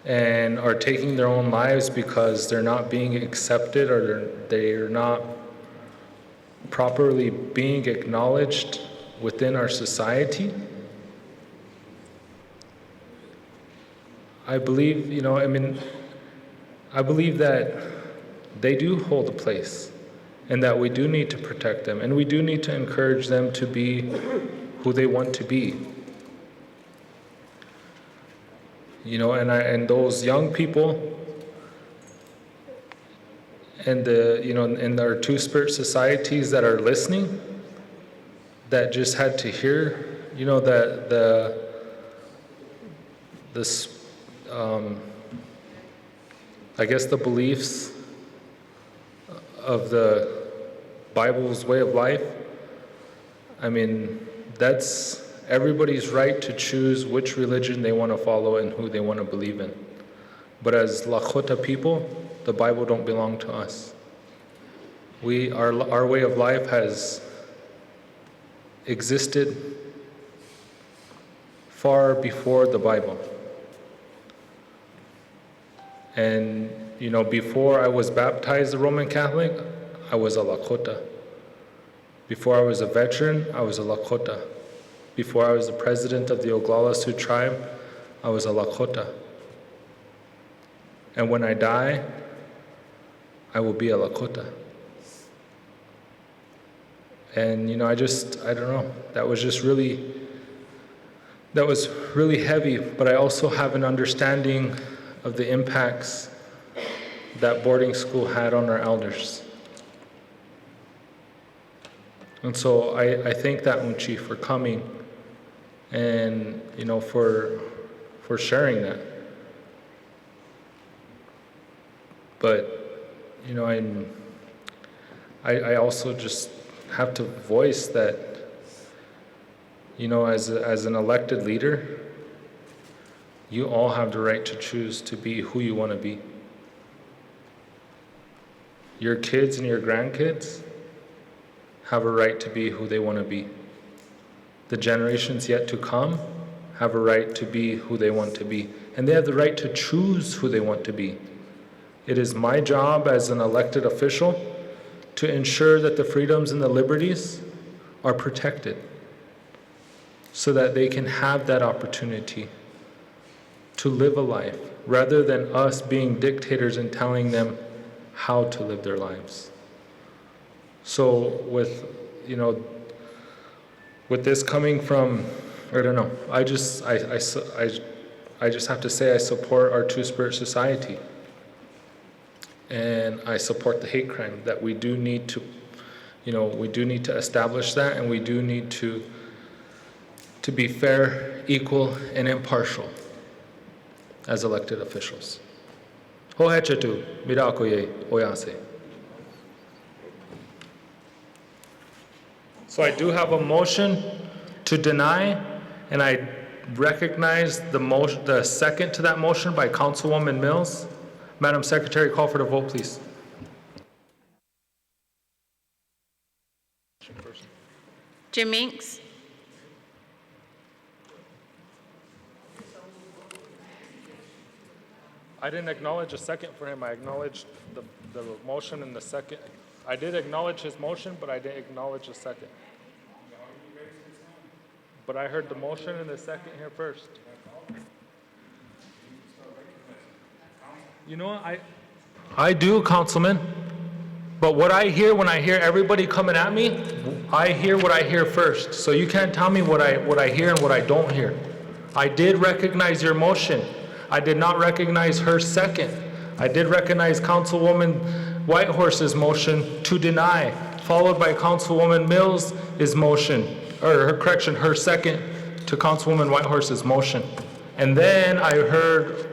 S1: and are taking their own lives because they're not being accepted or they're not properly being acknowledged within our society, I believe, I believe that they do hold a place and that we do need to protect them and we do need to encourage them to be who they want to be. And those young people and in our two-spirit societies that are listening, that just had to hear, I guess the beliefs of the Bible's way of life. I mean, that's everybody's right to choose which religion they want to follow and who they want to believe in. But as Lakota people, the Bible don't belong to us. Our way of life has existed far before the Bible. And, before I was baptized a Roman Catholic, I was a Lakota. Before I was a veteran, I was a Lakota. Before I was the president of the Oglala Sioux tribe, I was a Lakota. And when I die, I will be a Lakota. And, I don't know, that was really heavy, but I also have an understanding of the impacts that boarding school had on our elders. And so I thank that Unchi for coming and, for sharing that. But, I also just have to voice that, as an elected leader, you all have the right to choose to be who you want to be. your kids and your grandkids have a right to be who they want to be. The generations yet to come have a right to be who they want to be, and they have the right to choose who they want to be. It is my job as an elected official to ensure that the freedoms and the liberties are protected so that they can have that opportunity to live a life rather than us being dictators and telling them how to live their lives. So with, with this coming from, I don't know, I just have to say I support our Two-Spirit society. And I support the hate crime, that we do need to, we do need to establish that, and we do need to be fair, equal, and impartial as elected officials. Hohechetu, mirakoye, oyase. So I do have a motion to deny, and I recognize the second to that motion by Councilwoman Mills. Madam Secretary, call for the vote, please.
S3: Jim Meeks.
S1: I didn't acknowledge a second for him. I acknowledged the motion and the second. I did acknowledge his motion, but I didn't acknowledge the second. But I heard the motion and the second here first. You know what, I do, Councilman, but what I hear when I hear everybody coming at me, I hear what I hear first. So you can't tell me what I hear and what I don't hear. I did recognize your motion. I did not recognize her second. I did recognize Councilwoman Whitehorse's motion to deny, followed by Councilwoman Mills' motion, or her second to Councilwoman Whitehorse's motion. And then I heard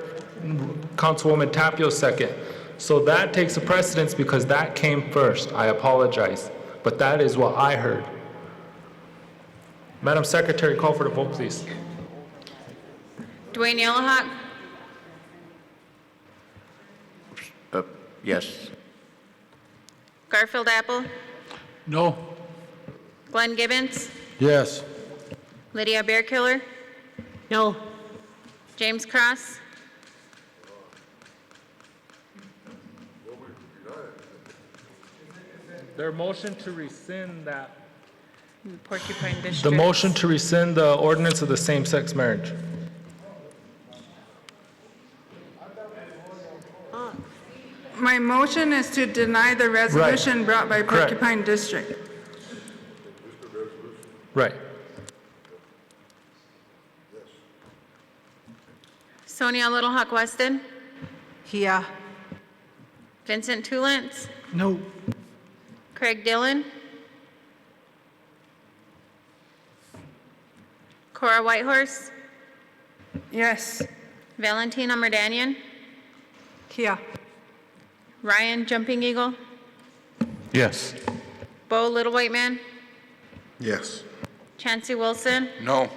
S1: Councilwoman Tapio's second. So that takes a precedence because that came first. I apologize, but that is what I heard. Madam Secretary, call for the vote, please.
S3: Dwayne Yellowhawk.
S19: Yes.
S3: Garfield Apple.
S21: No.
S3: Glenn Gibbons.
S8: Yes.
S3: Lydia Bearkiller.
S12: No.
S3: James Cross.
S1: Their motion to rescind that.
S3: Porcupine District.
S1: The motion to rescind the ordinance of the same-sex marriage.
S13: My motion is to deny the resolution brought by
S1: Correct.
S13: Porcupine District.
S1: Right.
S3: Sonia Little Hawk Weston.
S2: Here.
S3: Vincent Tulance.
S11: No.
S3: Craig Dillon. Cora Whitehorse.
S13: Yes.
S3: Valentina Merdanian.
S2: Here.
S3: Ryan Jumping Eagle.
S14: Yes.
S3: Bo Little White Man.
S4: Yes.
S3: Chancey Wilson.
S4: No.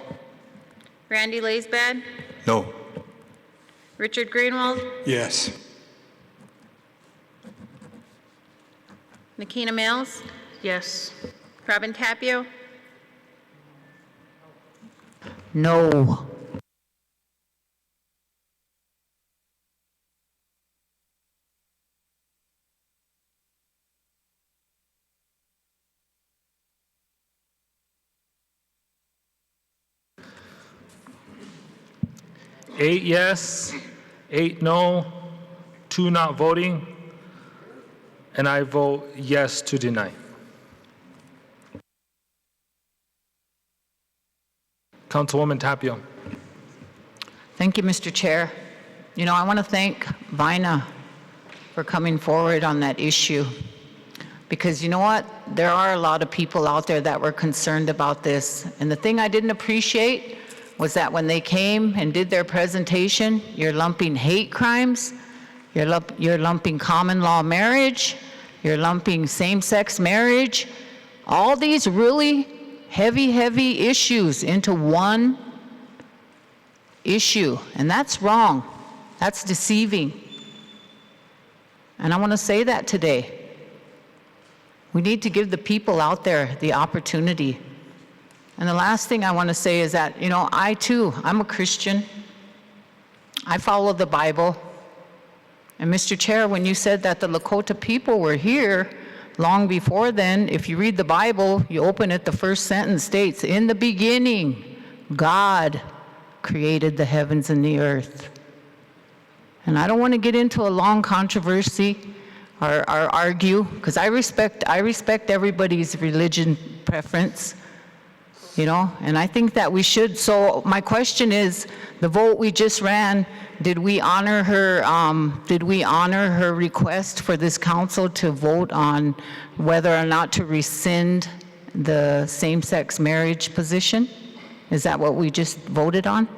S3: Randy Laysbad.
S9: No.
S3: Richard Greenwald.
S9: Yes.
S3: Nikina Mills.
S15: Yes.
S3: Robin Tapio.
S5: No.
S1: Eight yes, 8 no, 2 not voting, and I vote yes to deny. Councilwoman Tapio.
S18: Thank you, Mr. Chair. I want to thank Vina for coming forward on that issue. Because you know what? There are a lot of people out there that were concerned about this. And the thing I didn't appreciate was that when they came and did their presentation, you're lumping hate crimes, you're lumping common law marriage, you're lumping same-sex marriage, all these really heavy issues into one issue. And that's wrong. That's deceiving. And I want to say that today. We need to give the people out there the opportunity. And the last thing I want to say is that, you know, I too, I'm a Christian. I follow the Bible. And Mr. Chair, when you said that the Lakota people were here long before then, if you read the Bible, you open it, the first sentence states, in the beginning, God created the heavens and the earth. And I don't want to get into a long controversy or argue, because I respect everybody's religion preference, you know, and I think that we should. So my question is, the vote we just ran, did we honor her request for this council to vote on whether or not to rescind the same-sex marriage position? Is that what we just voted on?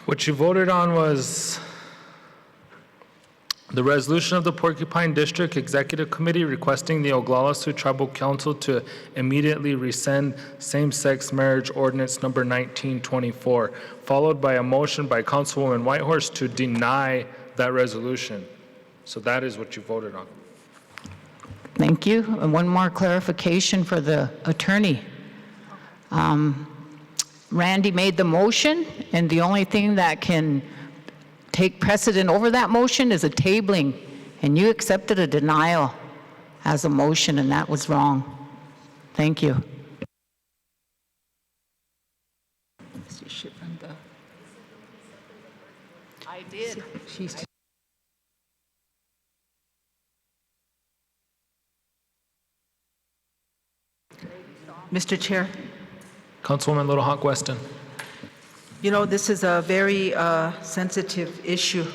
S1: What you voted on was the resolution of the Porcupine District Executive Committee requesting the Oglala Sioux Tribal Council to immediately rescind same-sex marriage ordinance number 1924, followed by a motion by Councilwoman Whitehorse to deny that resolution. So that is what you voted on.
S18: Thank you. And one more clarification for the attorney. Randy made the motion, and the only thing that can take precedent over that motion is a tabling, and you accepted a denial as a motion, and that was wrong. Thank you. I did.
S2: Mr. Chair,
S1: Councilwoman Little Hawk Weston.
S2: you know, this is a very sensitive issue,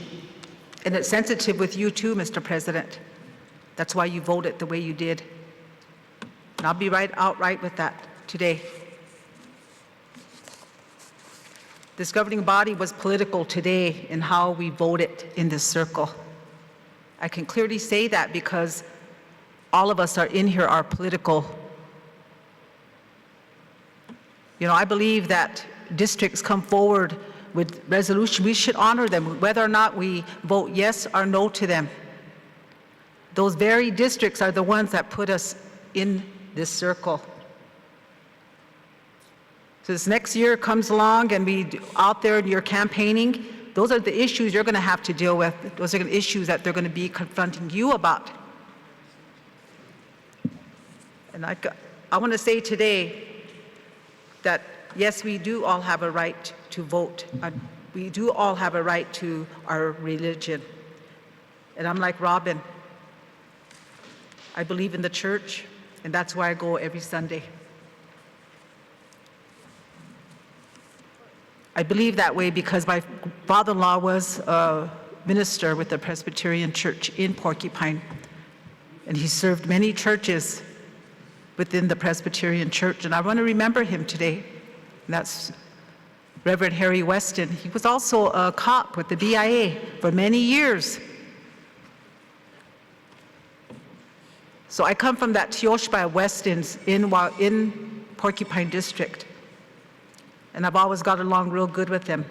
S2: and it's sensitive with you too, Mr. President. That's why you voted the way you did. And I'll be outright with that today. This governing body was political today in how we voted in this circle. I can clearly say that because all of us are in here are political. You know, I believe that districts come forward with resolution, we should honor them, whether or not we vote yes or no to them. Those very districts are the ones that put us in this circle. So this next year comes along and we out there and you're campaigning, those are the issues you're going to have to deal with. Those are the issues that they're going to be confronting you about. And I want to say today that yes, we do all have a right to vote. We do all have a right to our religion. And I'm like Robin. I believe in the church, and that's why I go every Sunday. I believe that way because my father-in-law was a minister with the Presbyterian Church in Porcupine, and he served many churches within the Presbyterian Church, and I want to remember him today. And that's Reverend Harry Weston. He was also a cop with the BIA for many years. So I come from that Teoshpa Westons in Porcupine District, and I've always got along real good with them.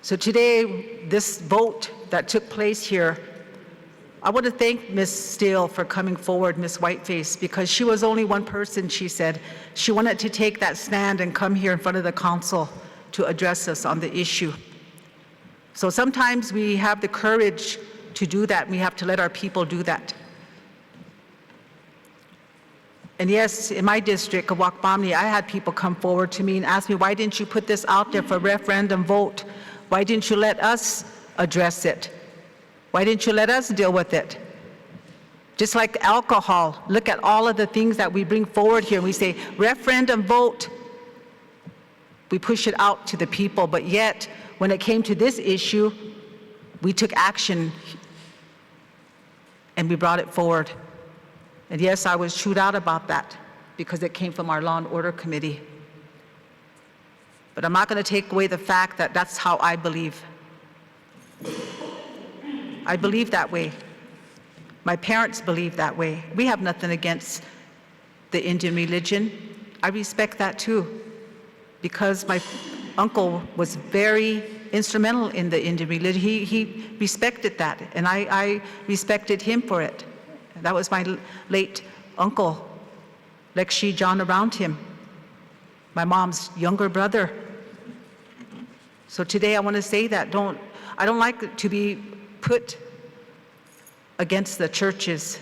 S2: So today, this vote that took place here, I want to thank Ms. Steele for coming forward, Ms. Whiteface, because she was only one person, she said. She wanted to take that stand and come here in front of the council to address us on the issue. So sometimes we have the courage to do that, and we have to let our people do that. And yes, in my district of Wakpamni, I had people come forward to me and ask me, why didn't you put this out there for referendum vote? Why didn't you let us address it? Why didn't you let us deal with it? Just like alcohol, look at all of the things that we bring forward here. We say, referendum vote. We push it out to the people, but yet, when it came to this issue, we took action and we brought it forward. And yes, I was chewed out about that because it came from our Law and Order Committee. But I'm not going to take away the fact that that's how I believe. I believe that way. My parents believe that way. We have nothing against the Indian religion. I respect that too, because uncle was very instrumental in the Indian religion. He respected that, and I respected him for it. That was my late uncle, Lekshi John around him, my mom's younger brother. So today I want to say that I don't like to be put against the churches,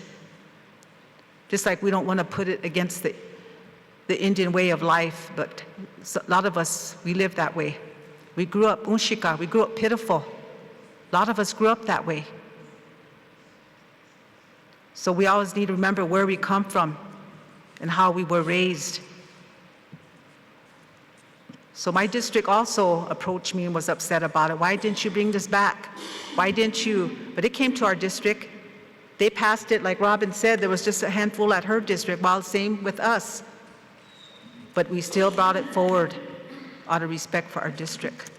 S2: just like we don't want to put it against the Indian way of life, but a lot of us, we live that way. We grew up unshika, we grew up pitiful. A lot of us grew up that way. So we always need to remember where we come from and how we were raised. So my district also approached me and was upset about it. Why didn't you bring this back? Why didn't you? But it came to our district. They passed it, like Robin said, there was just a handful at her district, while same with us. But we still brought it forward out of respect for our district.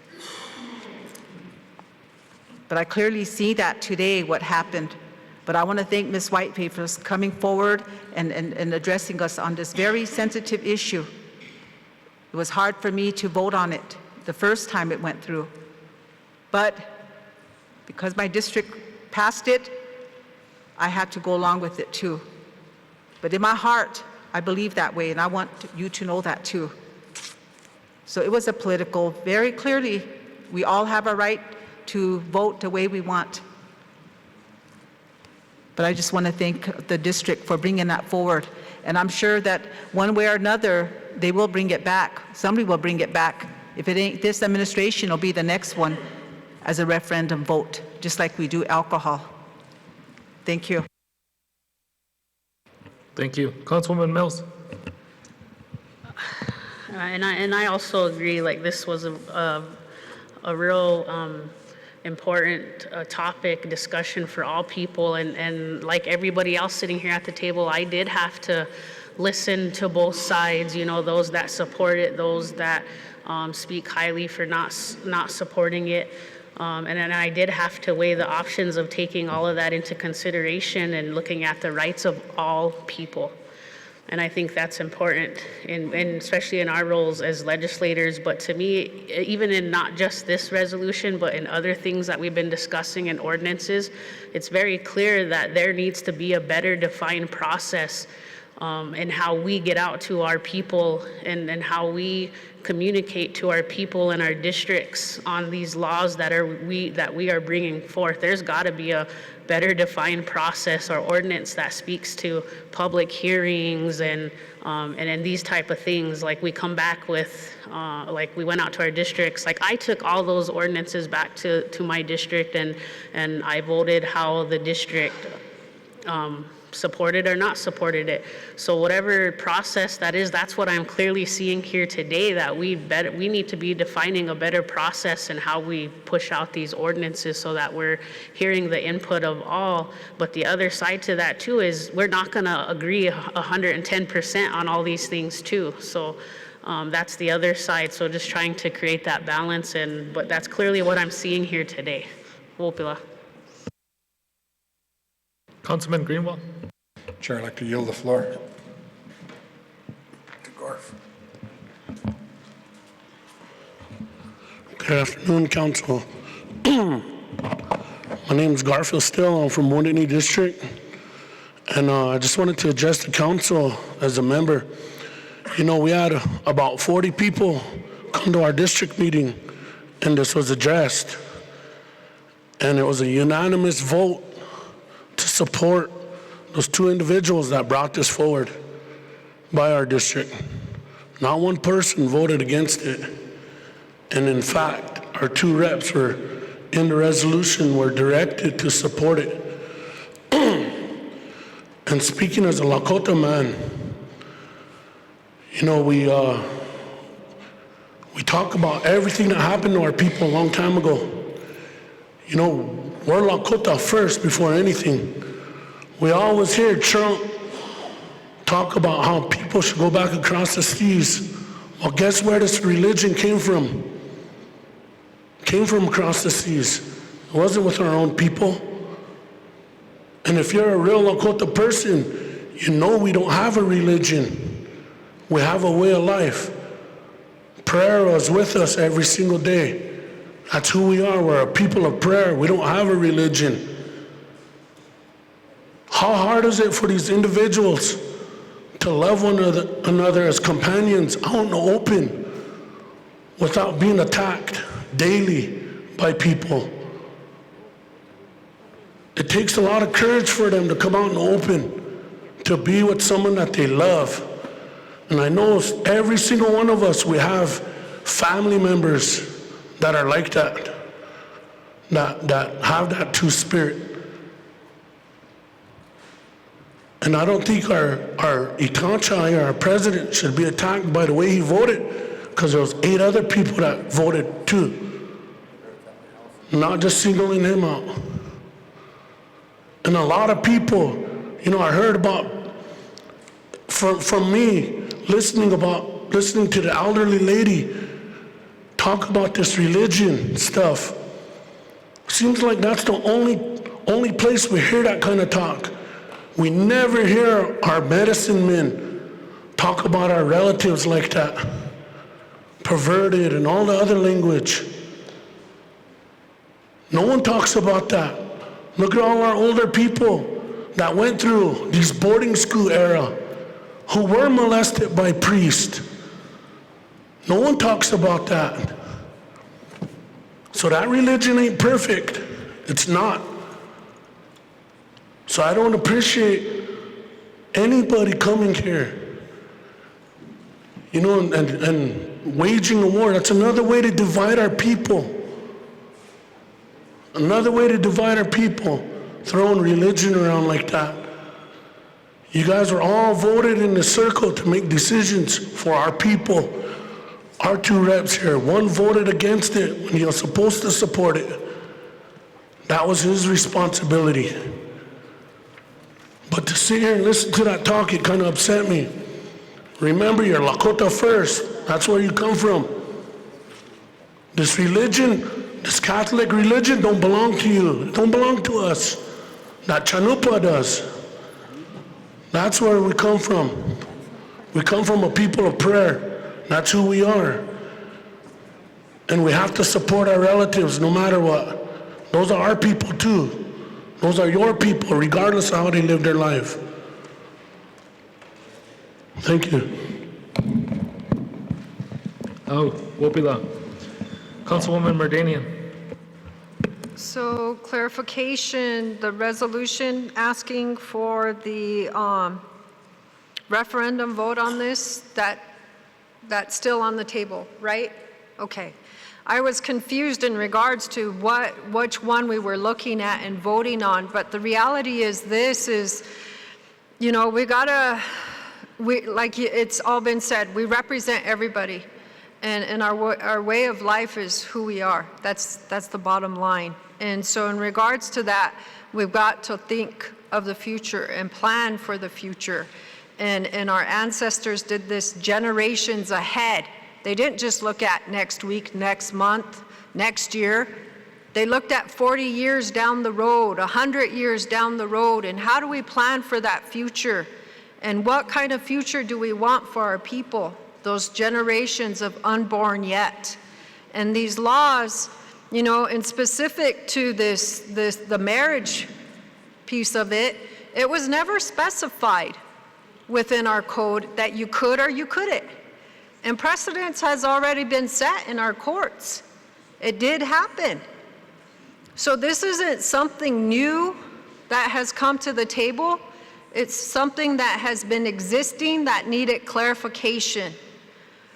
S2: But I clearly see that today, what happened. But I want to thank Ms. Whiteface for coming forward and addressing us on this very sensitive issue. It was hard for me to vote on it the first time it went through. But because my district passed it, I had to go along with it too. But in my heart, I believe that way, and I want you to know that too. So it was a political, very clearly, we all have a right to vote the way we want. But I just want to thank the district for bringing that forward. And I'm sure that one way or another, they will bring it back. Somebody will bring it back. If it ain't this administration, it'll be the next one as a referendum vote, just like we do alcohol. Thank you.
S1: Thank you. Councilwoman Mills.
S15: And I also agree, like, this was a real important topic, discussion for all people. And like everybody else sitting here at the table, I did have to listen to both sides, you know, those that support it, those that speak highly for not supporting it. And then I did have to weigh the options of taking all of that into consideration and looking at the rights of all people. And I think that's important, and especially in our roles as legislators. But to me, even in not just this resolution, but in other things that we've been discussing in ordinances, it's very clear that there needs to be a better defined process in how we get out to our people and how we communicate to our people in our districts on these laws that we are bringing forth. There's got to be a better defined process or ordinance that speaks to public hearings and these type of things. Like we come back with, like we went out to our districts. Like I took all those ordinances back to my district and I voted how the district supported or not supported it. So whatever process that is, that's what I'm clearly seeing here today, that we need to be defining a better process in how we push out these ordinances so that we're hearing the input of all. But the other side to that too is we're not gonna agree 110% on all these things too. So that's the other side. So just trying to create that balance, but that's clearly what I'm seeing here today. Wopila.
S1: Councilman Greenwald.
S9: Chair, I'd like to yield the floor. To Garf.
S6: Good afternoon, Council. My name is Garfield Still. I'm from Wiconi District. And I just wanted to address the Council as a member. You know, we had about 40 people come to our district meeting, and this was addressed. And it was a unanimous vote to support those two individuals that brought this forward by our district. Not one person voted against it. And in fact, our two reps were in the resolution were directed to support it. And speaking as a Lakota man, you know, we talk about everything that happened to our people a long time ago. You know, we're Lakota first before anything. We always hear Trump talk about how people should go back across the seas. Well, guess where this religion came from? Came from across the seas. It wasn't with our own people. And if you're a real Lakota person, you know we don't have a religion. We have a way of life. Prayer was with us every single day. That's who we are. We're a people of prayer. We don't have a religion. How hard is it for these individuals to love one another as companions out in the open without being attacked daily by people? It takes a lot of courage for them to come out in the open, to be with someone that they love. And I know every single one of us, we have family members that are like that have that true spirit. And I don't think our Itanchai, our president, should be attacked by the way he voted, because there was 8 other people that voted too. Not just singling him out. And a lot of people, I heard about, from me, listening to the elderly lady talk about this religion stuff. Seems like that's the only place we hear that kind of talk. We never hear our medicine men talk about our relatives like that. Perverted and all the other language. No one talks about that. Look at all our older people that went through these boarding school era, who were molested by priests. No one talks about that. So that religion ain't perfect. It's not. So I don't appreciate anybody coming here, and waging a war. That's another way to divide our people. Another way to divide our people, throwing religion around like that. You guys are all voted in the circle to make decisions for our people. Our 2 reps here, one voted against it when he was supposed to support it. That was his responsibility. But to sit here and listen to that talk, it kind of upset me. Remember, you're Lakota first. That's where you come from. This religion, this Catholic religion, don't belong to you. It don't belong to us. That Chanupa does. That's where we come from. We come from a people of prayer. That's who we are. And we have to support our relatives no matter what. Those are our people too. Those are your people, regardless of how they live their life. Thank you.
S1: Oh, Wopila. Councilwoman Merdanian.
S17: So clarification, the resolution asking for the referendum vote on this, that's still on the table, right? Okay. I was confused in regards to which one we were looking at and voting on, but the reality is this is, like it's all been said, we represent everybody, and our way of life is who we are. That's the bottom line. And so in regards to that, we've got to think of the future and plan for the future. And our ancestors did this generations ahead. They didn't just look at next week, next month, next year. They looked at 40 years down the road, 100 years down the road, and how do we plan for that future? And what kind of future do we want for our people, those generations of unborn yet? And these laws, and specific to the marriage piece of it, it was never specified within our code that you could or you couldn't. And precedence has already been set in our courts. It did happen. So this isn't something new that has come to the table. It's something that has been existing that needed clarification.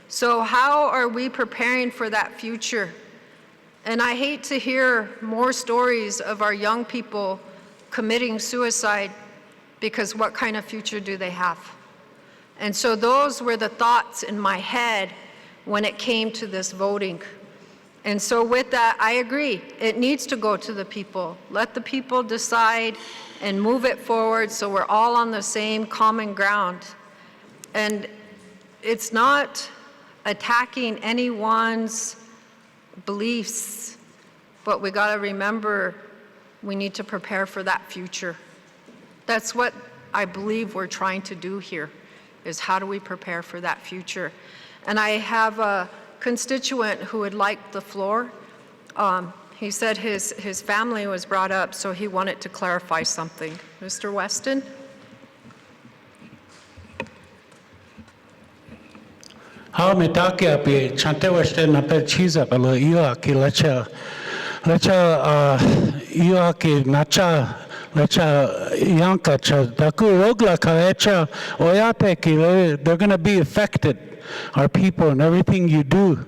S17: So how are we preparing for that future? And I hate to hear more stories of our young people committing suicide, because what kind of future do they have? And so those were the thoughts in my head when it came to this voting. And so with that, I agree. It needs to go to the people. Let the people decide and move it forward so we're all on the same common ground. And it's not attacking anyone's beliefs, but we got to remember we need to prepare for that future. That's what I believe we're trying to do here, is how do we prepare for that future? And I have constituent who would like the floor. He said his family was brought up, so he wanted to clarify something. Mr. Weston?
S20: How me take up a chante Weston a per cheese up a lo ki lecha ki nacha yanka cha daku rogla kaecha oyate ki they're going to be affected. Our people and everything you do,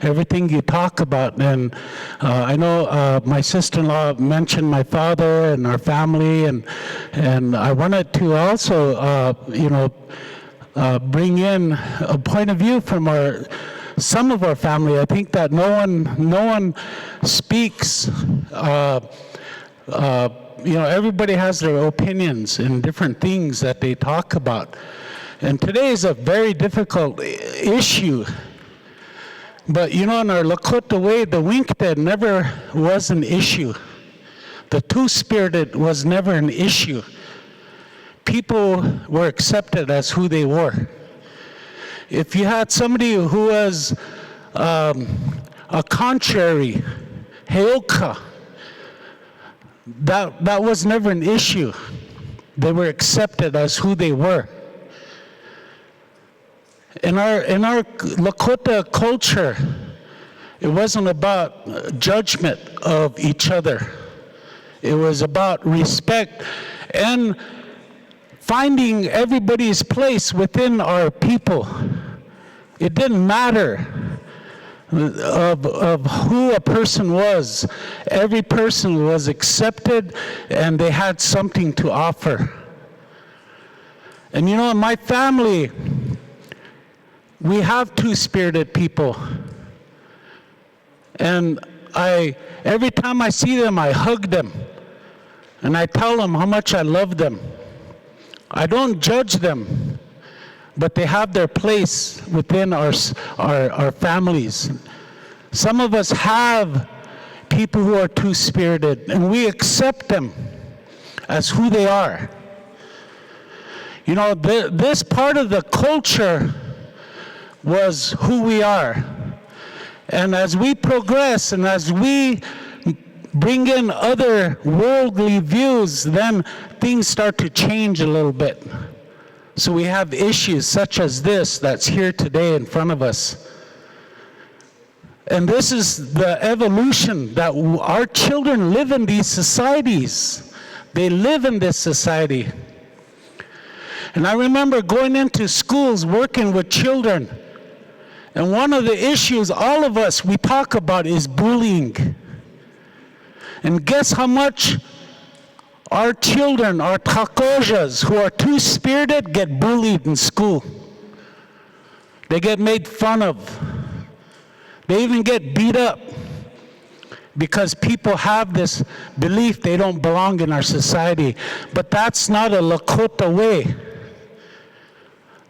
S20: everything you talk about. And I know my sister-in-law mentioned my father and our family, and I wanted to also, bring in a point of view from some of our family. I think that no one speaks. Everybody has their opinions and different things that they talk about. And today is a very difficult issue. But in our Lakota way, the Winkta never was an issue. The two-spirited was never an issue. People were accepted as who they were. If you had somebody who was a contrary, heoka, that was never an issue. They were accepted as who they were. In our Lakota culture, it wasn't about judgment of each other. It was about respect and finding everybody's place within our people. It didn't matter of who a person was. Every person was accepted and they had something to offer. And in my family, we have two-spirited people. And every time I see them, I hug them. And I tell them how much I love them. I don't judge them, but they have their place within our families. Some of us have people who are two-spirited, and we accept them as who they are. This part of the culture was who we are. And as we progress and as we bring in other worldly views, then things start to change a little bit. So we have issues such as this that's here today in front of us. And this is the evolution that our children live in these societies. They live in this society. And I remember going into schools, working with children. And one of the issues all of us, we talk about is bullying. And guess how much our children, our takojas, who are two-spirited, get bullied in school. They get made fun of. They even get beat up because people have this belief they don't belong in our society. But that's not a Lakota way.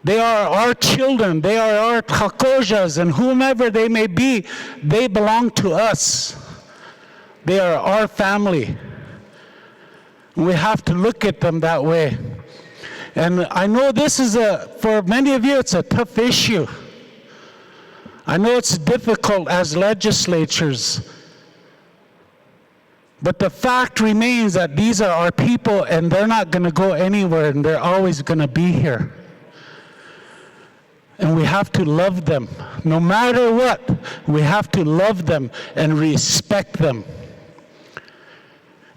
S20: They are our children, they are our takojas, and whomever they may be, they belong to us. They are our family. We have to look at them that way. And I know this is for many of you, it's a tough issue. I know it's difficult as legislatures. But the fact remains that these are our people and they're not going to go anywhere and they're always going to be here. And we have to love them. No matter what, we have to love them and respect them.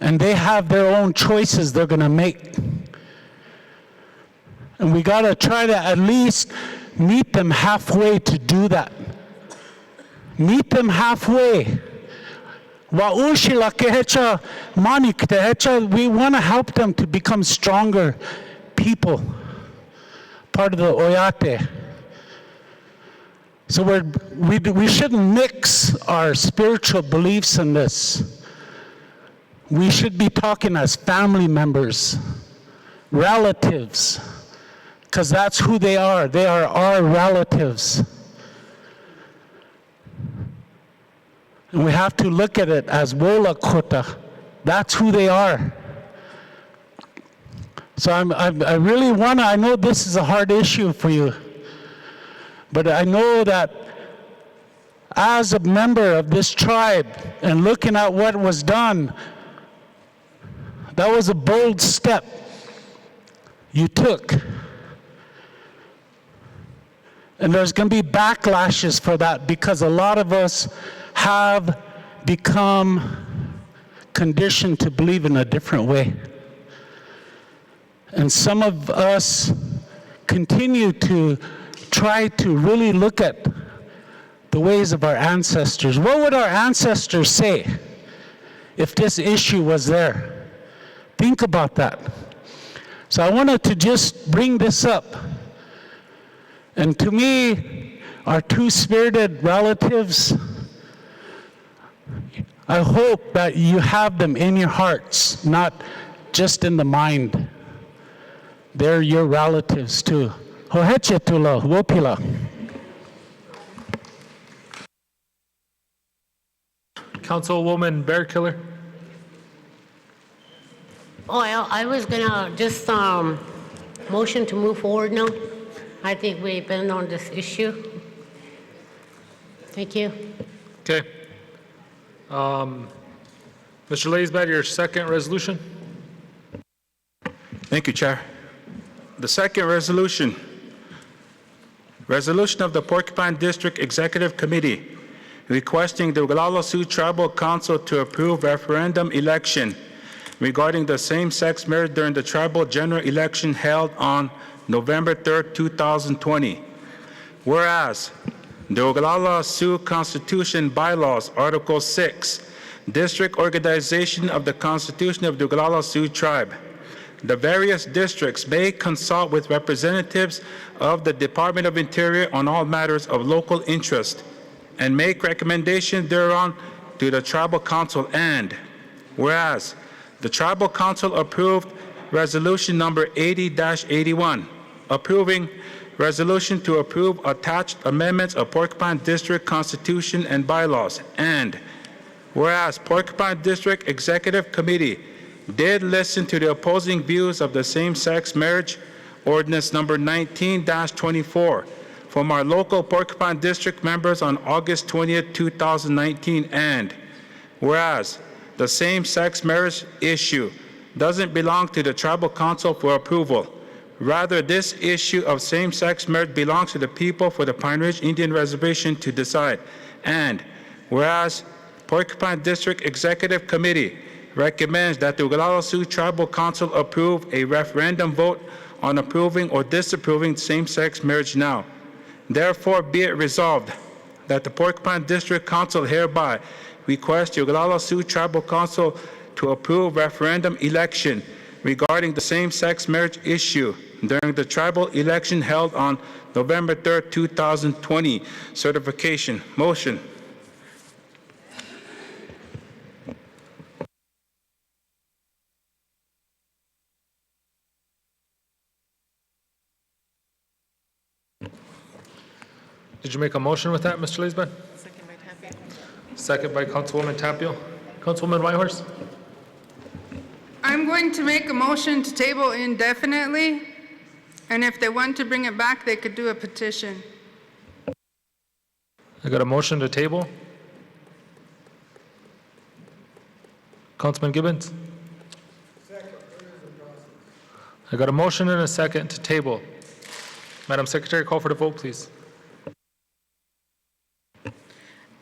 S20: And they have their own choices they're going to make. And we got to try to at least meet them halfway to do that. Meet them halfway. We want to help them to become stronger people. Part of the Oyate. So we shouldn't mix our spiritual beliefs in this. We should be talking as family members, relatives, because that's who they are. They are our relatives. And we have to look at it as Wola Kota. That's who they are. So I really want to, I know this is a hard issue for you, but I know that as a member of this tribe and looking at what was done, that was a bold step you took. And there's going to be backlashes for that because a lot of us have become conditioned to believe in a different way. And some of us continue to try to really look at the ways of our ancestors. What would our ancestors say if this issue was there? Think about that. So I wanted to just bring this up. And to me, our two-spirited relatives, I hope that you have them in your hearts, not just in the mind. They're your relatives too. Hoheche tula, wopila.
S1: Councilwoman Bear Killer.
S12: Oh, I was gonna just motion to move forward now. I think we've been on this issue. Thank you.
S1: Okay. Mr. Laysbad, your second resolution.
S16: Thank you, Chair. The second resolution, resolution of the Porcupine District Executive Committee requesting the Oglala Sioux Tribal Council to approve referendum election regarding the same-sex marriage during the tribal general election held on November 3rd, 2020. Whereas the Oglala Sioux Constitution Bylaws, Article 6, District Organization of the Constitution of the Oglala Sioux Tribe, the various districts may consult with representatives of the Department of Interior on all matters of local interest and make recommendations thereon to the Tribal Council. And whereas the Tribal Council approved Resolution number 80-81, approving resolution to approve attached amendments of Porcupine District Constitution and bylaws. And whereas Porcupine District Executive Committee did listen to the opposing views of the same-sex marriage ordinance number 19-24 from our local Porcupine District members on August 20th, 2019. And whereas the same-sex marriage issue doesn't belong to the Tribal Council for approval. Rather, this issue of same-sex marriage belongs to the people for the Pine Ridge Indian Reservation to decide. And whereas Porcupine District Executive Committee recommends that the Oglala Sioux Tribal Council approve a referendum vote on approving or disapproving same-sex marriage now. Therefore, be it resolved that the Porcupine District Council hereby request the Oglala Sioux Tribal Council to approve referendum election regarding the same-sex marriage issue during the tribal election held on November 3rd, 2020. Certification. Motion.
S1: Did you make a motion with that, Mr. Laysbad? Second by Councilwoman Tapio. Councilwoman Whitehorse?
S13: I'm going to make a motion to table indefinitely, and if they want to bring it back, they could do a petition.
S1: I got a motion to table. Councilman Gibbons? I got a motion and a second to table. Madam Secretary, call for the vote, please.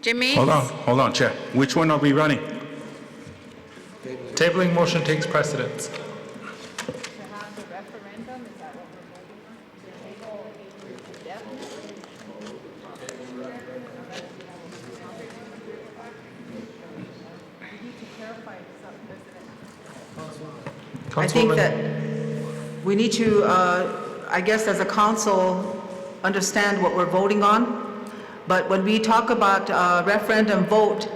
S3: Jimmy?
S16: Hold on, Chair. Which one are we running?
S1: Tabling motion takes precedence.
S2: I think that we need to, I guess as a council, understand what we're voting on. But when we talk about referendum vote,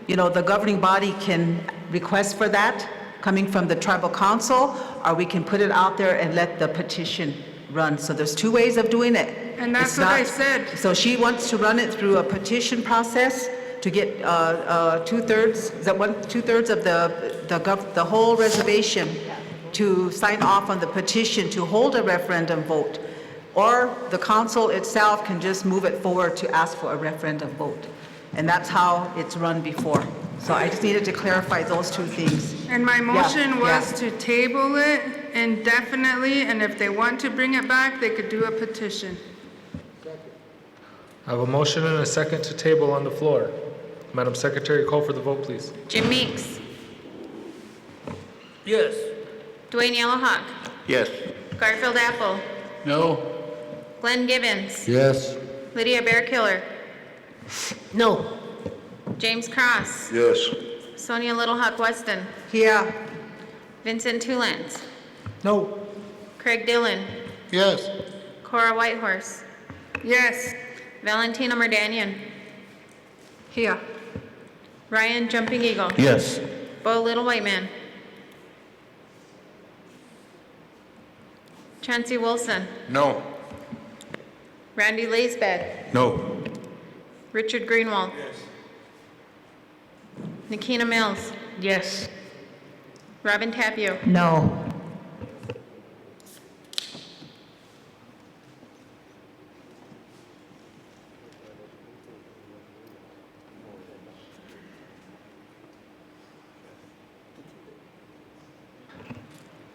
S2: you know, the governing body can request for that coming from the tribal council, or we can put it out there and let the petition run. So there's two ways of doing it.
S13: And that's
S2: It's
S13: what
S2: not-
S13: I said.
S2: So she wants to run it through a petition process to get two-thirds of the whole reservation to sign off on the petition to hold a referendum vote. Or the council itself can just move it forward to ask for a referendum vote. and that's how it's run before. So I just needed to clarify those two things.
S13: And my motion was
S2: yeah.
S13: to table it indefinitely, and if they want to bring it back, they could do a petition.
S1: I have a motion and a second to table on the floor. Madam Secretary, call for the vote, please.
S3: Jim Meeks.
S20: Yes.
S3: Dwayne Yellowhawk.
S19: Yes.
S3: Garfield Apple.
S20: No.
S3: Glenn Gibbons.
S8: Yes.
S3: Lydia Bearkiller.
S12: No.
S3: James Cross.
S14: Yes.
S3: Sonia Little Hawk Weston.
S2: Here.
S3: Vincent Tulance.
S11: No.
S3: Craig Dillon.
S14: Yes.
S3: Cora Whitehorse.
S13: Yes.
S3: Valentina Merdanian.
S17: Here.
S3: Ryan Jumping Eagle.
S20: Yes.
S3: Bo Little White Man. Chauncey Wilson.
S4: No.
S3: Randy Laisbed.
S16: No.
S3: Richard Greenwald. Nikina Mills.
S12: Yes.
S3: Robin Tapio.
S5: No.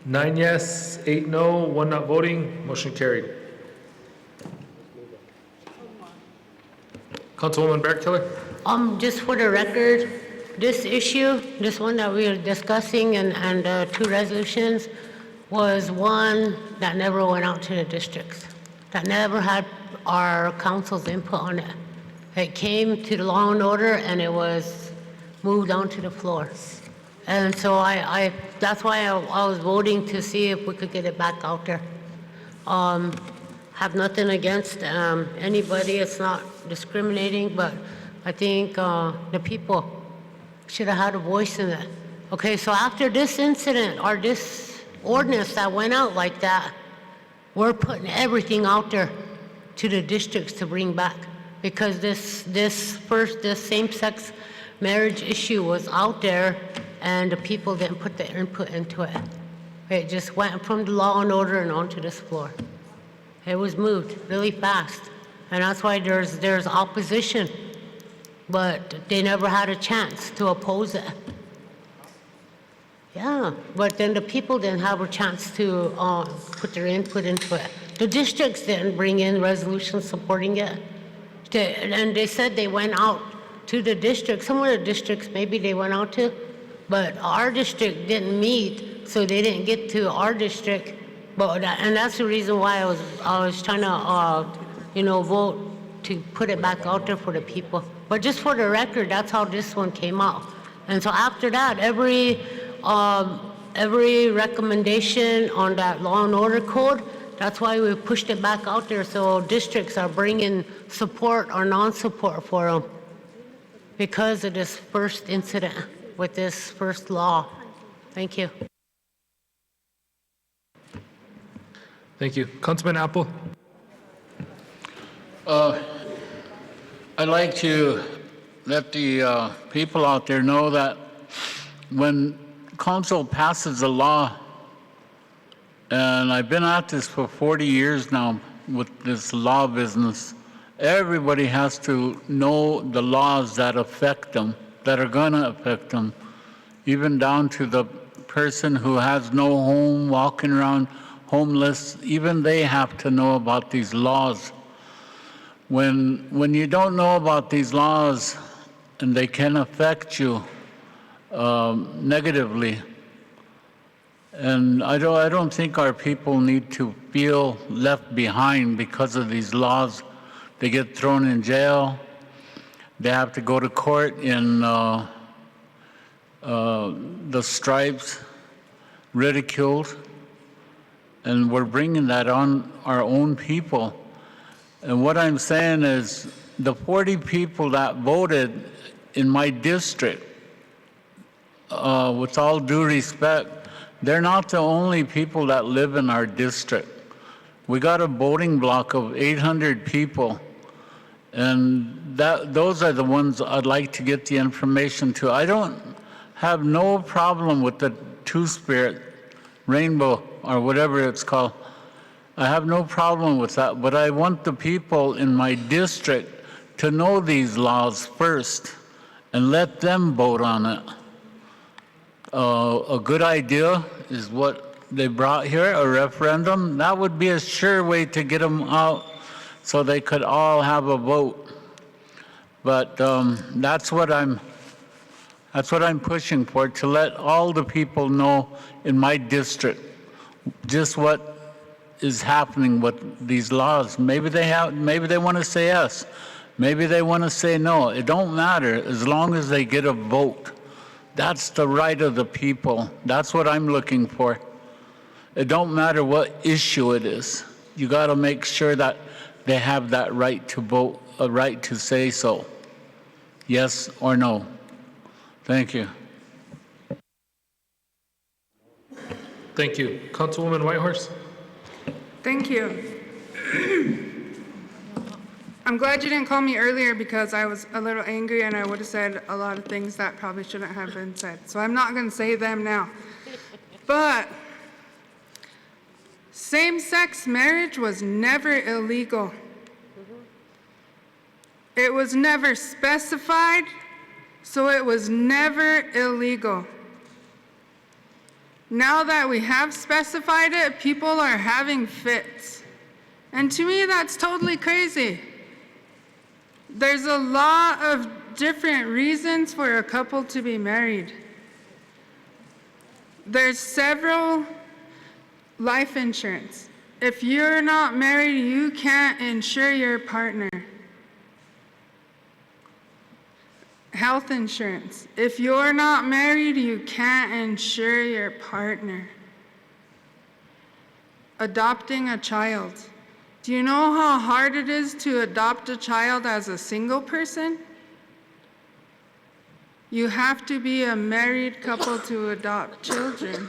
S1: Nine yes, 8 no, 1 not voting, motion carried. Councilwoman Bearkiller?
S12: Just for the record, this issue, this one that we are discussing and two resolutions was one that never went out to the districts, that never had our council's input on it. It came to the law and order and it was moved onto the floor. And so that's why I was voting to see if we could get it back out there. Have nothing against anybody, it's not discriminating, but I think the people should have had a voice in it. Okay, so after this incident or this ordinance that went out like that, we're putting everything out there to the districts to bring back, because this same-sex marriage issue was out there and the people didn't put the input into it. It just went from the law and order and onto this floor. It was moved really fast, and that's why there's opposition, but they never had a chance to oppose it. Yeah, but then the people didn't have a chance to put their input into it. The districts didn't bring in resolutions supporting it. And they said they went out to the districts. Some of the districts maybe they went out to, but our district didn't meet, so they didn't get to our district. And that's the reason why I was trying to, vote to put it back out there for the people. But just for the record, that's how this one came out. And so after that, every recommendation on that law and order code, that's why we pushed it back out there, so districts are bringing support or non-support for them because of this first incident with this first law. Thank you.
S1: Thank you. Councilman Apple?
S20: I'd like to let the people out there know that when council passes a law, and I've been at this for 40 years now with this law business, everybody has to know the laws that affect them, that are going to affect them, even down to the person who has no home, walking around homeless. Even they have to know about these laws. When you don't know about these laws and they can affect you negatively, and I don't think our people need to feel left behind because of these laws. They get thrown in jail. They have to go to court in the stripes, ridiculed, and we're bringing that on our own people. And what I'm saying is the 40 people that voted in my district, with all due respect, they're not the only people that live in our district. We got a voting block of 800 people, and those are the ones I'd like to get the information to. I don't have no problem with the Two-Spirit rainbow or whatever it's called. I have no problem with that, but I want the people in my district to know these laws first and let them vote on it. A good idea is what they brought here, a referendum. That would be a sure way to get them out so they could all have a vote. But that's what I'm pushing for, to let all the people know in my district just what is happening with these laws. Maybe they want to say yes. Maybe they want to say no. It don't matter as long as they get a vote. That's the right of the people. That's what I'm looking for. It don't matter what issue it is. You got to make sure that they have that right to vote, a right to say so. Yes or no. Thank you.
S1: Thank you. Councilwoman Whitehorse?
S13: Thank you. I'm glad you didn't call me earlier because I was a little angry and I would have said a lot of things that probably shouldn't have been said. So I'm not going to say them now. But same-sex marriage was never illegal. It was never specified, so it was never illegal. Now that we have specified it, people are having fits. And to me, that's totally crazy. There's a lot of different reasons for a couple to be married. There's several life insurance. If you're not married, you can't insure your partner. Health insurance. If you're not married, you can't insure your partner. Adopting a child. Do you know how hard it is to adopt a child as a single person? You have to be a married couple to adopt children.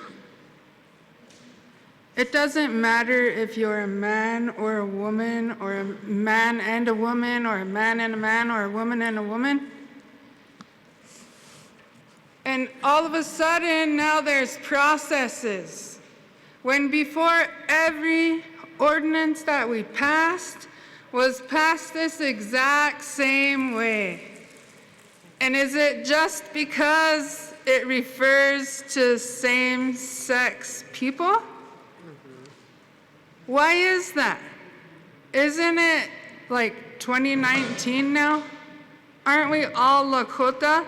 S13: It doesn't matter if you're a man or a woman, or a man and a woman, or a man and a man, or a woman and a woman. And all of a sudden, now there's processes. When before every ordinance that we passed was passed this exact same way. And is it just because it refers to same-sex people? Why is that? Isn't it like 2019 now? Aren't we all Lakota?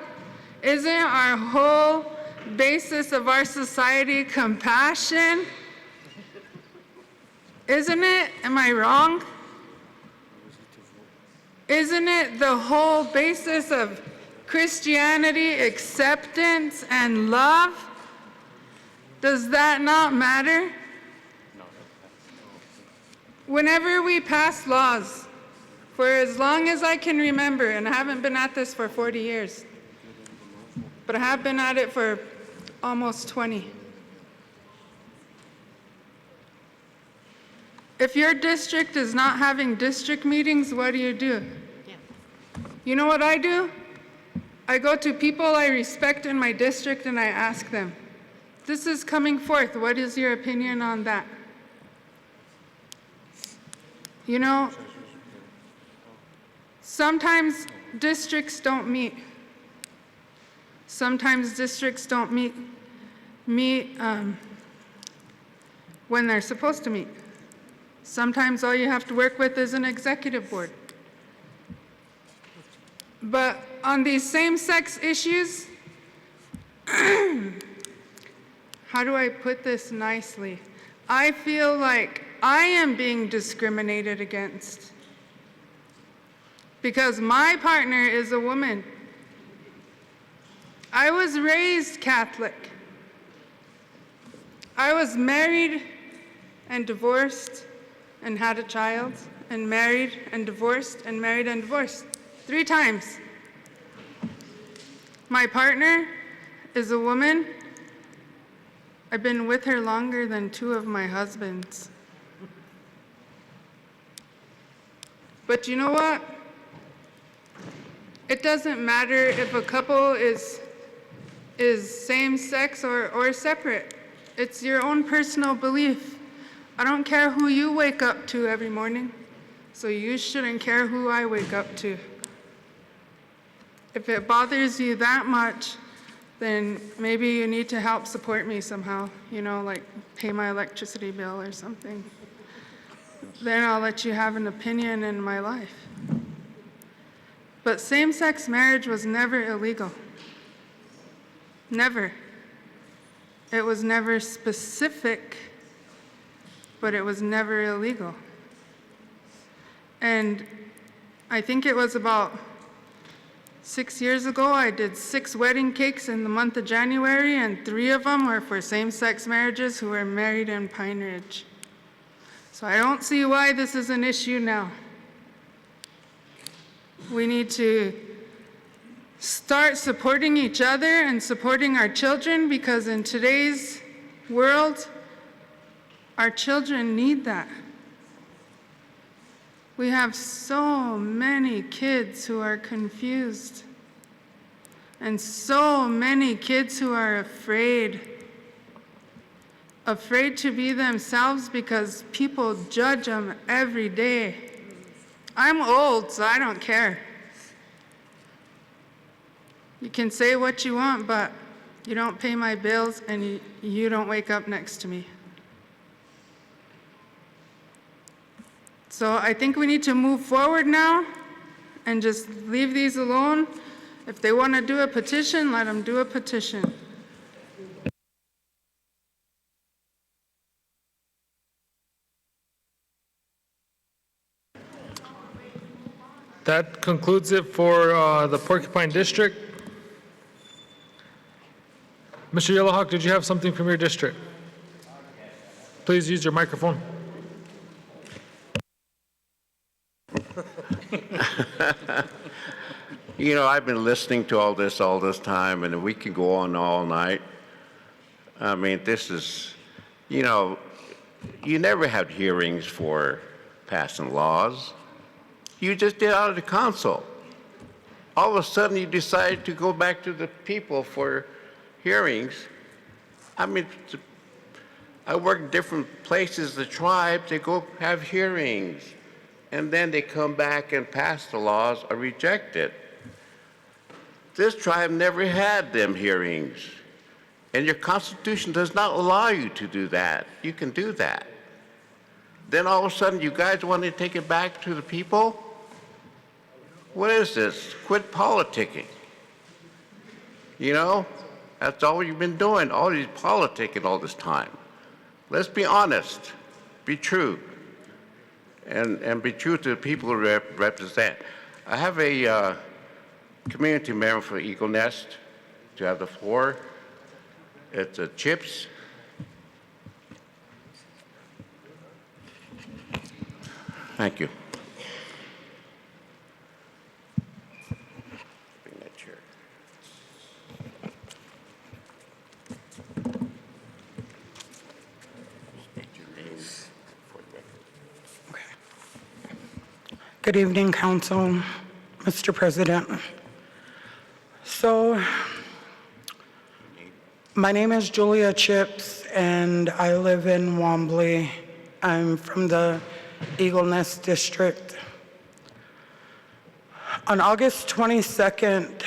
S13: Isn't our whole basis of our society compassion? Isn't it? Am I wrong? Isn't it the whole basis of Christianity, acceptance, and love? Does that not matter? Whenever we pass laws, for as long as I can remember, and I haven't been at this for 40 years, but I have been at it for almost 20. If your district is not having district meetings, what do? You know what I do? I go to people I respect in my district and I ask them, this is coming forth, what is your opinion on that? You know, sometimes districts don't meet. Sometimes districts don't meet when they're supposed to meet. Sometimes all you have to work with is an executive board. But on these same-sex issues, how do I put this nicely? I feel like I am being discriminated against because my partner is a woman. I was raised Catholic. I was married and divorced and had a child, and married and divorced and married and divorced 3 times. My partner is a woman. I've been with her longer than 2 of my husbands. But you know what? It doesn't matter if a couple is same-sex or separate. It's your own personal belief. I don't care who you wake up to every morning, so you shouldn't care who I wake up to. If it bothers you that much, then maybe you need to help support me somehow, you know, like pay my electricity bill or something. Then I'll let you have an opinion in my life. But same-sex marriage was never illegal. Never. It was never specific, but it was never illegal. And I think it was about 6 years ago, I did 6 wedding cakes in the month of January, and 3 of them were for same-sex marriages who were married in Pine Ridge. So I don't see why this is an issue now. We need to start supporting each other and supporting our children, because in today's world, our children need that. We have so many kids who are confused, and so many kids who are afraid to be themselves because people judge them every day. I'm old, so I don't care. You can say what you want, but you don't pay my bills and you don't wake up next to me. So I think we need to move forward now and just leave these alone. If they want to do a petition, let them do a petition.
S1: That concludes it for the Porcupine District. Mr. Yellowhawk, did you have something from your district? Please use your microphone.
S19: You know, I've been listening to all this time, and we can go on all night. I mean, this is, you know, you never had hearings for passing laws. You just did out of the council. All of a sudden, you decide to go back to the people for hearings. I mean, I work in different places, the tribes, they go have hearings, and then they come back and pass the laws or reject it. This tribe never had them hearings, and your constitution does not allow you to do that. You can do that. Then all of a sudden, you guys want to take it back to the people? What is this? Quit politicking. You know, that's all you've been doing, all these politicking all this time. Let's be honest, be true, and be true to the people who represent. I have a community member for Eagle Nest to have the floor. It's Chips. Thank you. Bring that chair. State your name for the record.
S10: Good evening, Council, Mr. President. So, my name is Julia Chips, and I live in Wombly. I'm from the Eagle Nest District. On August 22nd,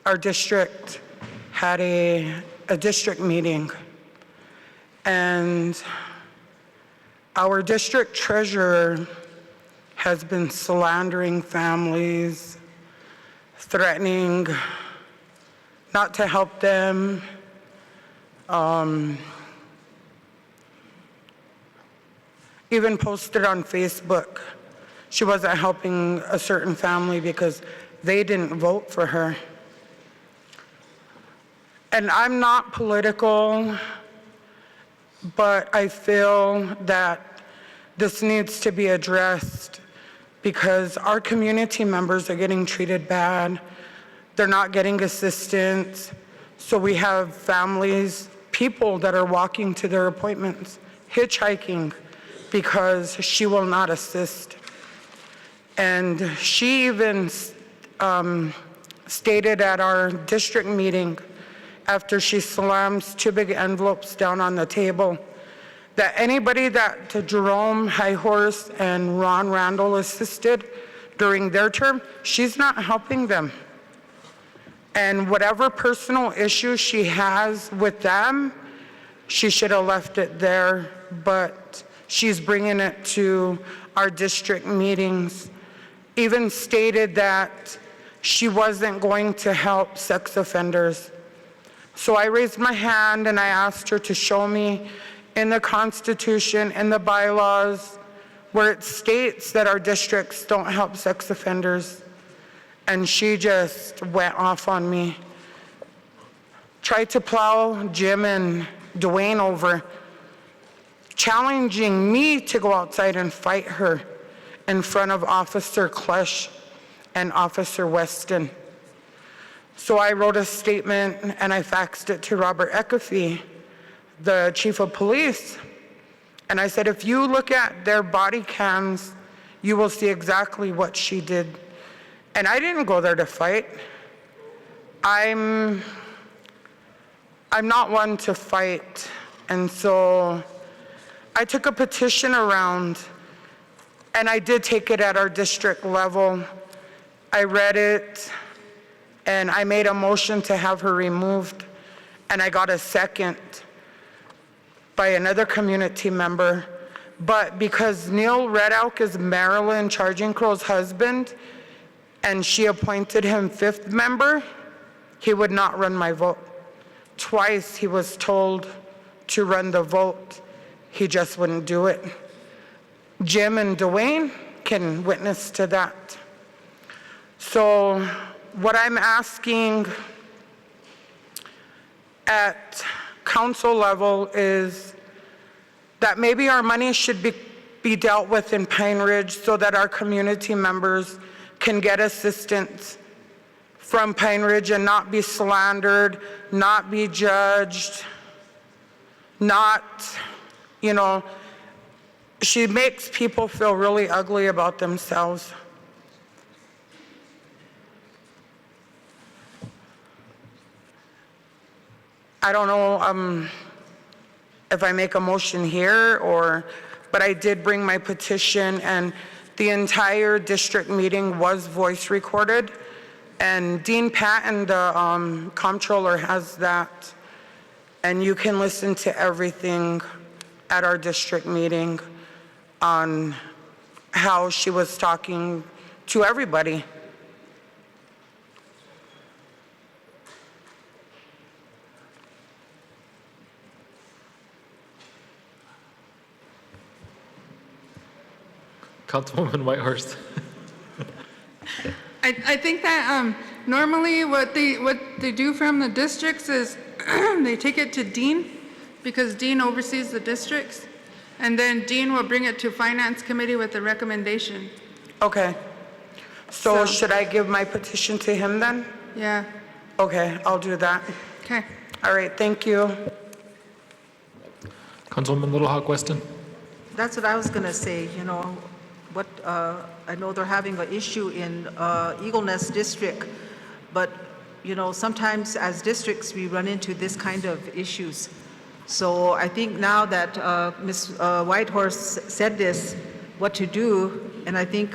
S10: our district had a district meeting, and our district treasurer has been slandering families, threatening not to help them, even posted on Facebook she wasn't helping a certain family because they didn't vote for her. And I'm not political, but I feel that this needs to be addressed because our community members are getting treated bad. They're not getting assistance. So we have families, people that are walking to their appointments, hitchhiking, because she will not assist. And she even stated at our district meeting, after she slams 2 big envelopes down on the table, that anybody that Jerome Highhorse and Ron Randall assisted during their term, she's not helping them. And whatever personal issues she has with them, she should have left it there, but she's bringing it to our district meetings. Even stated that she wasn't going to help sex offenders. So I raised my hand and I asked her to show me in the Constitution, in the bylaws, where it states that our districts don't help sex offenders. And she just went off on me. Tried to plow Jim and Dwayne over, challenging me to go outside and fight her in front of Officer Klesch and Officer Weston. So I wrote a statement and I faxed it to Robert Ecafee, the chief of police. And I said, if you look at their body cams, you will see exactly what she did. And I didn't go there to fight. I'm not one to fight. And so I took a petition around, and I did take it at our district level. I read it, and I made a motion to have her removed, and I got a second by another community member. But because Neil Red Elk is Marilyn Charging Crow's husband, and she appointed him 5th member, he would not run my vote. Twice he was told to run the vote. He just wouldn't do it. Jim and Dwayne can witness to that. So what I'm asking at council level is that maybe our money should be dealt with in Pine Ridge so that our community members can get assistance from Pine Ridge and not be slandered, not be judged, not, she makes people feel really ugly about themselves. I don't know if I make a motion here but I did bring my petition, and the entire district meeting was voice recorded, and Dean Patton, the comptroller, has that, and you can listen to everything at our district meeting on how she was talking to everybody.
S1: Councilwoman Whitehurst.
S13: I think that normally what they do from the districts is they take it to Dean, because Dean oversees the districts, and then Dean will bring it to Finance Committee with a recommendation.
S10: Okay. So should I give my petition to him then?
S13: Yeah.
S10: Okay, I'll do that.
S13: Okay.
S10: All right, thank you.
S1: Councilwoman Little Hawk Weston.
S2: That's what I was going to say, I know they're having an issue in Eagle Nest District, but, sometimes as districts, we run into this kind of issues. So I think now that Ms. Whitehorse said this, what to do, and I think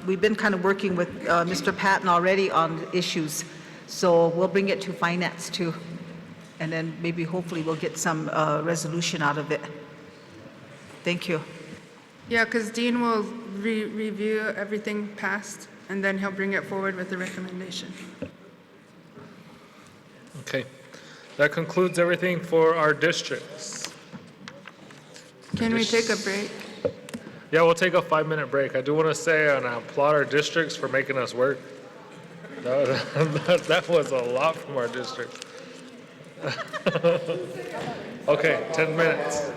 S2: we've been kind of working with Mr. Patton already on issues. So we'll bring it to finance too. And then maybe hopefully we'll get some resolution out of it. Thank you.
S13: Yeah, because Dean will review everything past, and then he'll bring it forward with the recommendation.
S1: Okay. That concludes everything for our districts.
S13: Can we take a break?
S1: Yeah, we'll take a 5-minute break. I do want to say, and I applaud our districts for making us work. That was a lot from our district. Okay, 10 minutes.